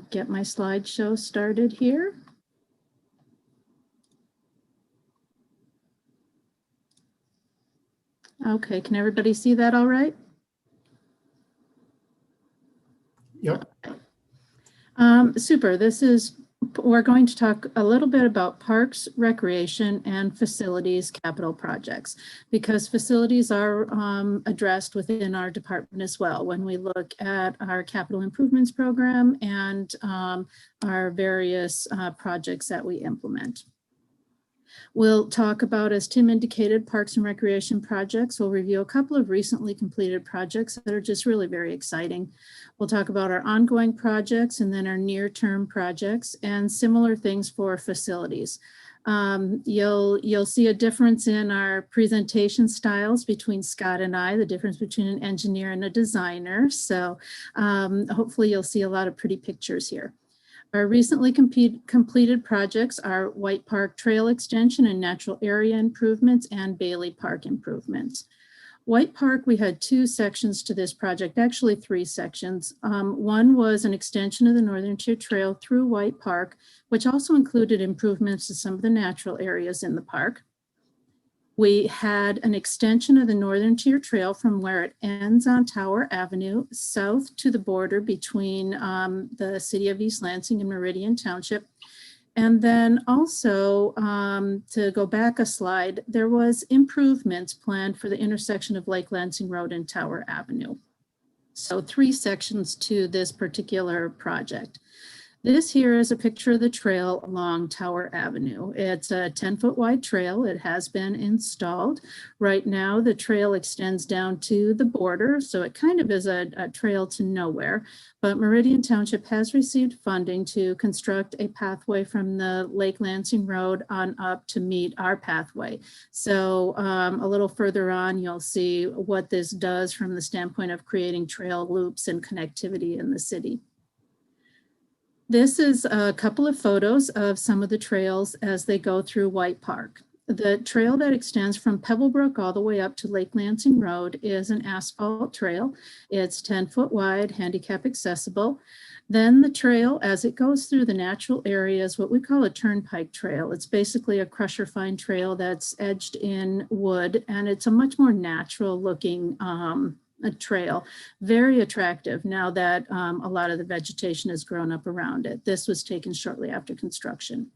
get my slideshow started here. Okay, can everybody see that all right? Yep. Super. We're going to talk a little bit about parks, recreation, and facilities capital projects, because facilities are addressed within our department as well when we look at our capital improvements program and our various projects that we implement. We'll talk about, as Tim indicated, parks and recreation projects. We'll review a couple of recently completed projects that are just really very exciting. We'll talk about our ongoing projects and then our near-term projects and similar things for facilities. You'll see a difference in our presentation styles between Scott and I, the difference between an engineer and a designer. So hopefully you'll see a lot of pretty pictures here. Our recently completed projects are White Park Trail Extension and Natural Area Improvements and Bailey Park Improvements. White Park, we had two sections to this project, actually three sections. One was an extension of the Northern Tier Trail through White Park, which also included improvements to some of the natural areas in the park. We had an extension of the Northern Tier Trail from where it ends on Tower Avenue south to the border between the city of East Lansing and Meridian Township. And then also, to go back a slide, there was improvements planned for the intersection of Lake Lansing Road and Tower Avenue. So three sections to this particular project. This here is a picture of the trail along Tower Avenue. It's a 10-foot wide trail. It has been installed. Right now, the trail extends down to the border, so it kind of is a trail to nowhere. But Meridian Township has received funding to construct a pathway from the Lake Lansing Road on up to meet our pathway. So a little further on, you'll see what this does from the standpoint of creating trail loops and connectivity in the city. This is a couple of photos of some of the trails as they go through White Park. The trail that extends from Pebblebrook all the way up to Lake Lansing Road is an asphalt trail. It's 10 foot wide, handicap accessible. Then the trail, as it goes through the natural areas, what we call a turnpike trail. It's basically a crusher fine trail that's edged in wood, and it's a much more natural looking a trail, very attractive now that a lot of the vegetation has grown up around it. This was taken shortly after construction.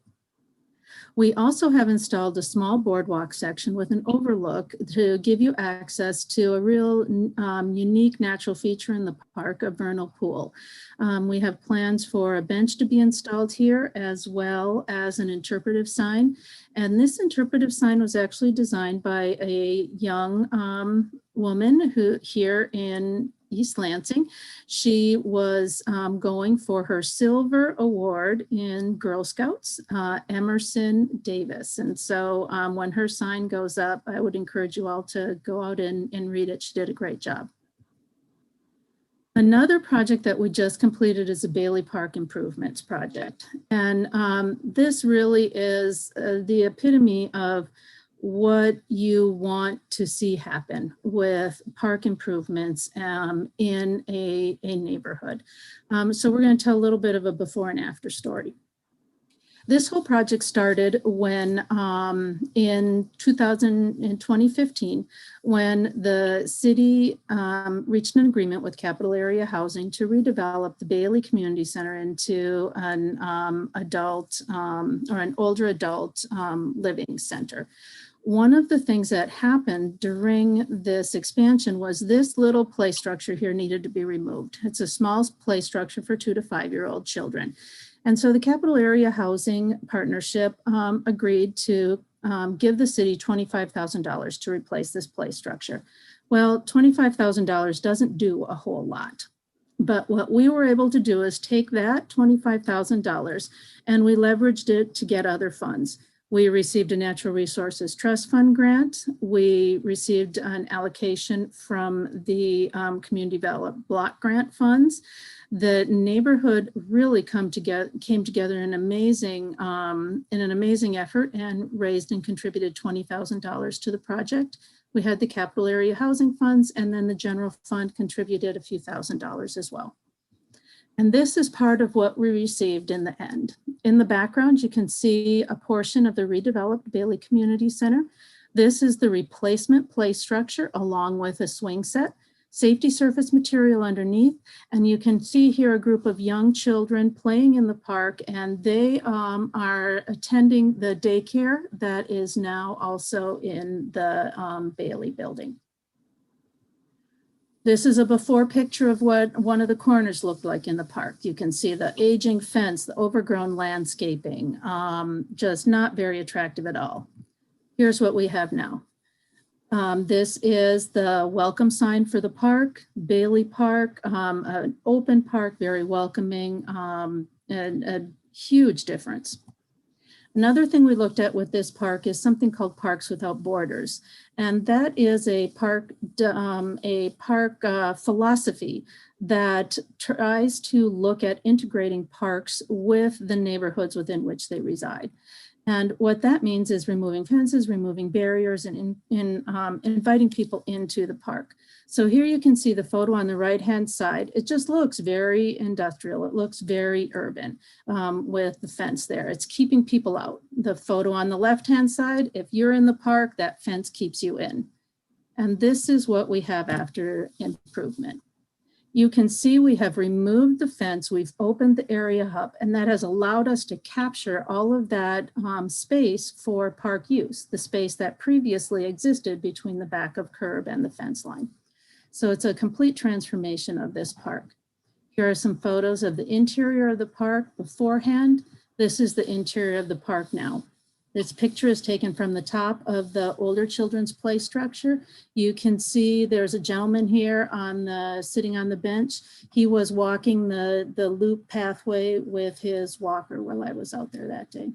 We also have installed a small boardwalk section with an overlook to give you access to a real unique natural feature in the park, a vernal pool. We have plans for a bench to be installed here as well as an interpretive sign. And this interpretive sign was actually designed by a young woman who here in East Lansing. She was going for her silver award in Girl Scouts, Emerson Davis. And so when her sign goes up, I would encourage you all to go out and read it. She did a great job. Another project that we just completed is a Bailey Park Improvements project. And this really is the epitome of what you want to see happen with park improvements in a neighborhood. So we're going to tell a little bit of a before and after story. This whole project started when in 2015, when the city reached an agreement with Capital Area Housing to redevelop the Bailey Community Center into an adult or an older adult living center. One of the things that happened during this expansion was this little play structure here needed to be removed. It's a small play structure for 2 to 5-year-old children. And so the Capital Area Housing Partnership agreed to give the city $25,000 to replace this play structure. Well, $25,000 doesn't do a whole lot. But what we were able to do is take that $25,000 and we leveraged it to get other funds. We received a Natural Resources Trust Fund grant. We received an allocation from the Community Development Block Grant funds. The neighborhood really came together in an amazing effort and raised and contributed $20,000 to the project. We had the Capital Area Housing Funds, and then the general fund contributed a few $1,000s as well. And this is part of what we received in the end. In the background, you can see a portion of the redeveloped Bailey Community Center. This is the replacement play structure along with a swing set, safety surface material underneath. And you can see here a group of young children playing in the park, and they are attending the daycare that is now also in the Bailey building. This is a before picture of what one of the corners looked like in the park. You can see the aging fence, the overgrown landscaping, just not very attractive at all. Here's what we have now. This is the welcome sign for the park, Bailey Park, an open park, very welcoming, and a huge difference. Another thing we looked at with this park is something called Parks Without Borders. And that is a park philosophy that tries to look at integrating parks with the neighborhoods within which they reside. And what that means is removing fences, removing barriers, and inviting people into the park. So here you can see the photo on the right-hand side. It just looks very industrial. It looks very urban with the fence there. It's keeping people out. The photo on the left-hand side, if you're in the park, that fence keeps you in. And this is what we have after improvement. You can see we have removed the fence, we've opened the area up, and that has allowed us to capture all of that space for park use, the space that previously existed between the back of curb and the fence line. So it's a complete transformation of this park. Here are some photos of the interior of the park beforehand. This is the interior of the park now. This picture is taken from the top of the older children's play structure. You can see there's a gentleman here sitting on the bench. He was walking the loop pathway with his walker while I was out there that day.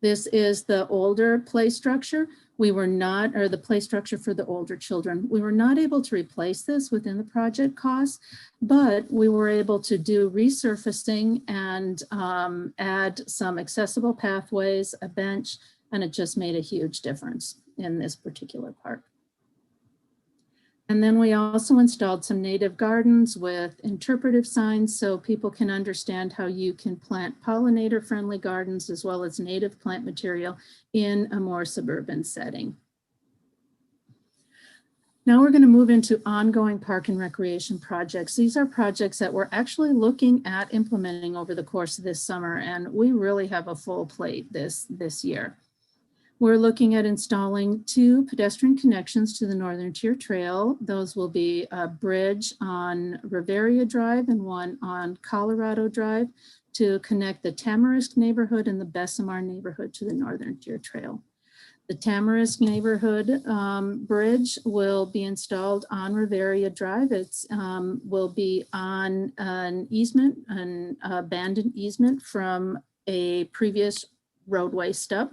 This is the older play structure. The play structure for the older children. We were not able to replace this within the project costs, but we were able to do resurfacing and add some accessible pathways, a bench, and it just made a huge difference in this particular park. And then we also installed some native gardens with interpretive signs so people can understand how you can plant pollinator-friendly gardens as well as native plant material in a more suburban setting. Now we're going to move into ongoing park and recreation projects. These are projects that we're actually looking at implementing over the course of this summer, and we really have a full plate this year. We're looking at installing 2 pedestrian connections to the Northern Tier Trail. Those will be a bridge on Riveria Drive and one on Colorado Drive to connect the Tamarisk neighborhood and the Bessemer neighborhood to the Northern Tier Trail. The Tamarisk neighborhood bridge will be installed on Riveria Drive. It's will be on an easement, an abandoned easement from a previous roadway stub.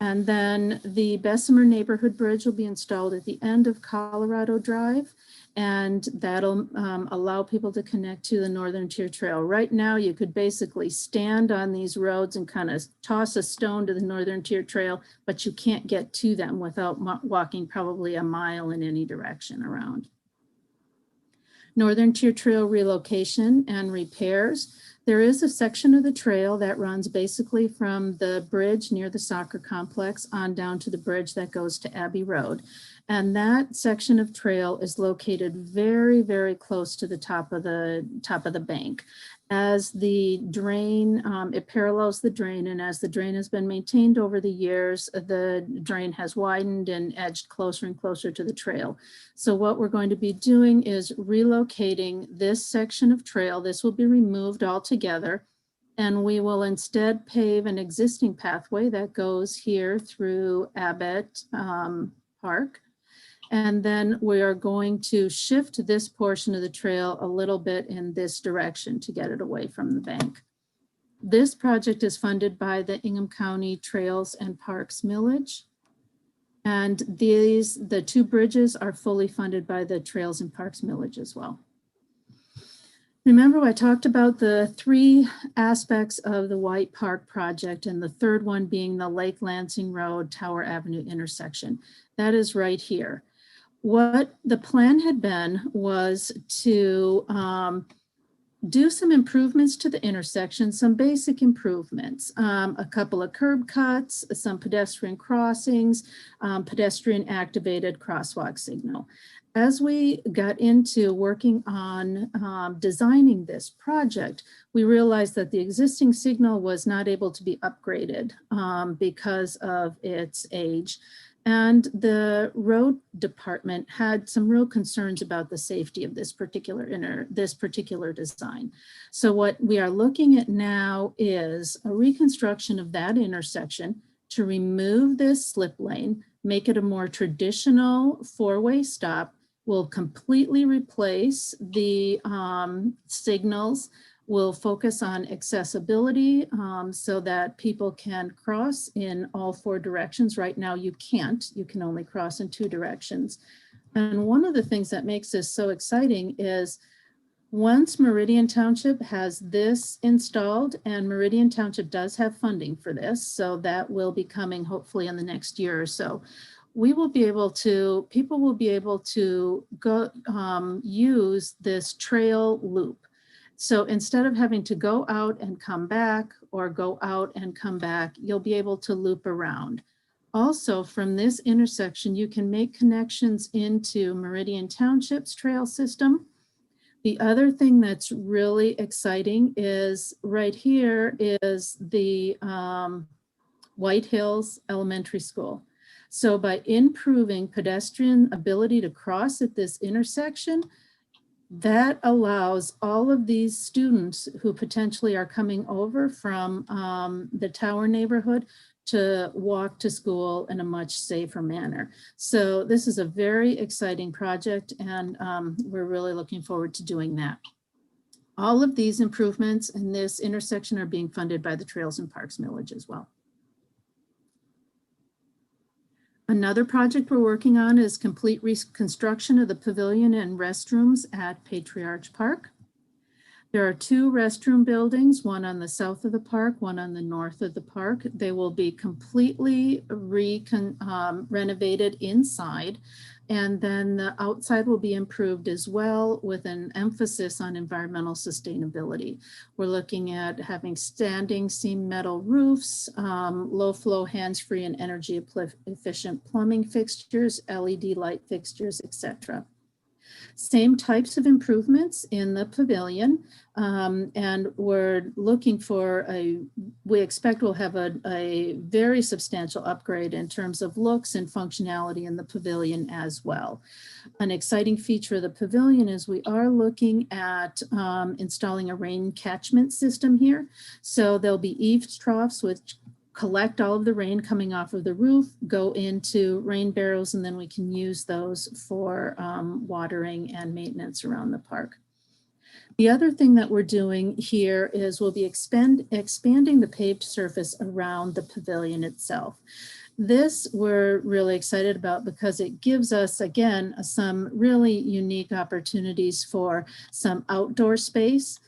And then the Bessemer neighborhood bridge will be installed at the end of Colorado Drive, and that'll allow people to connect to the Northern Tier Trail. Right now, you could basically stand on these roads and kind of toss a stone to the Northern Tier Trail, but you can't get to them without walking probably a mile in any direction around. Northern Tier Trail relocation and repairs. There is a section of the trail that runs basically from the bridge near the soccer complex on down to the bridge that goes to Abbey Road. And that section of trail is located very, very close to the top of the bank. As the drain, it parallels the drain, and as the drain has been maintained over the years, the drain has widened and edged closer and closer to the trail. So what we're going to be doing is relocating this section of trail. This will be removed altogether, and we will instead pave an existing pathway that goes here through Abbot Park. And then we are going to shift this portion of the trail a little bit in this direction to get it away from the bank. This project is funded by the Ingham County Trails and Parks Millage. And the 2 bridges are fully funded by the Trails and Parks Millage as well. Remember, I talked about the 3 aspects of the White Park project, and the third one being the Lake Lansing Road, Tower Avenue intersection. That is right here. What the plan had been was to do some improvements to the intersection, some basic improvements, a couple of curb cuts, some pedestrian crossings, pedestrian activated crosswalk signal. As we got into working on designing this project, we realized that the existing signal was not able to be upgraded because of its age. And the road department had some real concerns about the safety of this particular design. So what we are looking at now is a reconstruction of that intersection to remove this slip lane, make it a more traditional 4-way stop. We'll completely replace the signals. We'll focus on accessibility so that people can cross in all 4 directions. Right now you can't, you can only cross in 2 directions. And one of the things that makes this so exciting is once Meridian Township has this installed, and Meridian Township does have funding for this, so that will be coming hopefully in the next year or so, we will be able to, people will be able to go use this trail loop. So instead of having to go out and come back or go out and come back, you'll be able to loop around. Also, from this intersection, you can make connections into Meridian Township's trail system. The other thing that's really exciting is right here is the White Hills Elementary School. So by improving pedestrian ability to cross at this intersection, that allows all of these students who potentially are coming over from the Tower neighborhood to walk to school in a much safer manner. So this is a very exciting project, and we're really looking forward to doing that. All of these improvements in this intersection are being funded by the Trails and Parks Millage as well. Another project we're working on is complete reconstruction of the pavilion and restrooms at Patriarch Park. There are 2 restroom buildings, one on the south of the park, one on the north of the park. They will be completely renovated inside, and then the outside will be improved as well with an emphasis on environmental sustainability. We're looking at having standing seam metal roofs, low flow, hands-free and energy efficient plumbing fixtures, LED light fixtures, etc. Same types of improvements in the pavilion, and we're looking for we expect we'll have a very substantial upgrade in terms of looks and functionality in the pavilion as well. An exciting feature of the pavilion is we are looking at installing a rain catchment system here. So there'll be eaves troughs which collect all of the rain coming off of the roof, go into rain barrels, and then we can use those for watering and maintenance around the park. The other thing that we're doing here is we'll be expanding the paved surface around the pavilion itself. This we're really excited about because it gives us, again, some really unique opportunities for some outdoor space.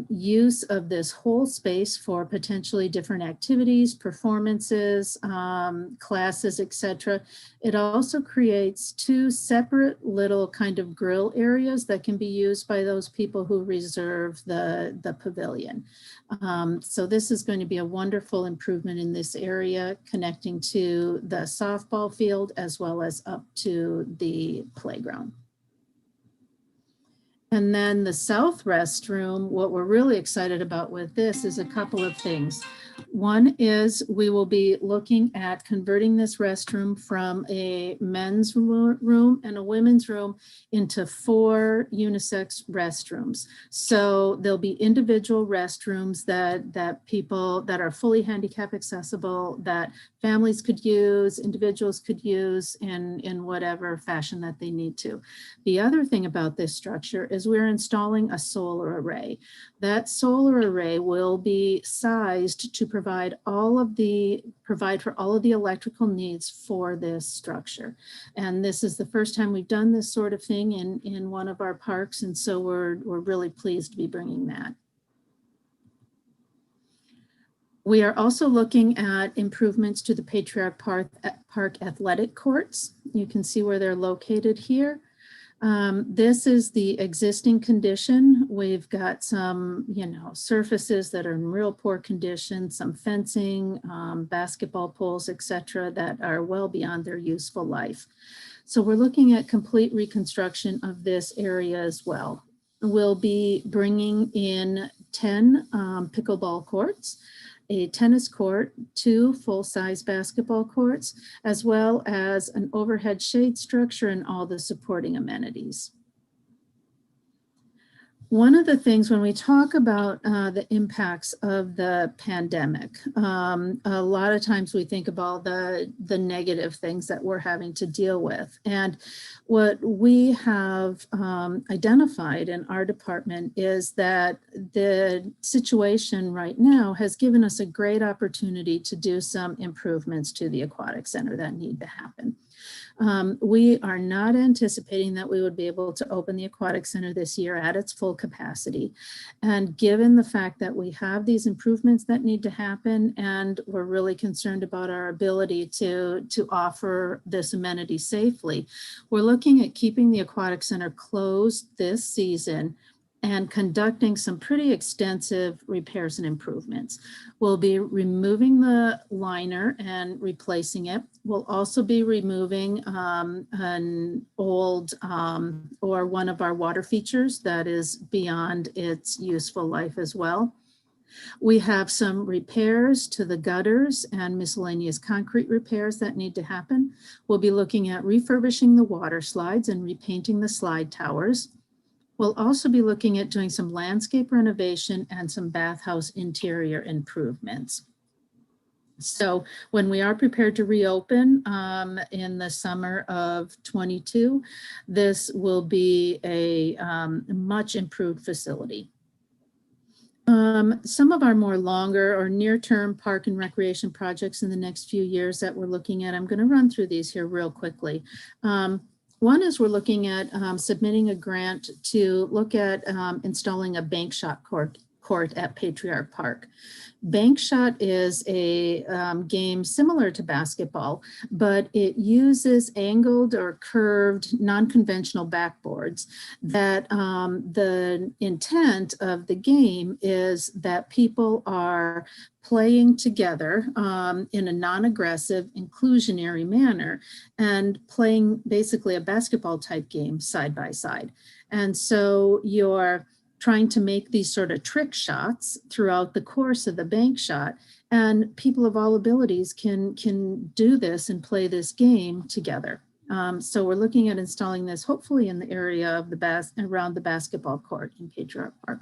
Use of this whole space for potentially different activities, performances, classes, etc. It also creates 2 separate little kind of grill areas that can be used by those people who reserve the pavilion. So this is going to be a wonderful improvement in this area, connecting to the softball field as well as up to the playground. And then the south restroom, what we're really excited about with this is a couple of things. One is we will be looking at converting this restroom from a men's room and a women's room into 4 unisex restrooms. So there'll be individual restrooms that people that are fully handicap accessible, that families could use, individuals could use in whatever fashion that they need to. The other thing about this structure is we're installing a solar array. That solar array will be sized to provide for all of the electrical needs for this structure. And this is the first time we've done this sort of thing in one of our parks, and so we're really pleased to be bringing that. We are also looking at improvements to the Patriarch Park athletic courts. You can see where they're located here. This is the existing condition. We've got some, surfaces that are in real poor condition, some fencing, basketball poles, etc., that are well beyond their useful life. So we're looking at complete reconstruction of this area as well. We'll be bringing in 10 pickleball courts, a tennis court, 2 full-size basketball courts, as well as an overhead shade structure and all the supporting amenities. One of the things when we talk about the impacts of the pandemic, a lot of times we think about the negative things that we're having to deal with. And what we have identified in our department is that the situation right now has given us a great opportunity to do some improvements to the aquatic center that need to happen. We are not anticipating that we would be able to open the aquatic center this year at its full capacity. And given the fact that we have these improvements that need to happen, and we're really concerned about our ability to offer this amenity safely, we're looking at keeping the aquatic center closed this season and conducting some pretty extensive repairs and improvements. We'll be removing the liner and replacing it. We'll also be removing an old or one of our water features that is beyond its useful life as well. We have some repairs to the gutters and miscellaneous concrete repairs that need to happen. We'll be looking at refurbishing the water slides and repainting the slide towers. We'll also be looking at doing some landscape renovation and some bathhouse interior improvements. So when we are prepared to reopen in the summer of 22, this will be a much improved facility. Some of our more longer or near-term park and recreation projects in the next few years that we're looking at, I'm going to run through these here real quickly. One is we're looking at submitting a grant to look at installing a bank shot court at Patriarch Park. Bank shot is a game similar to basketball, but it uses angled or curved non-conventional backboards that the intent of the game is that people are playing together in a non-aggressive, inclusionary manner and playing basically a basketball type game side by side. And so you're trying to make these sort of trick shots throughout the course of the bank shot. And people of all abilities can do this and play this game together. So we're looking at installing this hopefully in the area of around the basketball court in Patriarch Park.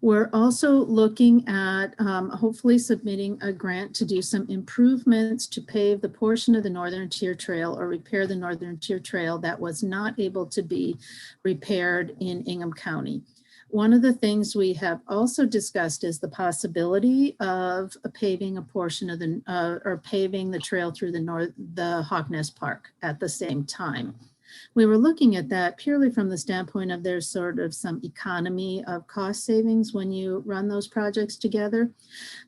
We're also looking at hopefully submitting a grant to do some improvements to pave the portion of the Northern Tier Trail or repair the Northern Tier Trail that was not able to be repaired in Ingham County. One of the things we have also discussed is the possibility of paving a portion of the, or paving the trail through the Hawk Nest Park at the same time. We were looking at that purely from the standpoint of there's sort of some economy of cost savings when you run those projects together.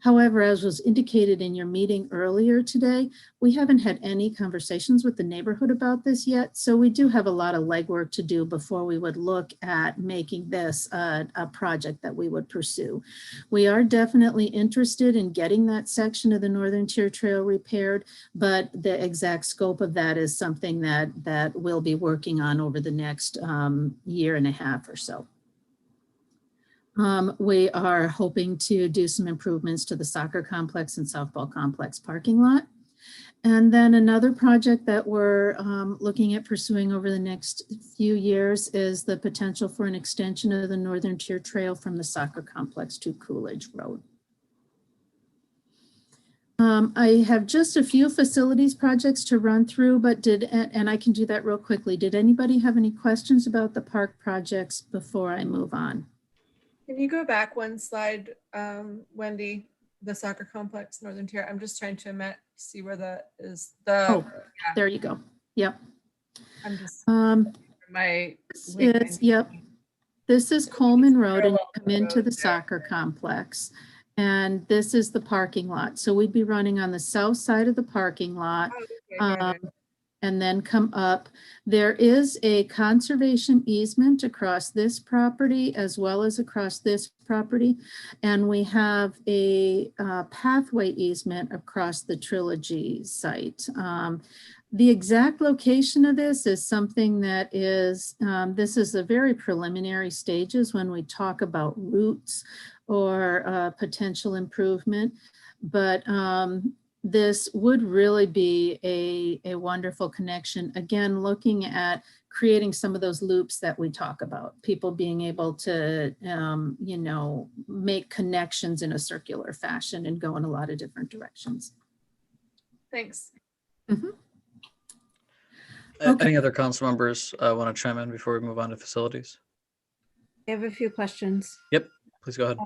However, as was indicated in your meeting earlier today, we haven't had any conversations with the neighborhood about this yet. So we do have a lot of legwork to do before we would look at making this a project that we would pursue. We are definitely interested in getting that section of the Northern Tier Trail repaired, but the exact scope of that is something that we'll be working on over the next year and a half or so. We are hoping to do some improvements to the soccer complex and softball complex parking lot. And then another project that we're looking at pursuing over the next few years is the potential for an extension of the Northern Tier Trail from the soccer complex to Coolidge Road. I have just a few facilities projects to run through, but and I can do that real quickly. Did anybody have any questions about the park projects before I move on? Can you go back one slide, Wendy? The soccer complex, Northern Tier. I'm just trying to see where that is. Yeah. There you go. Yep. I'm just yep. This is Coleman Road, and you come into the soccer complex. And this is the parking lot. So we'd be running on the south side of the parking lot and then come up. There is a conservation easement across this property as well as across this property. And we have a pathway easement across the Trilogy site. The exact location of this is something that is, this is the very preliminary stages when we talk about routes or potential improvement, but this would really be a wonderful connection. Again, looking at creating some of those loops that we talk about, people being able to, you know, make connections in a circular fashion and go in a lot of different directions. Thanks. Mm-hmm. Okay. Any other council members want to chime in before we move on to facilities? I have a few questions. Yep, please go ahead.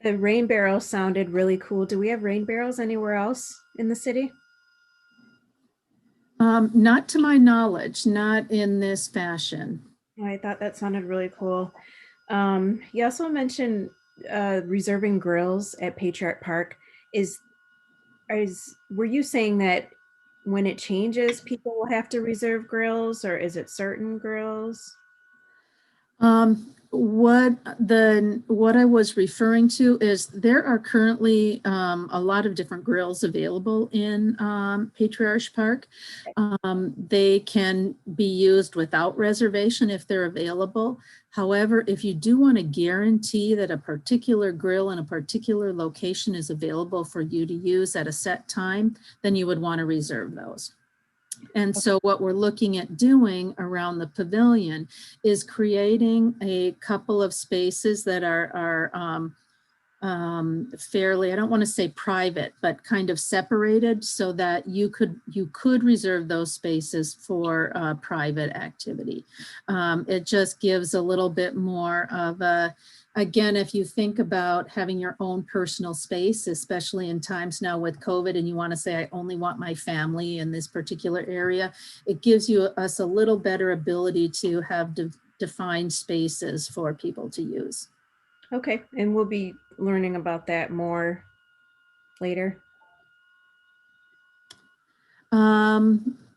The rain barrel sounded really cool. Do we have rain barrels anywhere else in the city? Not to my knowledge, not in this fashion. I thought that sounded really cool. You also mentioned reserving grills at Patriarch Park. Were you saying that when it changes, people will have to reserve grills, or is it certain grills? What I was referring to is there are currently a lot of different grills available in Patriarch Park. They can be used without reservation if they're available. However, if you do want to guarantee that a particular grill in a particular location is available for you to use at a set time, then you would want to reserve those. And so what we're looking at doing around the pavilion is creating a couple of spaces that are fairly, I don't want to say private, but kind of separated so that you could reserve those spaces for private activity. It just gives a little bit more of a Again, if you think about having your own personal space, especially in times now with COVID, and you want to say, I only want my family in this particular area, it gives us a little better ability to have defined spaces for people to use. Okay, and we'll be learning about that more later.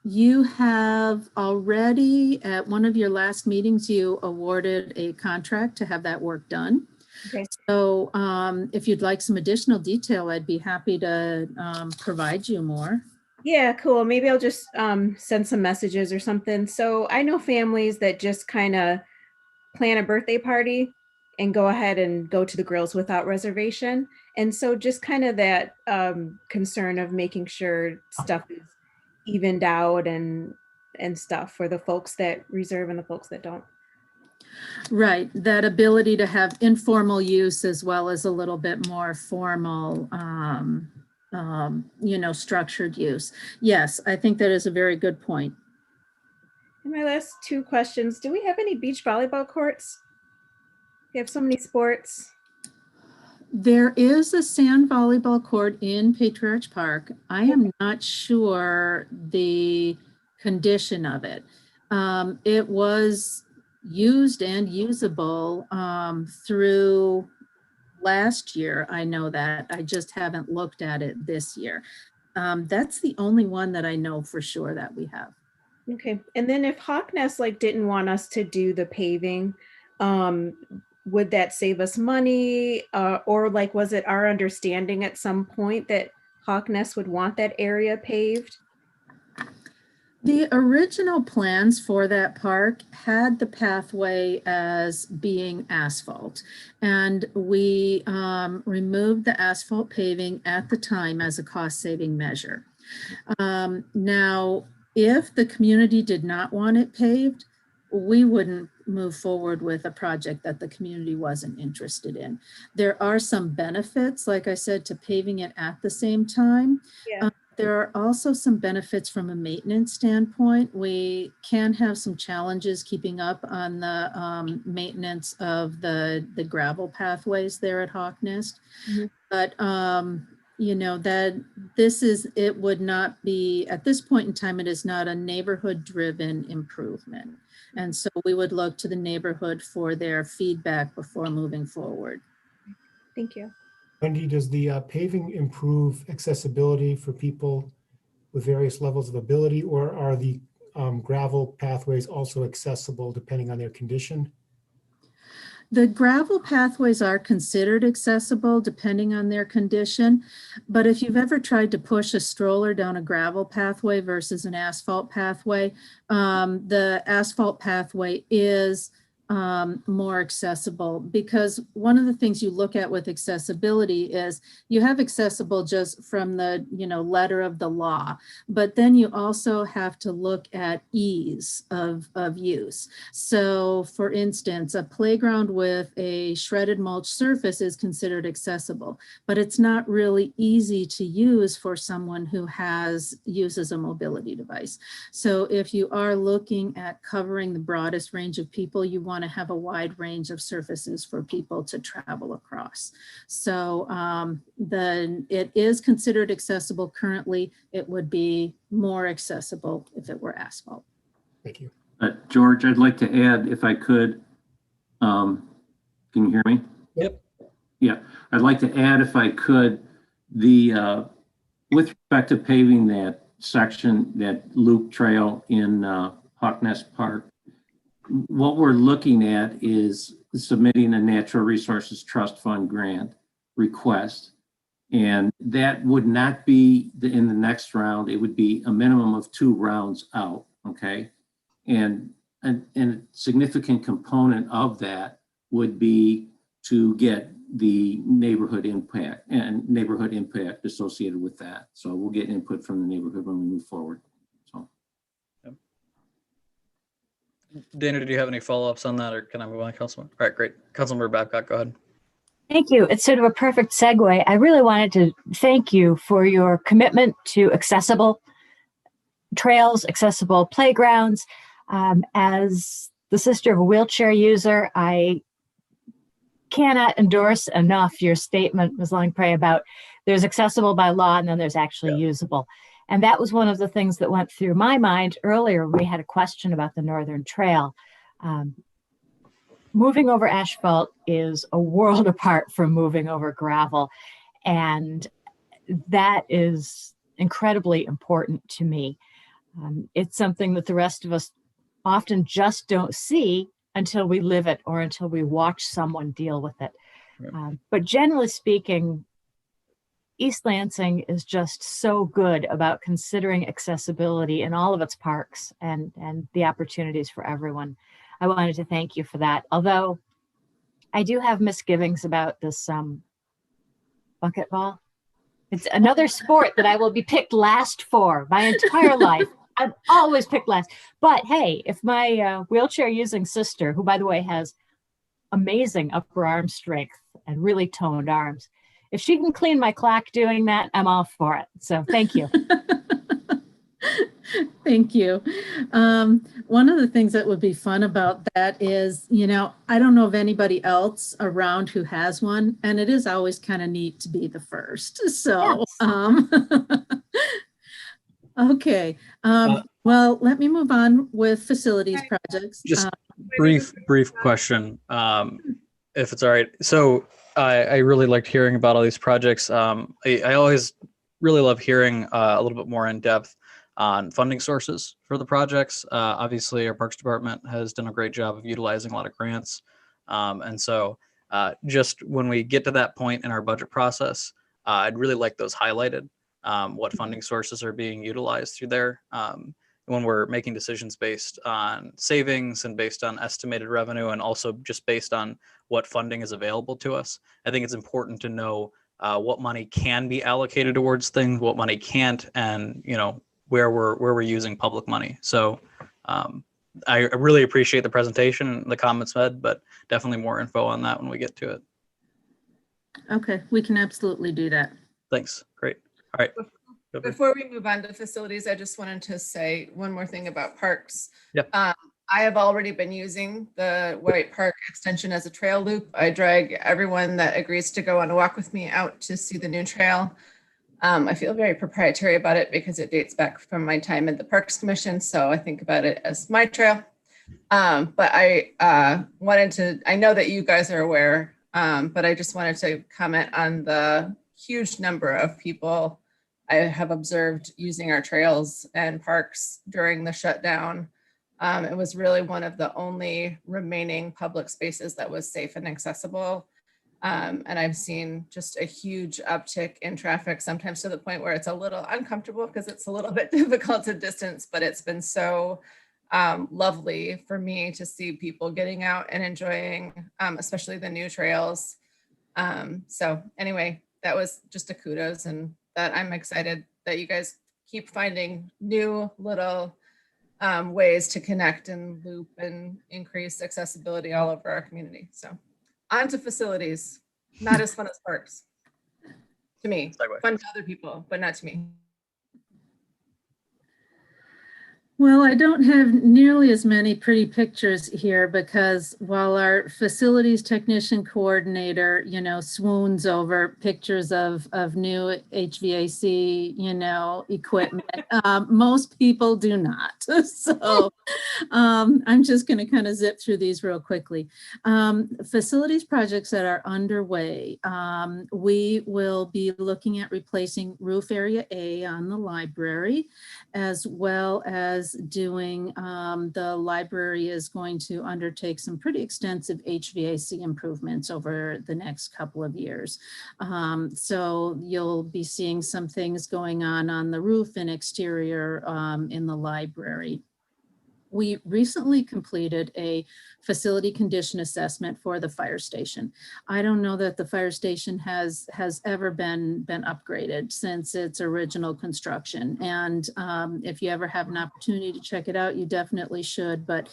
You have already, at one of your last meetings, you awarded a contract to have that work done. Okay. So if you'd like some additional detail, I'd be happy to provide you more. Yeah, cool. Maybe I'll just send some messages or something. So I know families that just kind of plan a birthday party and go ahead and go to the grills without reservation. And so just kind of that concern of making sure stuff is evened out and stuff for the folks that reserve and the folks that don't. Right, that ability to have informal use as well as a little bit more formal, structured use. Yes, I think that is a very good point. And my last two questions, do we have any beach volleyball courts? We have so many sports. There is a sand volleyball court in Patriarch Park. I am not sure the condition of it. It was used and usable through last year. I know that. I just haven't looked at it this year. That's the only one that I know for sure that we have. Okay. And then if Hawknest didn't want us to do the paving, would that save us money? Or was it our understanding at some point that Hawknest would want that area paved? The original plans for that park had the pathway as being asphalt, and we removed the asphalt paving at the time as a cost-saving measure. Now, if the community did not want it paved, we wouldn't move forward with a project that the community wasn't interested in. There are some benefits, like I said, to paving it at the same time. Yeah. There are also some benefits from a maintenance standpoint. We can have some challenges keeping up on the maintenance of the gravel pathways there at Hawknest. Mm-hmm. But that it would not be, at this point in time, it is not a neighborhood driven improvement. And so we would look to the neighborhood for their feedback before moving forward. Thank you. Wendy, does the paving improve accessibility for people with various levels of ability, or are the gravel pathways also accessible depending on their condition? The gravel pathways are considered accessible depending on their condition, but if you've ever tried to push a stroller down a gravel pathway versus an asphalt pathway, the asphalt pathway is more accessible, because one of the things you look at with accessibility is you have accessible just from the letter of the law, but then you also have to look at ease of use. So for instance, a playground with a shredded mulch surface is considered accessible, but it's not really easy to use for someone who uses a mobility device. So if you are looking at covering the broadest range of people, you want to have a wide range of surfaces for people to travel across. So it is considered accessible currently. It would be more accessible if it were asphalt. Thank you. George, I'd like to add, if I could, can you hear me? Yep. Yeah, I'd like to add, if I could, with respect to paving that section, that loop trail in Hawknest Park, what we're looking at is submitting a Natural Resources Trust Fund grant request. And that would not be in the next round. It would be a minimum of 2 rounds out, okay? And a significant component of that would be to get the neighborhood impact associated with that. So we'll get input from the neighborhood when we move forward. Dana, did you have any follow-ups on that, or can I move on, Councilman? All right, great. Councilmember Babcock, go ahead. Thank you. It's sort of a perfect segue. I really wanted to thank you for your commitment to accessible trails, accessible playgrounds. As the sister of a wheelchair user, I cannot endorse enough your statement, Ms. Longpre, about there's accessible by law and then there's actually usable. And that was one of the things that went through my mind earlier when we had a question about the Northern Trail. Moving over asphalt is a world apart from moving over gravel. And that is incredibly important to me. It's something that the rest of us often just don't see until we live it or until we watch someone deal with it. But generally speaking, East Lansing is just so good about considering accessibility in all of its parks and the opportunities for everyone. I wanted to thank you for that. Although I do have misgivings about this bucket ball. It's another sport that I will be picked last for my entire life. I've always picked last. But hey, if my wheelchair using sister, who by the way has amazing upper arm strength and really toned arms, if she can clean my clack doing that, I'm all for it. So thank you. Thank you. One of the things that would be fun about that is, I don't know of anybody else around who has one, and it is always kind of neat to be the first. So, okay. Well, let me move on with facilities projects. Just brief question, if it's all right. So I really liked hearing about all these projects. I always really love hearing a little bit more in depth on funding sources for the projects. Obviously, our Parks Department has done a great job of utilizing a lot of grants. And so just when we get to that point in our budget process, I'd really like those highlighted, what funding sources are being utilized through there. When we're making decisions based on savings and based on estimated revenue, and also just based on what funding is available to us, I think it's important to know what money can be allocated towards things, what money can't, and where we're using public money. So I really appreciate the presentation and the comments made, but definitely more info on that when we get to it. Okay, we can absolutely do that. Thanks. Great. All right. Before we move on to facilities, I just wanted to say one more thing about parks. Yep. I have already been using the White Park extension as a trail loop. I drag everyone that agrees to go on a walk with me out to see the new trail. I feel very proprietary about it because it dates back from my time at the Parks Commission. So I think about it as my trail. But I I know that you guys are aware, but I just wanted to comment on the huge number of people I have observed using our trails and parks during the shutdown. It was really one of the only remaining public spaces that was safe and accessible. And I've seen just a huge uptick in traffic, sometimes to the point where it's a little uncomfortable because it's a little bit difficult to distance, but it's been so lovely for me to see people getting out and enjoying, especially the new trails. So anyway, that was just a kudos, and that I'm excited that you guys keep finding new little ways to connect and loop and increase accessibility all over our community. So on to facilities, not as fun as parks to me. Fun to other people, but not to me. Well, I don't have nearly as many pretty pictures here because while our facilities technician coordinator, swoons over pictures of new HVAC, equipment, most people do not. So I'm just going to kind of zip through these real quickly. Facilities projects that are underway. We will be looking at replacing roof area A on the library, as well as doing, the library is going to undertake some pretty extensive HVAC improvements over the next couple of years. So you'll be seeing some things going on the roof and exterior in the library. We recently completed a facility condition assessment for the fire station. I don't know that the fire station has ever been upgraded since its original construction. And if you ever have an opportunity to check it out, you definitely should. But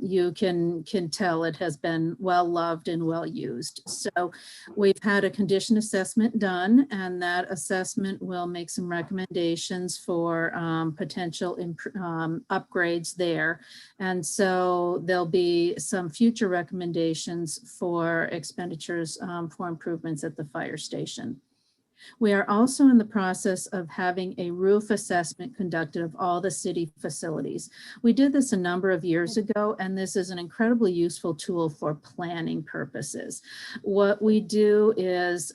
you can tell it has been well loved and well used. So we've had a condition assessment done, and that assessment will make some recommendations for potential upgrades there. there. And so there'll be some future recommendations for expenditures for improvements at the fire station. We are also in the process of having a roof assessment conducted of all the city facilities. We did this a number of years ago, and this is an incredibly useful tool for planning purposes. What we do is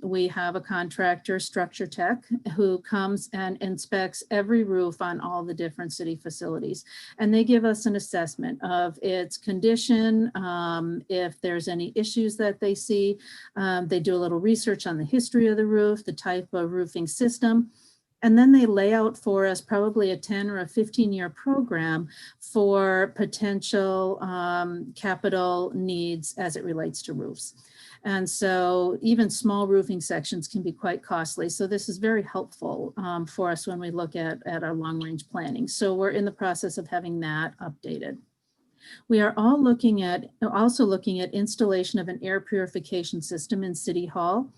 we have a contractor, Structure Tech, who comes and inspects every roof on all the different city facilities. And they give us an assessment of its condition, if there's any issues that they see. They do a little research on the history of the roof, the type of roofing system, and then they lay out for us probably a 10 or a 15-year program for potential capital needs as it relates to roofs. And so even small roofing sections can be quite costly. So this is very helpful for us when we look at our long-range planning. So we're in the process of having that updated. We are also looking at installation of an air purification system in City Hall.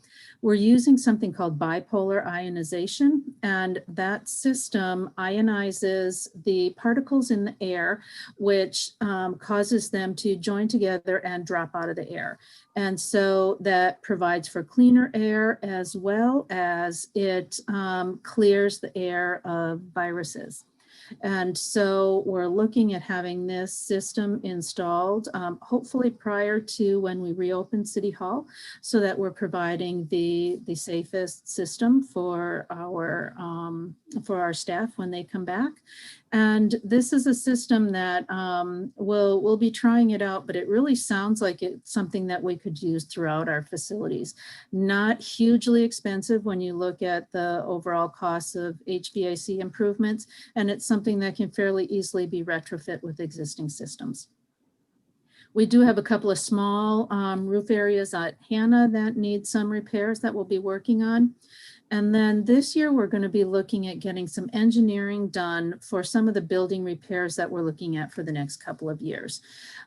We're using something called bipolar ionization, and that system ionizes the particles in the air, which causes them to join together and drop out of the air. And so that provides for cleaner air, as well as it clears the air of viruses. And so we're looking at having this system installed, hopefully prior to when we reopen City Hall, so that we're providing the safest system for our staff when they come back. And this is a system that we'll be trying it out, but it really sounds like it's something that we could use throughout our facilities. Not hugely expensive when you look at the overall costs of HVAC improvements, and it's something that can fairly easily be retrofit with existing systems. We do have a couple of small roof areas at Hannah that need some repairs that we'll be working on. And then this year, we're going to be looking at getting some engineering done for some of the building repairs that we're looking at for the next couple of years.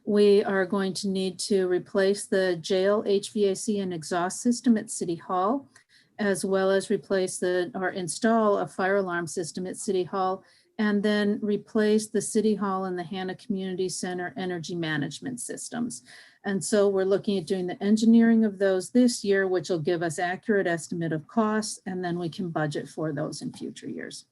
We are going to need to replace the jail HVAC and exhaust system at City Hall, as well as replace or install a fire alarm system at City Hall, and then replace the City Hall and the Hannah Community Center energy management systems. And so we're looking at doing the engineering of those this year, which will give us accurate estimate of costs, and then we can budget for those in future years.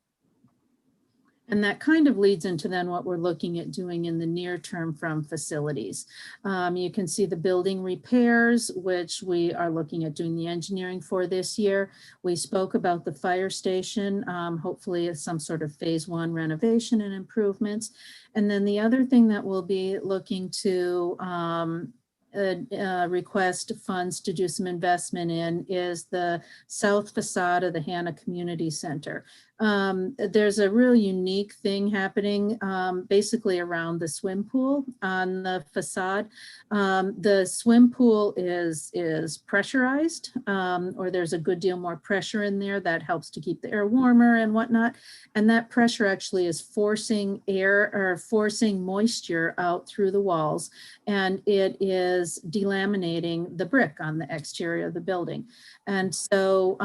And that kind of leads into then what we're looking at doing in the near term from facilities. You can see the building repairs, which we are looking at doing the engineering for this year. We spoke about the fire station, hopefully some sort of phase 1 renovation and improvements. And then the other thing that we'll be looking to request funds to do some investment in is the south facade of the Hannah Community Center. There's a really unique thing happening basically around the swim pool on the facade. The swim pool is pressurized, or there's a good deal more pressure in there that helps to keep the air warmer and whatnot. And that pressure actually is forcing air or forcing moisture out through the walls, and it is delaminating the brick on the exterior of the building. And so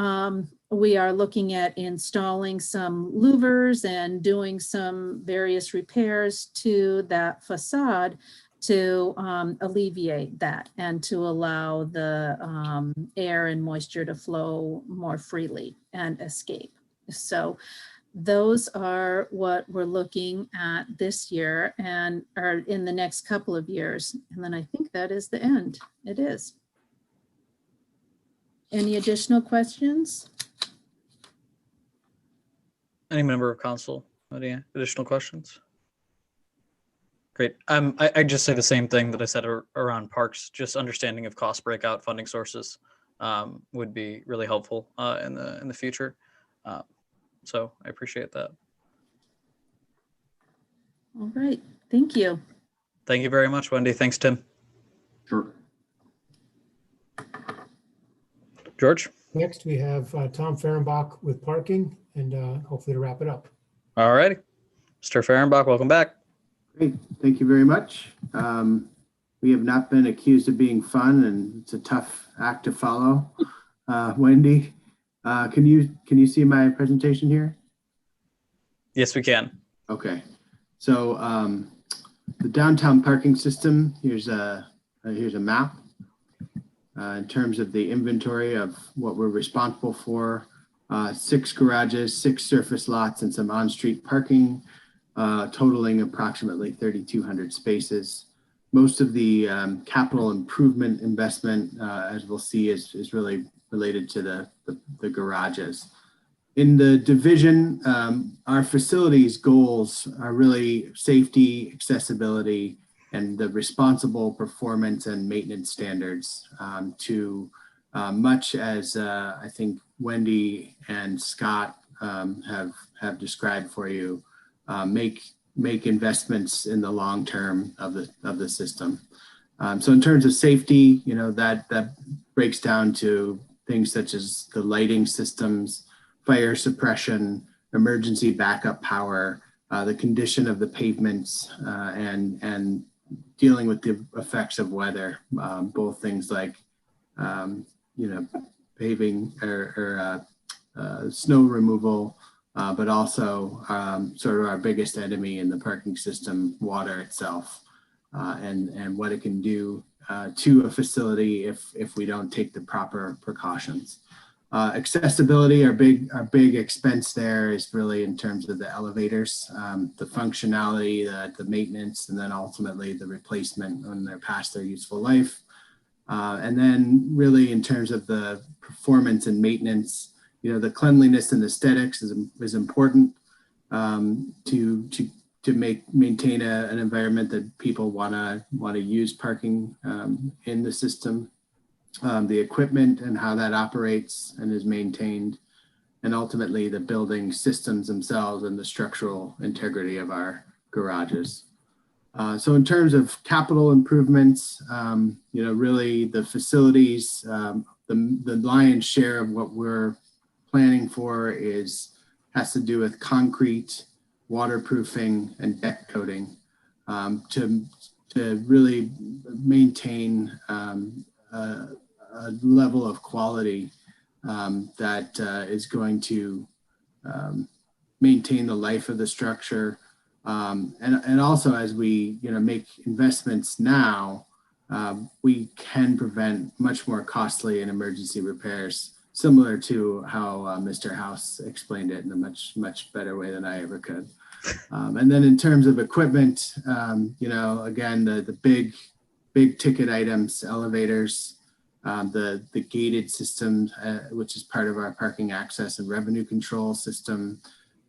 we are looking at installing some louvers and doing some various repairs to that facade to alleviate that and to allow the air and moisture to flow more freely and escape. So those are what we're looking at this year and are in the next couple of years. And then I think that is the end. It is. Any additional questions? Any member of council, any additional questions? Great. I just say the same thing that I said around parks. Just understanding of cost breakout funding sources would be really helpful in the future. So I appreciate that. All right. Thank you. Thank you very much, Wendy. Thanks, Tim. Sure. George? Next, we have Tom Fehrenbach with parking, and hopefully to wrap it up. All righty. Mr. Fehrenbach, welcome back. Great. Thank you very much. We have not been accused of being fun, and it's a tough act to follow. Wendy, can you see my presentation here? Yes, we can. Okay. So the downtown parking system, here's a map in terms of the inventory of what we're responsible for. 6 garages, 6 surface lots, and some on-street parking, totaling approximately 3,200 spaces. Most of the capital improvement investment, as we'll see, is really related to the garages. In the division, our facilities goals are really safety, accessibility, and the responsible performance and maintenance standards to much as I think Wendy and Scott have described for you, make investments in the long term of the system. So in terms of safety, you know, that breaks down to things such as the lighting systems, fire suppression, emergency backup power, the condition of the pavements, and dealing with the effects of weather, both things like, you know, paving or snow removal, but also sort of our biggest enemy in the parking system, water itself, and what it can do to a facility if we don't take the proper precautions. Accessibility, our big expense there is really in terms of the elevators, the functionality, the maintenance, and then ultimately the replacement when they're past their useful life. And then really in terms of the performance and maintenance, you know, the cleanliness and aesthetics is important to maintain an environment that people want to use parking in the system. The equipment and how that operates and is maintained, and ultimately the building systems themselves and the structural integrity of our garages. So in terms of capital improvements, you know, really the facilities, the lion's share of what we're planning for has to do with concrete, waterproofing, and deck coating to really maintain a level of quality that is going to maintain the life of the structure. And also as we, you know, make investments now, we can prevent much more costly and emergency repairs, similar to how Mr. House explained it in a much better way than I ever could. And then in terms of equipment, you know, again, the big ticket items, elevators, the gated system, which is part of our parking access and revenue control system,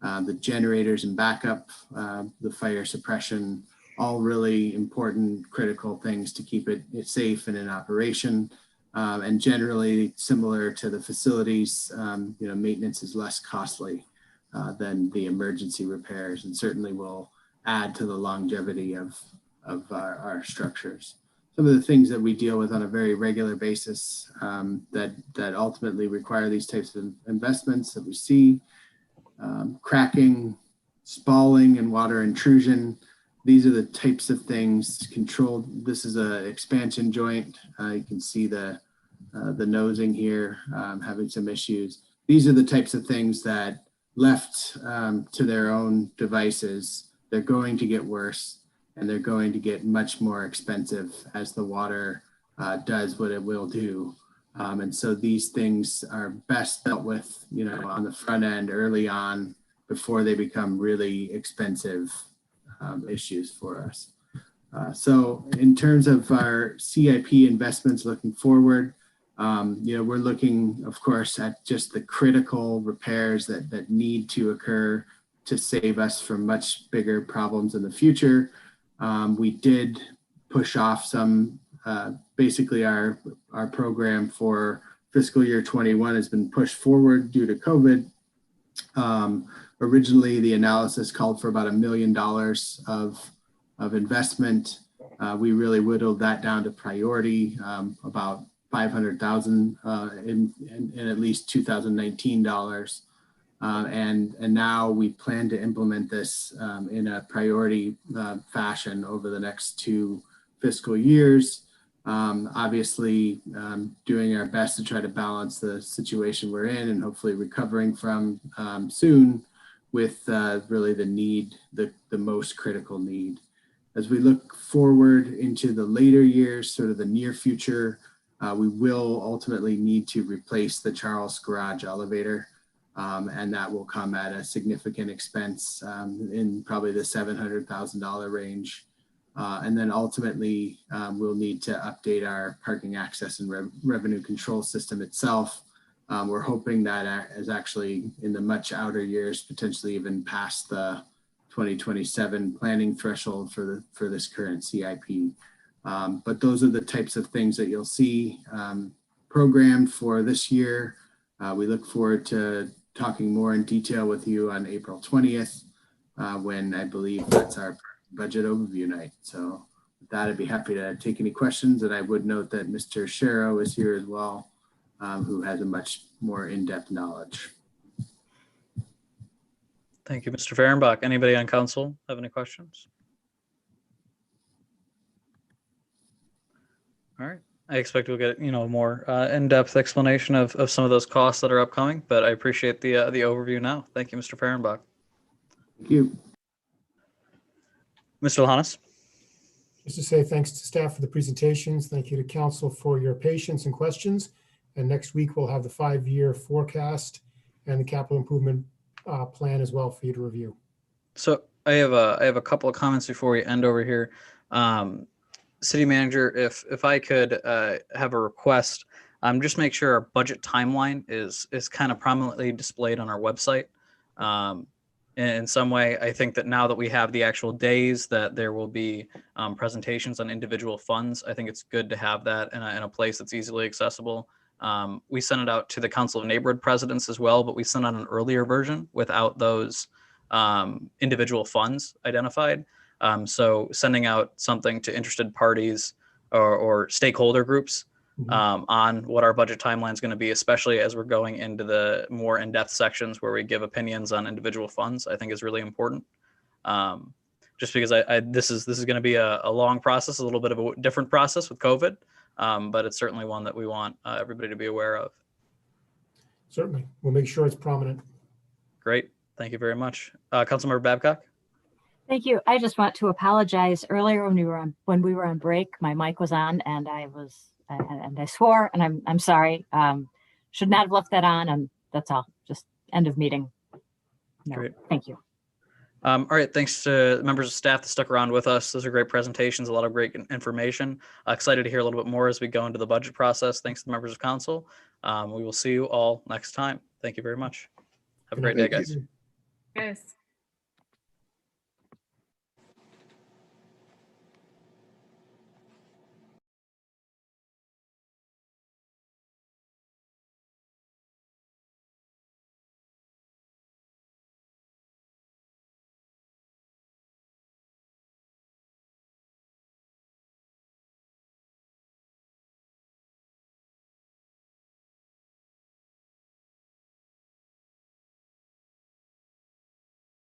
the generators and backup, the fire suppression, all really important, critical things to keep it safe and in operation. And generally similar to the facilities, you know, maintenance is less costly than the emergency repairs, and certainly will add to the longevity of our structures. Some of the things that we deal with on a very regular basis that ultimately require these types of investments that we see, cracking, spalling, and water intrusion. These are the types of things controlled. This is an expansion joint. You can see the nosing here having some issues. These are the types of things that left to their own devices, they're going to get worse, and they're going to get much more expensive as the water does what it will do. And so these things are best dealt with, you know, on the front end early on before they become really expensive issues for us. So in terms of our CIP investments looking forward, you know, we're looking, of course, at just the critical repairs that need to occur to save us from much bigger problems in the future. We did push off some, basically our program for fiscal year 21 has been pushed forward due to COVID. Originally, the analysis called for about $1 million of investment. We really whittled that down to priority, about $500,000 in at least 2019 dollars. And now we plan to implement this in a priority fashion over the next 2 fiscal years. Obviously, doing our best to try to balance the situation we're in and hopefully recovering from soon with really the need, the most critical need. As we look forward into the later years, sort of the near future, we will ultimately need to replace the Charles Garage elevator, and that will come at a significant expense in probably the $700,000 range. And then ultimately, we'll need to update our parking access and revenue control system itself. We're hoping that is actually in the much outer years, potentially even past the 2027 planning threshold for this current CIP. But those are the types of things that you'll see programmed for this year. We look forward to talking more in detail with you on April 20th, when I believe that's our budget overview night. So with that, I'd be happy to take any questions. And I would note that Mr. Sharrow is here as well, who has a much more in-depth knowledge. Thank you, Mr. Fehrenbach. Anybody on council have any questions? All right. I expect we'll get, more in-depth explanation of some of those costs that are upcoming, but I appreciate the overview now. Thank you, Mr. Fehrenbach. Thank you. Mr. Lahanas. Just to say thanks to staff for the presentations. Thank you to council for your patience and questions. And next week we'll have the 5-year forecast and the capital improvement plan as well for you to review. So I have a couple of comments before we end over here. City Manager, if I could have a request, just make sure our budget timeline is kind of prominently displayed on our website. In some way, I think that now that we have the actual days that there will be presentations on individual funds, I think it's good to have that in a place that's easily accessible. We sent it out to the Council of Neighborhood Presidents as well, but we sent out an earlier version without those individual funds identified. So sending out something to interested parties or stakeholder groups on what our budget timeline is going to be, especially as we're going into the more in-depth sections where we give opinions on individual funds, I think is really important. Just because this is going to be a long process, a little bit of a different process with COVID, but it's certainly one that we want everybody to be aware of. Certainly. We'll make sure it's prominent. Great. Thank you very much. Councilmember Babcock. Thank you. I just want to apologize. Earlier when we were on break, my mic was on and I swore, and I'm sorry. Should not have left that on, and that's all. Just end of meeting. No, great. Thank you. All right. Thanks to members of staff that stuck around with us. Those are great presentations, a lot of great information. Excited to hear a little bit more as we go into the budget process. Thanks to the members of council. We will see you all next time. Thank you very much. Have a great day, guys. Yes.